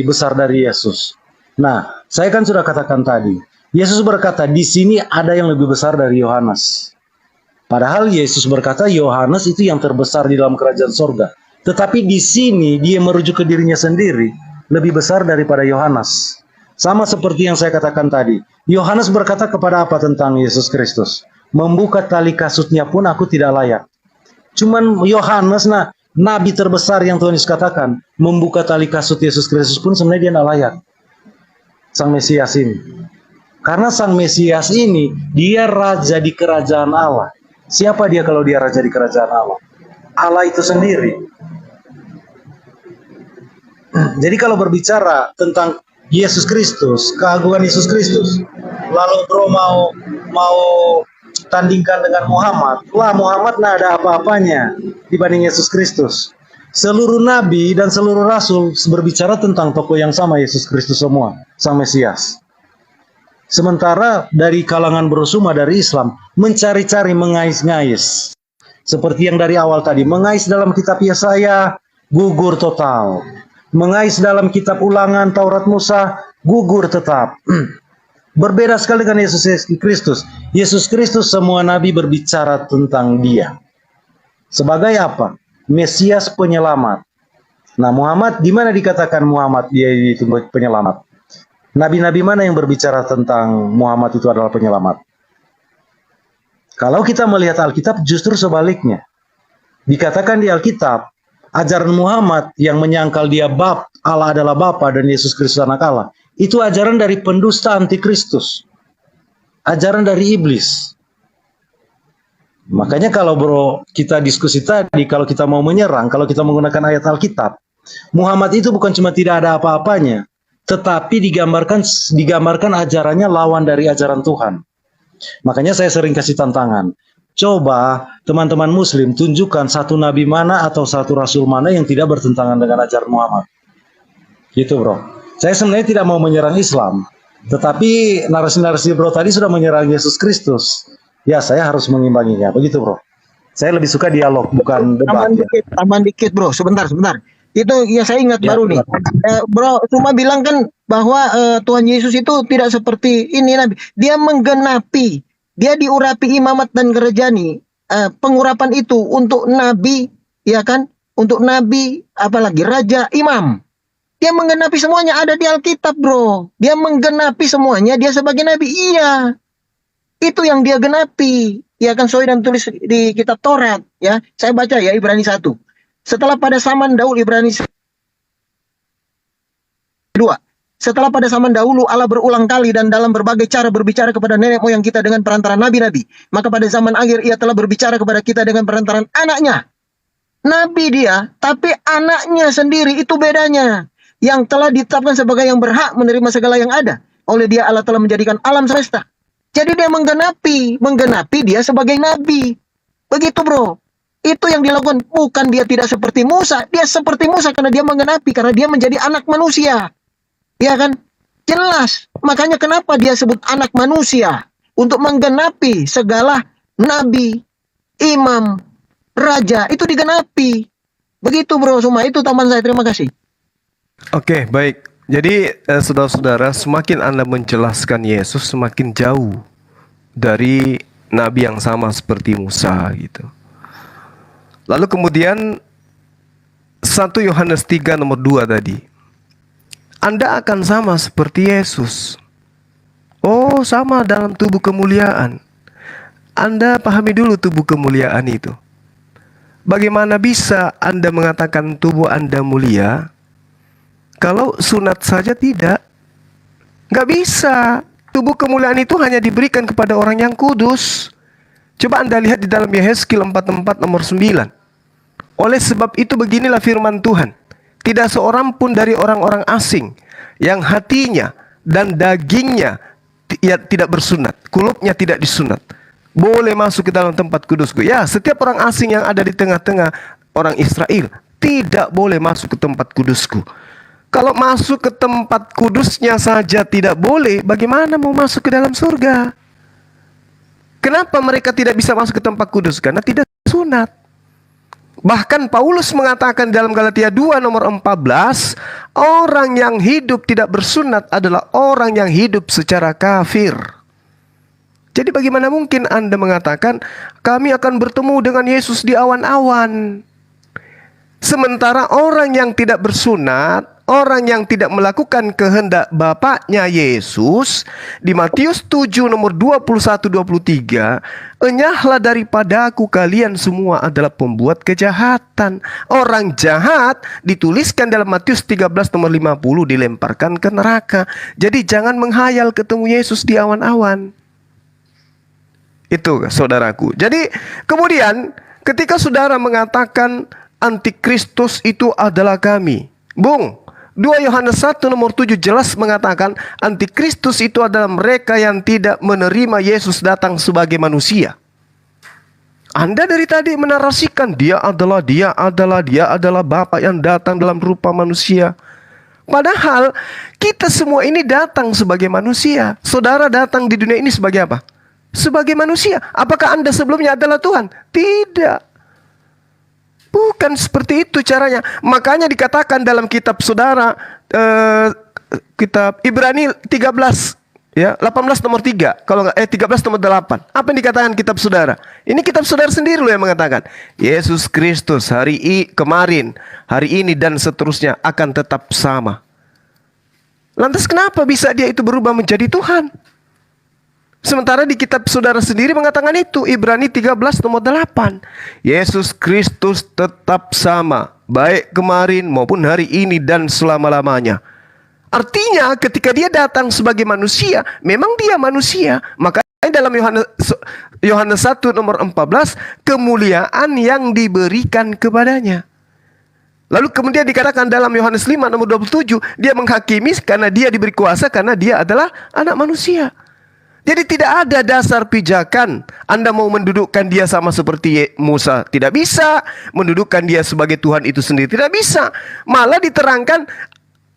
besar dari Yesus. Nah, saya kan sudah katakan tadi, Yesus berkata di sini ada yang lebih besar dari Yohanes. Padahal Yesus berkata Yohanes itu yang terbesar di dalam kerajaan sorga. Tetapi di sini dia merujuk ke dirinya sendiri, lebih besar daripada Yohanes. Sama seperti yang saya katakan tadi. Yohanes berkata kepada apa tentang Yesus Kristus? Membuka tali kasutnya pun aku tidak layak. Cuman Yohanes, nabi terbesar yang Tuhan Yesus katakan, membuka tali kasut Yesus Kristus pun sebenarnya dia tidak layak. Sang Mesias ini. Karena Sang Mesias ini, dia raja di kerajaan Allah. Siapa dia kalau dia raja di kerajaan Allah? Allah itu sendiri. Jadi kalau berbicara tentang Yesus Kristus, keagungan Yesus Kristus, lalu bro mau ditandingkan dengan Muhammad, wah Muhammad nggak ada apa-apanya dibanding Yesus Kristus. Seluruh nabi dan seluruh rasul berbicara tentang tokoh yang sama, Yesus Kristus semua, Sang Mesias. Sementara dari kalangan brosuma dari Islam mencari-cari, mengais-ngais. Seperti yang dari awal tadi, mengais dalam kitab Yesaya, gugur total. Mengais dalam kitab Ulangan, Taurat Musa, gugur tetap. Berbeda sekali dengan Yesus Kristus. Yesus Kristus semua nabi berbicara tentang dia. Sebagai apa? Mesias penyelamat. Nah Muhammad, di mana dikatakan Muhammad dia itu penyelamat? Nabi-nabi mana yang berbicara tentang Muhammad itu adalah penyelamat? Kalau kita melihat Alkitab justru sebaliknya. Dikatakan di Alkitab, ajaran Muhammad yang menyangkal dia Allah adalah Bapa dan Yesus Kristus anak Allah, itu ajaran dari pendusta antikristus. Ajaran dari iblis. Makanya kalau kita diskusi tadi, kalau kita mau menyerang, kalau kita menggunakan ayat Alkitab, Muhammad itu bukan cuma tidak ada apa-apanya, tetapi digambarkan ajarannya lawan dari ajaran Tuhan. Makanya saya sering kasih tantangan. Coba teman-teman muslim tunjukkan satu nabi mana atau satu rasul mana yang tidak bertentangan dengan ajaran Muhammad. Gitu bro. Saya sebenarnya tidak mau menyerang Islam. Tetapi narasi-narasi bro tadi sudah menyerang Yesus Kristus. Ya saya harus mengimbanginya. Begitu bro. Saya lebih suka dialog bukan debat. Taman dikit bro. Sebentar. Itu ya saya ingat Ya, baru nih. Bro cuma bilang kan bahwa Tuhan Yesus itu tidak seperti ini nabi. Dia menggenapi. Dia diurapi imamat dan gerejani. Pengurapan itu untuk nabi, ya kan? Untuk nabi, apalagi raja, imam. Dia menggenapi semuanya, ada di Alkitab, bro. Dia menggenapi semuanya, dia sebagai nabi. Iya. Itu yang dia genapi. Ya kan, sesuai dan tulis di kitab Taurat. Ya, saya baca ya, Ibrani 1. Setelah pada zaman Daud, Ibrani 2. Setelah pada zaman dahulu Allah berulang kali dan dalam berbagai cara berbicara kepada nenek moyang kita dengan perantaraan nabi-nabi. Maka pada zaman akhir ia telah berbicara kepada kita dengan perantaraan anaknya. Nabi dia, tapi anaknya sendiri itu bedanya. Yang telah ditetapkan sebagai yang berhak menerima segala yang ada. Oleh dia Allah telah menjadikan alam semesta. Jadi dia menggenapi dia sebagai nabi. Begitu bro. Itu yang dilakukan. Bukan dia tidak seperti Musa. Dia seperti Musa karena dia menggenapi. Karena dia menjadi anak manusia. Ya kan? Jelas. Makanya kenapa dia sebut anak manusia? Untuk menggenapi segala nabi, imam, raja. Itu digenapi. Begitu bro semua. Itu teman saya. Terima kasih. Oke, baik. Jadi saudara-saudara, semakin Anda menjelaskan Yesus, semakin jauh dari nabi yang sama seperti Musa gitu. Lalu kemudian 1 Yohanes 3 nomor 2 tadi. Anda akan sama seperti Yesus. Oh, sama dalam tubuh kemuliaan. Anda pahami dulu tubuh kemuliaan itu. Bagaimana bisa Anda mengatakan tubuh Anda mulia kalau sunat saja tidak? Nggak bisa. Tubuh kemuliaan itu hanya diberikan kepada orang yang kudus. Coba Anda lihat di dalam Yehezkiel 44 nomor 9. Oleh sebab itu beginilah firman Tuhan. Tidak seorang pun dari orang-orang asing yang hatinya dan dagingnya tidak bersunat, kulupnya tidak disunat, boleh masuk ke dalam tempat kudusku. Ya, setiap orang asing yang ada di tengah-tengah orang Israel tidak boleh masuk ke tempat kudusku. Kalau masuk ke tempat kudusnya saja tidak boleh, bagaimana mau masuk ke dalam surga? Kenapa mereka tidak bisa masuk ke tempat kudus? Karena tidak sunat. Bahkan Paulus mengatakan dalam Galatia 2 nomor 14, orang yang hidup tidak bersunat adalah orang yang hidup secara kafir. Jadi bagaimana mungkin Anda mengatakan kami akan bertemu dengan Yesus di awan-awan? Sementara orang yang tidak bersunat, orang yang tidak melakukan kehendak Bapaknya Yesus, di Matius 7 nomor 21-23, enyahlah daripada aku kalian semua adalah pembuat kejahatan. Orang jahat dituliskan dalam Matius 13 nomor 50 dilemparkan ke neraka. Jadi jangan menghayal ketemu Yesus di awan-awan. Itu saudaraku. Jadi kemudian ketika saudara mengatakan Antikristus itu adalah kami, Bung, 2 Yohanes 1 nomor 7 jelas mengatakan Antikristus itu adalah mereka yang tidak menerima Yesus datang sebagai manusia. Anda dari tadi menarasikan dia adalah Bapa yang datang dalam rupa manusia. Padahal kita semua ini datang sebagai manusia. Saudara datang di dunia ini sebagai apa? Sebagai manusia. Apakah Anda sebelumnya adalah Tuhan? Tidak. Bukan seperti itu caranya. Makanya dikatakan dalam kitab saudara, kitab Ibrani 13, ya, 18 nomor 3, kalau nggak 13 nomor 8. Apa yang dikatakan kitab saudara? Ini kitab saudara sendiri loh yang mengatakan, Yesus Kristus kemarin, hari ini dan seterusnya akan tetap sama. Lantas kenapa bisa dia itu berubah menjadi Tuhan? Sementara di kitab saudara sendiri mengatakan itu, Ibrani 13 nomor 8. Yesus Kristus tetap sama, baik kemarin maupun hari ini dan selama-lamanya. Artinya ketika dia datang sebagai manusia, memang dia manusia. Makanya dalam Yohanes 1 nomor 14, kemuliaan yang diberikan kepadanya. Lalu kemudian dikatakan dalam Yohanes 5 nomor 27, dia menghakimi karena dia diberi kuasa, karena dia adalah anak manusia. Jadi tidak ada dasar pijakan Anda mau mendudukkan dia sama seperti Musa, tidak bisa. Mendudukkan dia sebagai Tuhan itu sendiri, tidak bisa. Malah diterangkan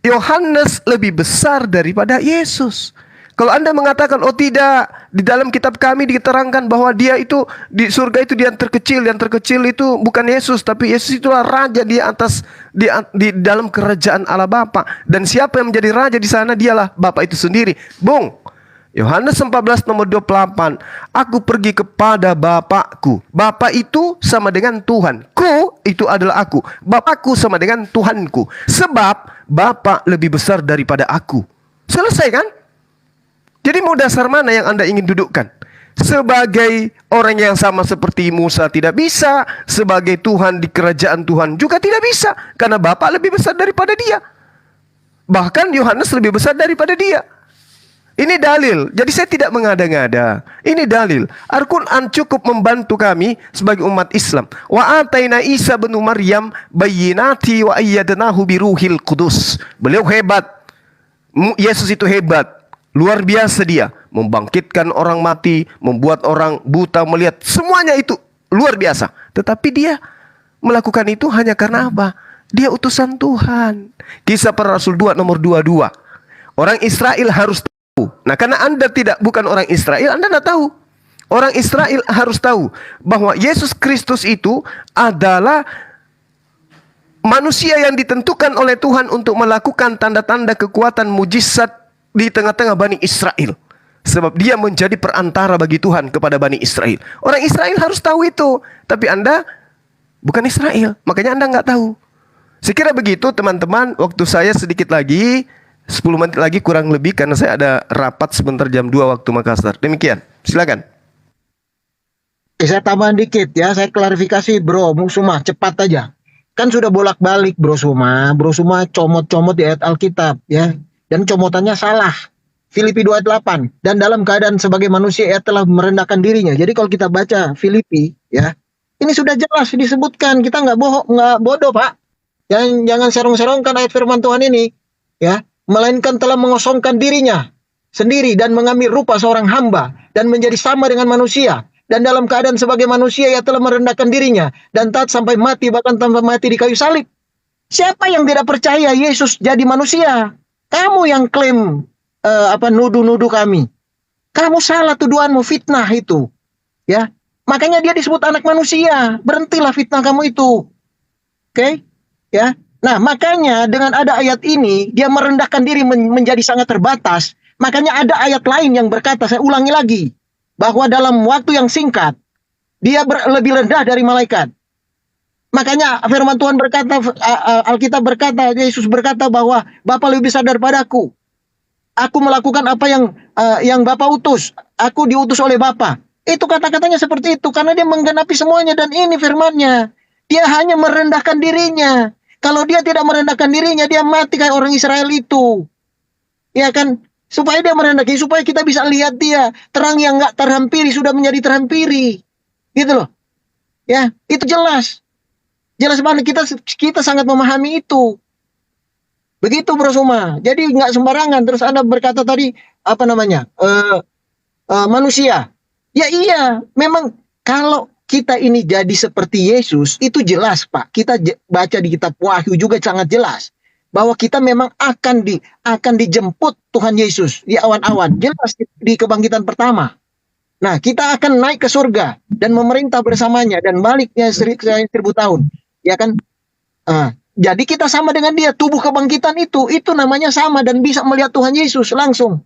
Yohanes lebih besar daripada Yesus. Kalau Anda mengatakan, oh tidak, di dalam kitab kami diterangkan bahwa dia itu di surga itu dia yang terkecil itu bukan Yesus, tapi Yesus itulah raja di atas di dalam kerajaan Allah Bapa, dan siapa yang menjadi raja di sana dialah Bapa itu sendiri. Bung, Yohanes 14 nomor 28, aku pergi kepada Bapakku. Bapa itu sama dengan Tuhan. Ku itu adalah aku. Bapakku sama dengan Tuhanku. Sebab Bapa lebih besar daripada aku. Selesai kan? Jadi mau dasar mana yang Anda ingin dudukkan? Sebagai orang yang sama seperti Musa tidak bisa. Sebagai Tuhan di kerajaan Tuhan juga tidak bisa. Karena Bapa lebih besar daripada dia. Bahkan Yohanes lebih besar daripada dia. Ini dalil. Jadi saya tidak mengada-ngada. Ini dalil. Al-Quran cukup membantu kami sebagai umat Islam. Wa ataina Isa bin Maryam bayyinati wa ayyadnahu biruhil qudus. Beliau hebat. Yesus itu hebat. Luar biasa dia. Membangkitkan orang mati, membuat orang buta melihat. Semuanya itu luar biasa. Tetapi dia melakukan itu hanya karena apa? Dia utusan Tuhan. Kisah para Rasul 2 nomor 22. Orang Israel harus tahu. Nah, karena Anda bukan orang Israel, Anda tidak tahu. Orang Israel harus tahu bahwa Yesus Kristus itu adalah manusia yang ditentukan oleh Tuhan untuk melakukan tanda-tanda kekuatan mujizat di tengah-tengah Bani Israel. Sebab dia menjadi perantara bagi Tuhan kepada Bani Israel. Orang Israel harus tahu itu. Tapi Anda bukan Israel, makanya Anda nggak tahu. Sekira begitu teman-teman, waktu saya sedikit lagi, 10 menit lagi kurang lebih, karena saya ada rapat sebentar jam 2 waktu Makassar. Demikian, silakan. Saya tambahan dikit ya, saya klarifikasi Bro Suma, cepat aja. Kan sudah bolak-balik Bro Suma comot-comot di ayat Alkitab ya. Dan comotannya salah. Filipi 2 ayat 8. Dan dalam keadaan sebagai manusia ia telah merendahkan dirinya. Jadi kalau kita baca Filipi ya, ini sudah jelas disebutkan. Kita nggak bodoh Pak. Jangan serong-serongkan ayat firman Tuhan ini ya. Melainkan telah mengosongkan dirinya sendiri dan mengambil rupa seorang hamba dan menjadi sama dengan manusia, dan dalam keadaan sebagai manusia ia telah merendahkan dirinya dan taat sampai mati, bahkan tanpa mati di kayu salib. Siapa yang tidak percaya Yesus jadi manusia? Kamu yang klaim nuduh-nuduh kami. Kamu salah, tuduhanmu fitnah itu. Ya. Makanya dia disebut anak manusia. Berhentilah fitnah kamu itu. Oke? Ya. Nah, makanya dengan ada ayat ini, dia merendahkan diri menjadi sangat terbatas. Makanya ada ayat lain yang berkata, saya ulangi lagi, bahwa dalam waktu yang singkat, dia lebih rendah dari malaikat. Makanya firman Tuhan berkata, Alkitab berkata, Yesus berkata bahwa Bapa lebih besar daripadaku. Aku melakukan apa yang Bapa utus. Aku diutus oleh Bapa. Itu kata-katanya seperti itu, karena dia menggenapi semuanya, dan ini firman-Nya. Dia hanya merendahkan dirinya. Kalau dia tidak merendahkan dirinya, dia mati kayak orang Israel itu. Ya kan? Supaya dia merendahkan, supaya kita bisa lihat dia. Terang yang nggak terhampiri, sudah menjadi terhampiri. Gitu loh. Ya, itu jelas. Jelas banget, kita sangat memahami itu. Begitu Bro Suma. Jadi nggak sembarangan. Terus Anda berkata tadi, manusia. Ya iya, memang kalau kita ini jadi seperti Yesus, itu jelas Pak. Kita baca di kitab Wahyu juga sangat jelas. Bahwa kita memang akan dijemput Tuhan Yesus di awan-awan. Jelas di kebangkitan pertama. Nah, kita akan naik ke surga dan memerintah bersamanya dan baliknya 1000 tahun. Ya kan? Jadi kita sama dengan dia, tubuh kebangkitan itu namanya sama dan bisa melihat Tuhan Yesus langsung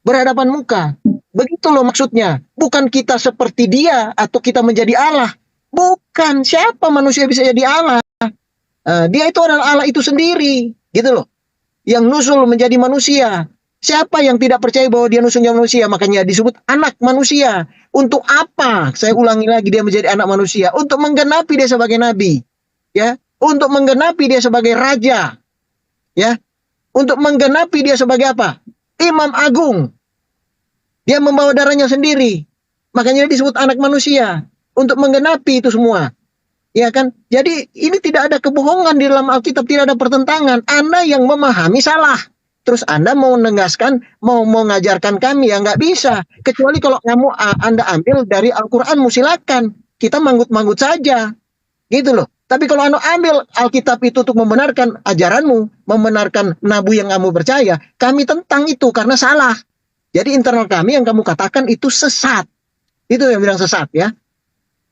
berhadapan muka. Begitu loh maksudnya. Bukan kita seperti dia atau kita menjadi Allah. Bukan. Siapa manusia bisa jadi Allah? Dia itu adalah Allah itu sendiri. Gitu loh. Yang nusul menjadi manusia. Siapa yang tidak percaya bahwa dia nusul menjadi manusia? Makanya disebut anak manusia. Untuk apa? Saya ulangi lagi, dia menjadi anak manusia. Untuk menggenapi dia sebagai nabi. Ya. Untuk menggenapi dia sebagai raja. Ya. Untuk menggenapi dia sebagai apa? Imam Agung. Dia membawa darahnya sendiri. Makanya dia disebut anak manusia. Untuk menggenapi itu semua. Ya kan? Jadi ini tidak ada kebohongan di dalam Alkitab, tidak ada pertentangan. Anda yang memahami salah. Terus Anda mau menegaskan, mau mengajarkan kami, ya nggak bisa. Kecuali kalau Anda ambil dari Al-Quran, silakan. Kita manggut-manggut saja. Gitu loh. Tapi kalau Anda ambil Alkitab itu untuk membenarkan ajaranmu, membenarkan nabi yang kamu percaya, kami tentang itu karena salah. Jadi internal kami yang kamu katakan itu sesat. Itu yang bilang sesat ya.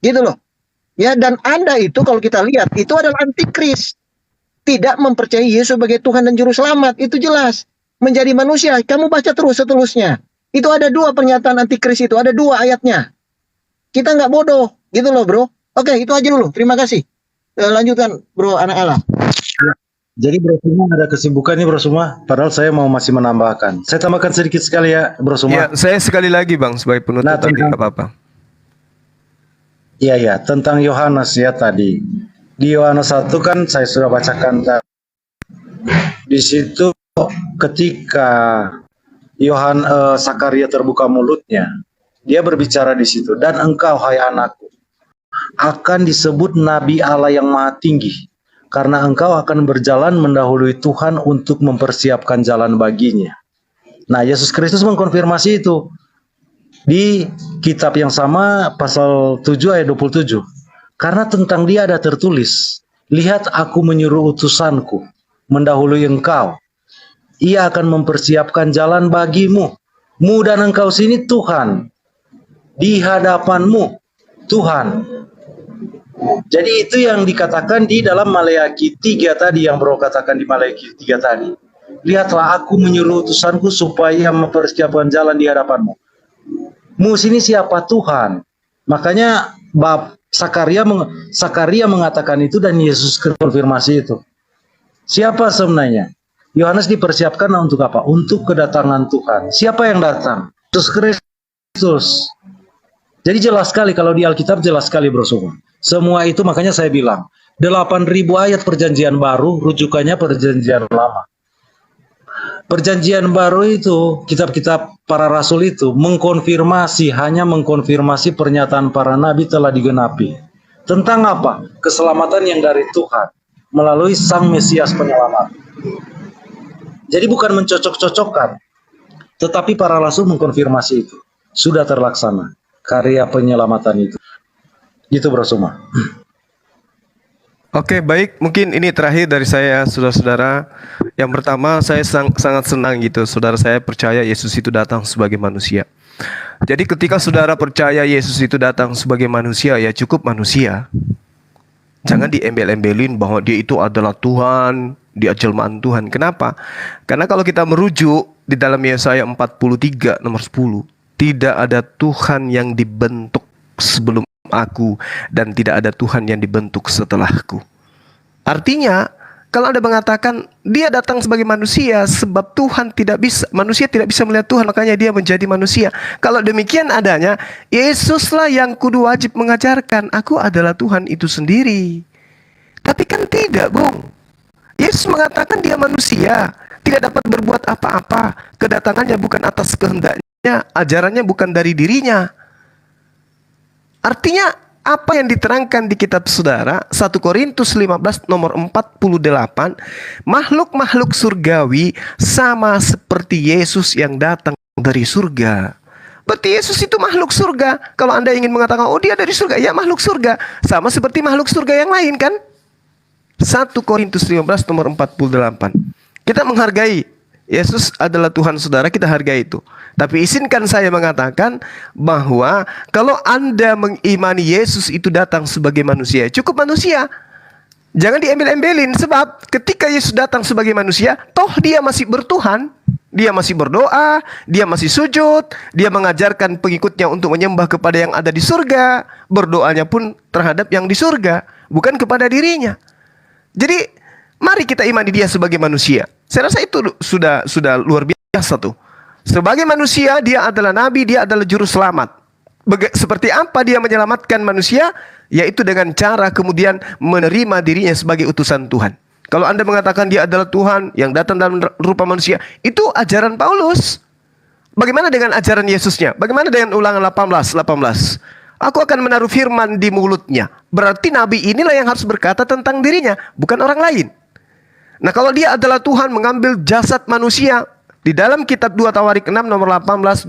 Gitu loh. Ya, dan Anda itu kalau kita lihat itu adalah antikris. Tidak mempercayai Yesus sebagai Tuhan dan Juru Selamat. Itu jelas. Menjadi manusia. Kamu baca terus seterusnya. Itu ada 2 pernyataan antikris itu. Ada 2 ayatnya. Kita nggak bodoh. Gitu loh bro. Oke, itu aja dulu. Terima kasih. Lanjutkan bro anak Allah. Jadi Bro Suma ada kesibukan nih Bro Suma. Padahal saya mau masih menambahkan. Saya tambahkan sedikit sekali ya Bro Suma. Ya, saya sekali lagi Bang sebagai penutup Nah, tadi nggak apa-apa. Iya, tentang Yohanes ya tadi. Di Yohanes 1 kan saya sudah bacakan di situ ketika Sakaria terbuka mulutnya, dia berbicara di situ, dan engkau hai anakku akan disebut nabi Allah yang maha tinggi, karena engkau akan berjalan mendahului Tuhan untuk mempersiapkan jalan baginya. Nah, Yesus Kristus mengkonfirmasi itu di kitab yang sama pasal 7 ayat 27. Karena tentang dia ada tertulis, lihat aku menyuruh utusanku mendahului engkau. Ia akan mempersiapkan jalan bagimu. Mu dan engkau sini Tuhan. Di hadapanmu Tuhan. Jadi itu yang dikatakan di dalam Maleakhi 3 tadi, yang Bro katakan di Maleakhi 3 tadi. Lihatlah aku menyuruh utusanku supaya mempersiapkan jalan di hadapanmu. Mu sini siapa? Tuhan. Makanya Sakaria mengatakan itu dan Yesus konfirmasi itu. Siapa sebenarnya? Yohanes dipersiapkan untuk apa? Untuk kedatangan Tuhan. Siapa yang datang? Yesus Kristus. Jadi jelas sekali kalau di Alkitab, jelas sekali Bro semua itu. Makanya saya bilang 8.000 ayat perjanjian baru rujukannya perjanjian lama. Perjanjian baru itu, kitab-kitab para rasul itu hanya mengkonfirmasi pernyataan para nabi telah digenapi. Tentang apa? Keselamatan yang dari Tuhan melalui Sang Mesias penyelamat. Jadi bukan mencocok-cocokkan, tetapi para rasul mengkonfirmasi itu. Sudah terlaksana karya penyelamatan itu. Gitu Bro Suma. Oke, baik. Mungkin ini terakhir dari saya, saudara-saudara. Yang pertama, saya sangat senang gitu. Saudara saya percaya Yesus itu datang sebagai manusia. Jadi ketika saudara percaya Yesus itu datang sebagai manusia, ya cukup manusia. Jangan diembel-embelin bahwa dia itu adalah Tuhan, dia jelmaan Tuhan. Kenapa? Karena kalau kita merujuk di dalam Yesaya 43 nomor 10, tidak ada Tuhan yang dibentuk sebelum aku, dan tidak ada Tuhan yang dibentuk setelahku. Artinya, kalau Anda mengatakan dia datang sebagai manusia sebab manusia tidak bisa melihat Tuhan, makanya dia menjadi manusia. Kalau demikian adanya, Yesuslah yang kudu wajib mengajarkan aku adalah Tuhan itu sendiri. Tapi kan tidak, Bung. Yesus mengatakan dia manusia, tidak dapat berbuat apa-apa. Kedatangannya bukan atas kehendaknya, ajarannya bukan dari dirinya. Artinya apa yang diterangkan di kitab saudara 1 Korintus 15 nomor 48, makhluk-makhluk surgawi sama seperti Yesus yang datang dari surga. Berarti Yesus itu makhluk surga. Kalau Anda ingin mengatakan, oh dia dari surga, ya makhluk surga. Sama seperti makhluk surga yang lain kan? 1 Korintus 15 nomor 48. Kita menghargai Yesus adalah Tuhan saudara, kita hargai itu. Tapi izinkan saya mengatakan bahwa kalau Anda mengimani Yesus itu datang sebagai manusia, cukup manusia. Jangan diembel-embelin, sebab ketika Yesus datang sebagai manusia, toh dia masih bertuhan. Dia masih berdoa, dia masih sujud, dia mengajarkan pengikutnya untuk menyembah kepada yang ada di surga. Berdoanya pun terhadap yang di surga, bukan kepada dirinya. Jadi, mari kita imani dia sebagai manusia. Saya rasa itu sudah luar biasa tuh. Sebagai manusia, dia adalah nabi, dia adalah juru selamat. Seperti apa dia menyelamatkan manusia? Yaitu dengan cara kemudian menerima dirinya sebagai utusan Tuhan. Kalau Anda mengatakan dia adalah Tuhan yang datang dalam rupa manusia, itu ajaran Paulus. Bagaimana dengan ajaran Yesusnya? Bagaimana dengan Ulangan 18? Aku akan menaruh firman di mulutnya. Berarti nabi inilah yang harus berkata tentang dirinya, bukan orang lain. Nah, kalau dia adalah Tuhan mengambil jasad manusia, di dalam kitab 2 Tawarik 6 nomor 18,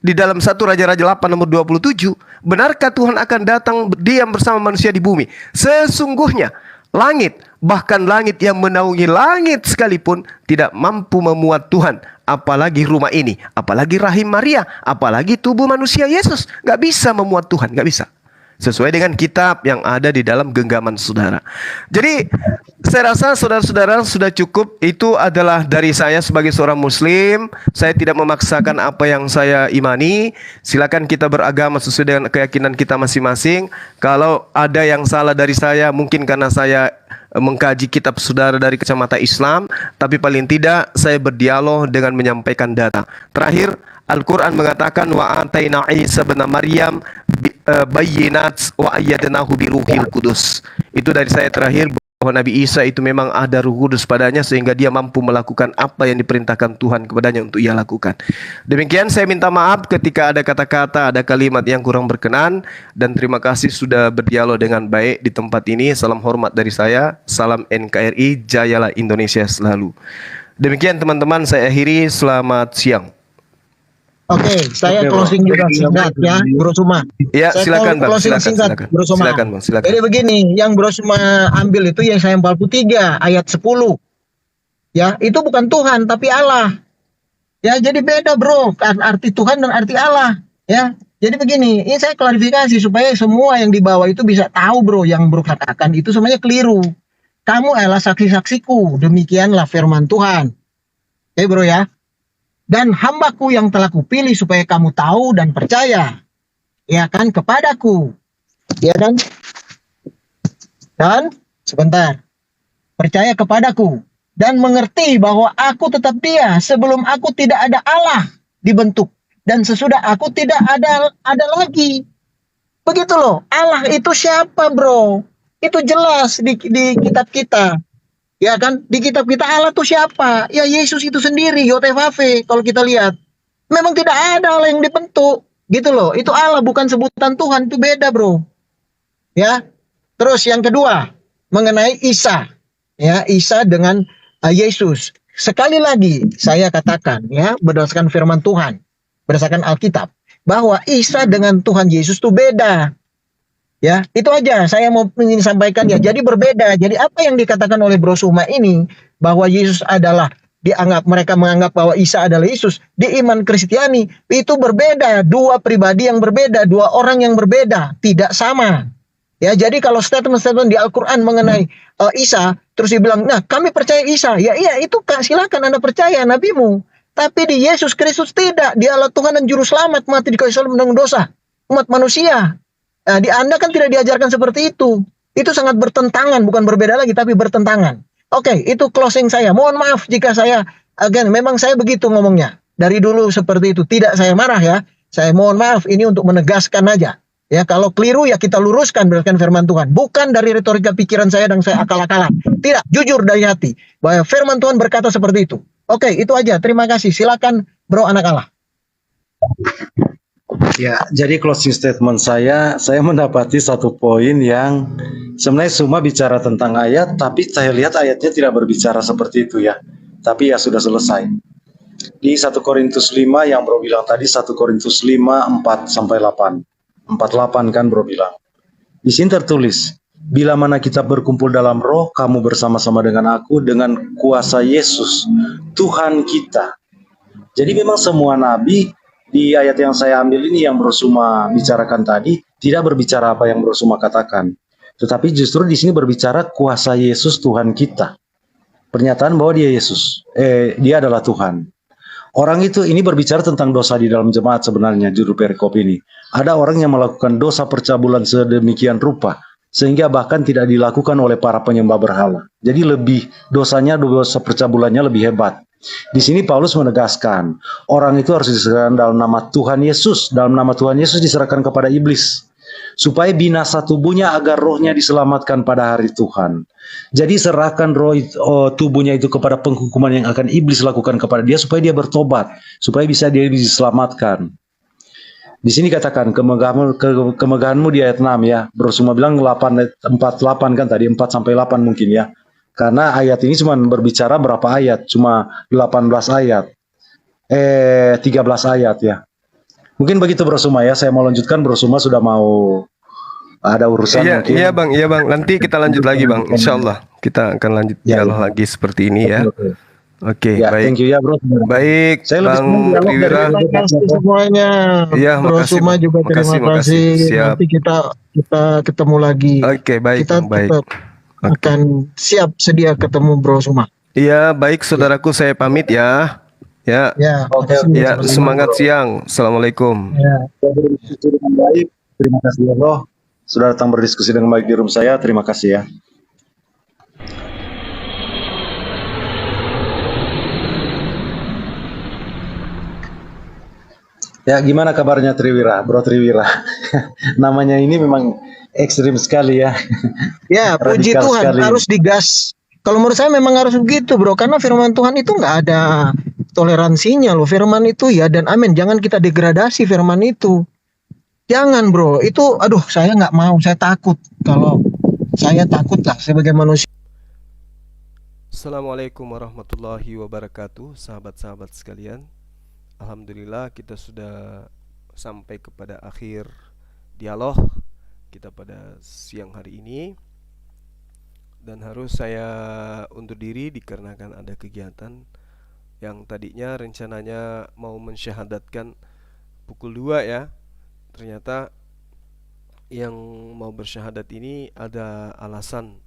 di dalam 1 Raja-Raja 8 nomor 27, benarkah Tuhan akan datang diam bersama manusia di bumi? Sesungguhnya langit, bahkan langit yang menaungi langit sekalipun tidak mampu memuat Tuhan. Apalagi rumah ini, apalagi rahim Maria, apalagi tubuh manusia Yesus. Gak bisa memuat Tuhan, gak bisa. Sesuai dengan kitab yang ada di dalam genggaman saudara. Jadi saya rasa saudara-saudara sudah cukup. Itu adalah dari saya sebagai seorang muslim. Saya tidak memaksakan apa yang saya imani. Silakan kita beragama sesuai dengan keyakinan kita masing-masing. Kalau ada yang salah dari saya, mungkin karena saya mengkaji kitab saudara dari kacamata Islam, tapi paling tidak saya berdialog dengan menyampaikan data. Terakhir, Al-Quran mengatakan wa ataina Isa bin Maryam bayyinat wa ayyadnahu biruhil kudus. Itu dari saya terakhir, bahwa Nabi Isa itu memang ada Ruh Kudus padanya sehingga dia mampu melakukan apa yang diperintahkan Tuhan kepadanya untuk ia lakukan. Demikian, saya minta maaf ketika ada kata-kata, ada kalimat yang kurang berkenan, dan terima kasih sudah berdialog dengan baik di tempat ini. Salam hormat dari saya. Salam NKRI, jayalah Indonesia selalu. Demikian teman-teman, saya akhiri. Selamat siang. Oke, saya closing juga singkat ya, Bro Suma. Ya, silakan Bang. Silakan, Bro Suma. Silakan Bang, silakan. Jadi begini, yang Bro Suma ambil itu yang saya 43 ayat 10. Ya, itu bukan Tuhan tapi Allah. Ya, jadi beda Bro, arti Tuhan dan arti Allah. Ya, jadi begini, ini saya klarifikasi supaya semua yang di bawah itu bisa tahu Bro, yang Bro katakan itu semuanya keliru. Kamu adalah saksi-saksiku, demikianlah firman Tuhan. Oke Bro ya. Dan hambaku yang telah kupilih supaya kamu tahu dan percaya, ya kan, kepadaku, ya kan, dan sebentar, percaya kepadaku dan mengerti bahwa aku tetap dia sebelum aku tidak ada Allah dibentuk dan sesudah aku tidak ada lagi. Begitu loh. Allah itu siapa Bro? Itu jelas di kitab kita. Ya kan, di kitab kita Allah tuh siapa? Ya Yesus itu sendiri, Yotevave. Kalau kita lihat, memang tidak ada Allah yang dibentuk, gitu loh. Itu Allah, bukan sebutan Tuhan, itu beda Bro. Ya, terus yang kedua mengenai Isa, ya Isa dengan Yesus. Sekali lagi saya katakan, ya berdasarkan Firman Tuhan, berdasarkan Alkitab, bahwa Isa dengan Tuhan Yesus itu beda. Ya, itu aja saya mau ingin sampaikan ya. Jadi berbeda. Jadi apa yang dikatakan oleh Bro Suma ini, bahwa Yesus adalah mereka menganggap bahwa Isa adalah Yesus, di iman Kristiani itu berbeda. Dua pribadi yang berbeda, dua orang yang berbeda, tidak sama. Ya, jadi kalau statement-statement di Al-Quran mengenai Isa, terus dibilang, nah kami percaya Isa, ya iya itu silakan Anda percaya nabimu. Tapi di Yesus Kristus tidak, dia adalah Tuhan dan Juru Selamat, mati di kayu salib menanggung dosa umat manusia. Nah, di Anda kan tidak diajarkan seperti itu. Itu sangat bertentangan, bukan berbeda lagi, tapi bertentangan. Oke, itu closing saya. Mohon maaf jika saya, memang saya begitu ngomongnya. Dari dulu seperti itu. Tidak saya marah ya. Saya mohon maaf, ini untuk menegaskan aja. Ya, kalau keliru ya kita luruskan berdasarkan firman Tuhan. Bukan dari retorika pikiran saya dan saya akal-akalan. Tidak, jujur dari hati. Bahwa firman Tuhan berkata seperti itu. Oke, itu aja. Terima kasih. Silakan Bro Anak Allah. Ya, jadi closing statement saya mendapati satu poin yang sebenarnya Suma bicara tentang ayat, tapi saya lihat ayatnya tidak berbicara seperti itu ya. Tapi ya sudah selesai. Di 1 Korintus 5 yang bro bilang tadi, 1 Korintus 5, 4 sampai 8. 48 kan bro bilang. Di sini tertulis, bila mana kita berkumpul dalam roh, kamu bersama-sama dengan aku, dengan kuasa Yesus, Tuhan kita. Jadi memang semua nabi, di ayat yang saya ambil ini yang Bro Suma bicarakan tadi, tidak berbicara apa yang Bro Suma katakan. Tetapi justru di sini berbicara kuasa Yesus Tuhan kita. Pernyataan bahwa dia Yesus, dia adalah Tuhan. Orang itu ini berbicara tentang dosa di dalam jemaat sebenarnya, juru perikop ini. Ada orang yang melakukan dosa percabulan sedemikian rupa, sehingga bahkan tidak dilakukan oleh para penyembah berhala. Jadi lebih dosanya, dosa percabulannya lebih hebat. Di sini Paulus menegaskan, orang itu harus diserahkan dalam nama Tuhan Yesus. Dalam nama Tuhan Yesus diserahkan kepada iblis, supaya binasa tubuhnya agar rohnya diselamatkan pada hari Tuhan. Jadi serahkan tubuhnya itu kepada penghukuman yang akan iblis lakukan kepada dia, supaya dia bertobat, supaya bisa dia diselamatkan. Di sini katakan kemegahanmu di ayat 6 ya. Bro Suma bilang 48 kan tadi, 4 sampai 8 mungkin ya. Karena ayat ini cuma berbicara berapa ayat? Cuma 18 ayat. 13 ayat ya. Mungkin begitu Bro Suma ya. Saya mau lanjutkan, Bro Suma sudah mau ada urusan Iya, mungkin. iya bang. Nanti kita lanjut lagi bang. Insya Allah kita akan lanjut dialog lagi seperti ini ya. Oke, Ya, baik. thank you ya Bro. Baik, Saya lebih Bang senang dialog Triwira. dari- Terima kasih semuanya. Iya, Bro makasih, Suma Bang. juga terima Makasih. kasih. Siap. Nanti kita ketemu lagi. Oke, baik, Kita Bang, baik. tetap akan siap sedia ketemu Bro Suma. Iya, baik saudaraku, saya pamit ya. Ya, Ya, Oke, makasih. ya, Sama-sama, semangat Bro. siang. Assalamualaikum. Ya. Saya berdiskusi dengan baik. Terima kasih ya Bro. Sudah datang berdiskusi dengan baik di room saya. Terima kasih ya. Ya, gimana kabarnya Triwira, Bro Triwira? Namanya ini memang ekstrim sekali ya. Ya, puji Radikal Tuhan, sekali. harus digas. Kalau menurut saya memang harus begitu, bro. Karena firman Tuhan itu nggak ada toleransinya loh. Firman itu ya dan amin. Jangan kita degradasi firman itu. Jangan, bro. Itu, aduh, saya nggak mau. Saya takut. Kalau saya takut lah sebagai manusia. Assalamualaikum warahmatullahi wabarakatuh, sahabat-sahabat sekalian. Alhamdulillah kita sudah sampai kepada akhir dialog kita pada siang hari ini. Dan harus saya undur diri dikarenakan ada kegiatan yang tadinya rencananya mau mensyahadatkan pukul 2 ya. Ternyata yang mau bersyahadat ini ada alasan.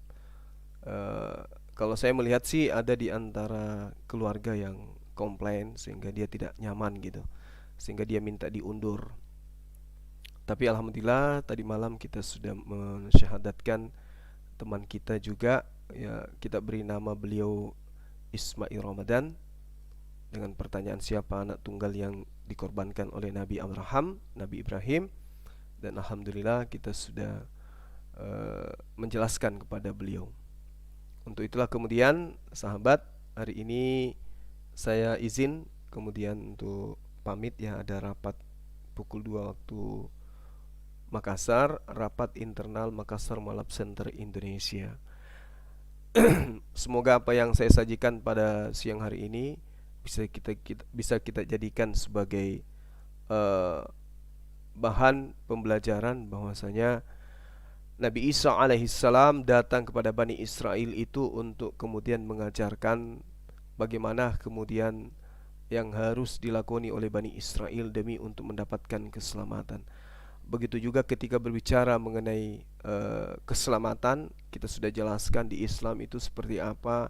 Kalau saya melihat sih ada di antara keluarga yang komplain sehingga dia tidak nyaman gitu, sehingga dia minta diundur. Tapi alhamdulillah tadi malam kita sudah mensyahadatkan teman kita juga ya, kita beri nama beliau Ismail Ramadan dengan pertanyaan siapa anak tunggal yang dikorbankan oleh Nabi Abraham, Nabi Ibrahim. Dan alhamdulillah kita sudah menjelaskan kepada beliau. Untuk itulah kemudian sahabat, hari ini saya izin kemudian untuk pamit ya, ada rapat pukul 2 waktu Makassar, rapat internal Makassar Malab Center Indonesia. Semoga apa yang saya sajikan pada siang hari ini bisa kita jadikan sebagai bahan pembelajaran bahwasanya Nabi Isa alaihissalam datang kepada Bani Israel itu untuk kemudian mengajarkan bagaimana kemudian yang harus dilakoni oleh Bani Israel demi untuk mendapatkan keselamatan. Begitu juga ketika berbicara mengenai keselamatan, kita sudah jelaskan di Islam itu seperti apa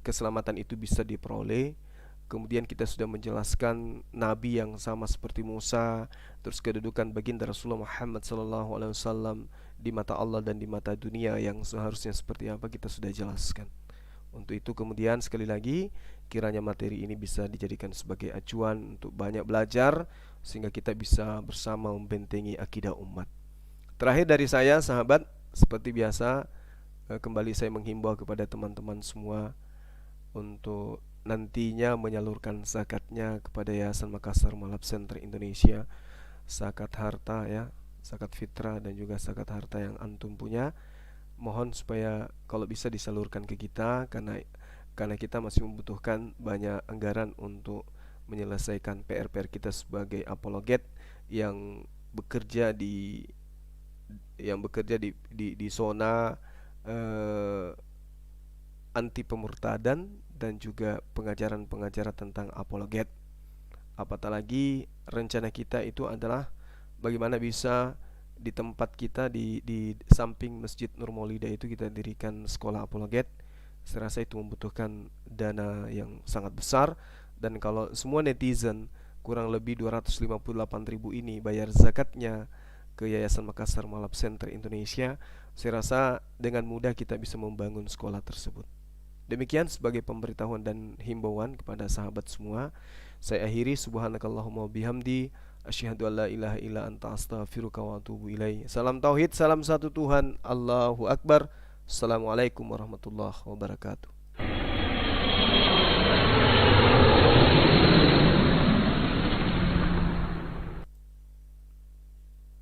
keselamatan itu bisa diperoleh. Kemudian kita sudah menjelaskan Nabi yang sama seperti Musa, terus kedudukan baginda Rasulullah Muhammad SAW di mata Allah dan di mata dunia yang seharusnya seperti apa kita sudah jelaskan. Untuk itu kemudian sekali lagi kiranya materi ini bisa dijadikan sebagai acuan untuk banyak belajar sehingga kita bisa bersama membentengi akidah umat. Terakhir dari saya sahabat, seperti biasa kembali saya menghimbau kepada teman-teman semua untuk nantinya menyalurkan zakatnya kepada Yayasan Makassar Malab Center Indonesia, zakat harta ya, zakat fitrah dan juga zakat harta yang antum punya. Mohon supaya kalau bisa disalurkan ke kita, karena karena kita masih membutuhkan banyak anggaran untuk menyelesaikan PR-PR kita sebagai apologet yang bekerja di di zona anti pemurtadan dan juga pengajaran-pengajaran tentang apologet. Apatah lagi rencana kita itu adalah bagaimana bisa di tempat kita di samping Masjid Nur Maulida itu kita dirikan sekolah apologet. Saya rasa itu membutuhkan dana yang sangat besar, dan kalau semua netizen kurang lebih 258.000 ini bayar zakatnya ke Yayasan Makassar Malap Center Indonesia, saya rasa dengan mudah kita bisa membangun sekolah tersebut. Demikian sebagai pemberitahuan dan himbauan kepada sahabat semua. Saya akhiri, subhanakallahumma bihamdi, asyhadu an la ilaha illa anta astaghfiruka wa atubu ilaih. Salam tauhid, salam satu Tuhan, Allahu Akbar. Assalamualaikum warahmatullahi wabarakatuh.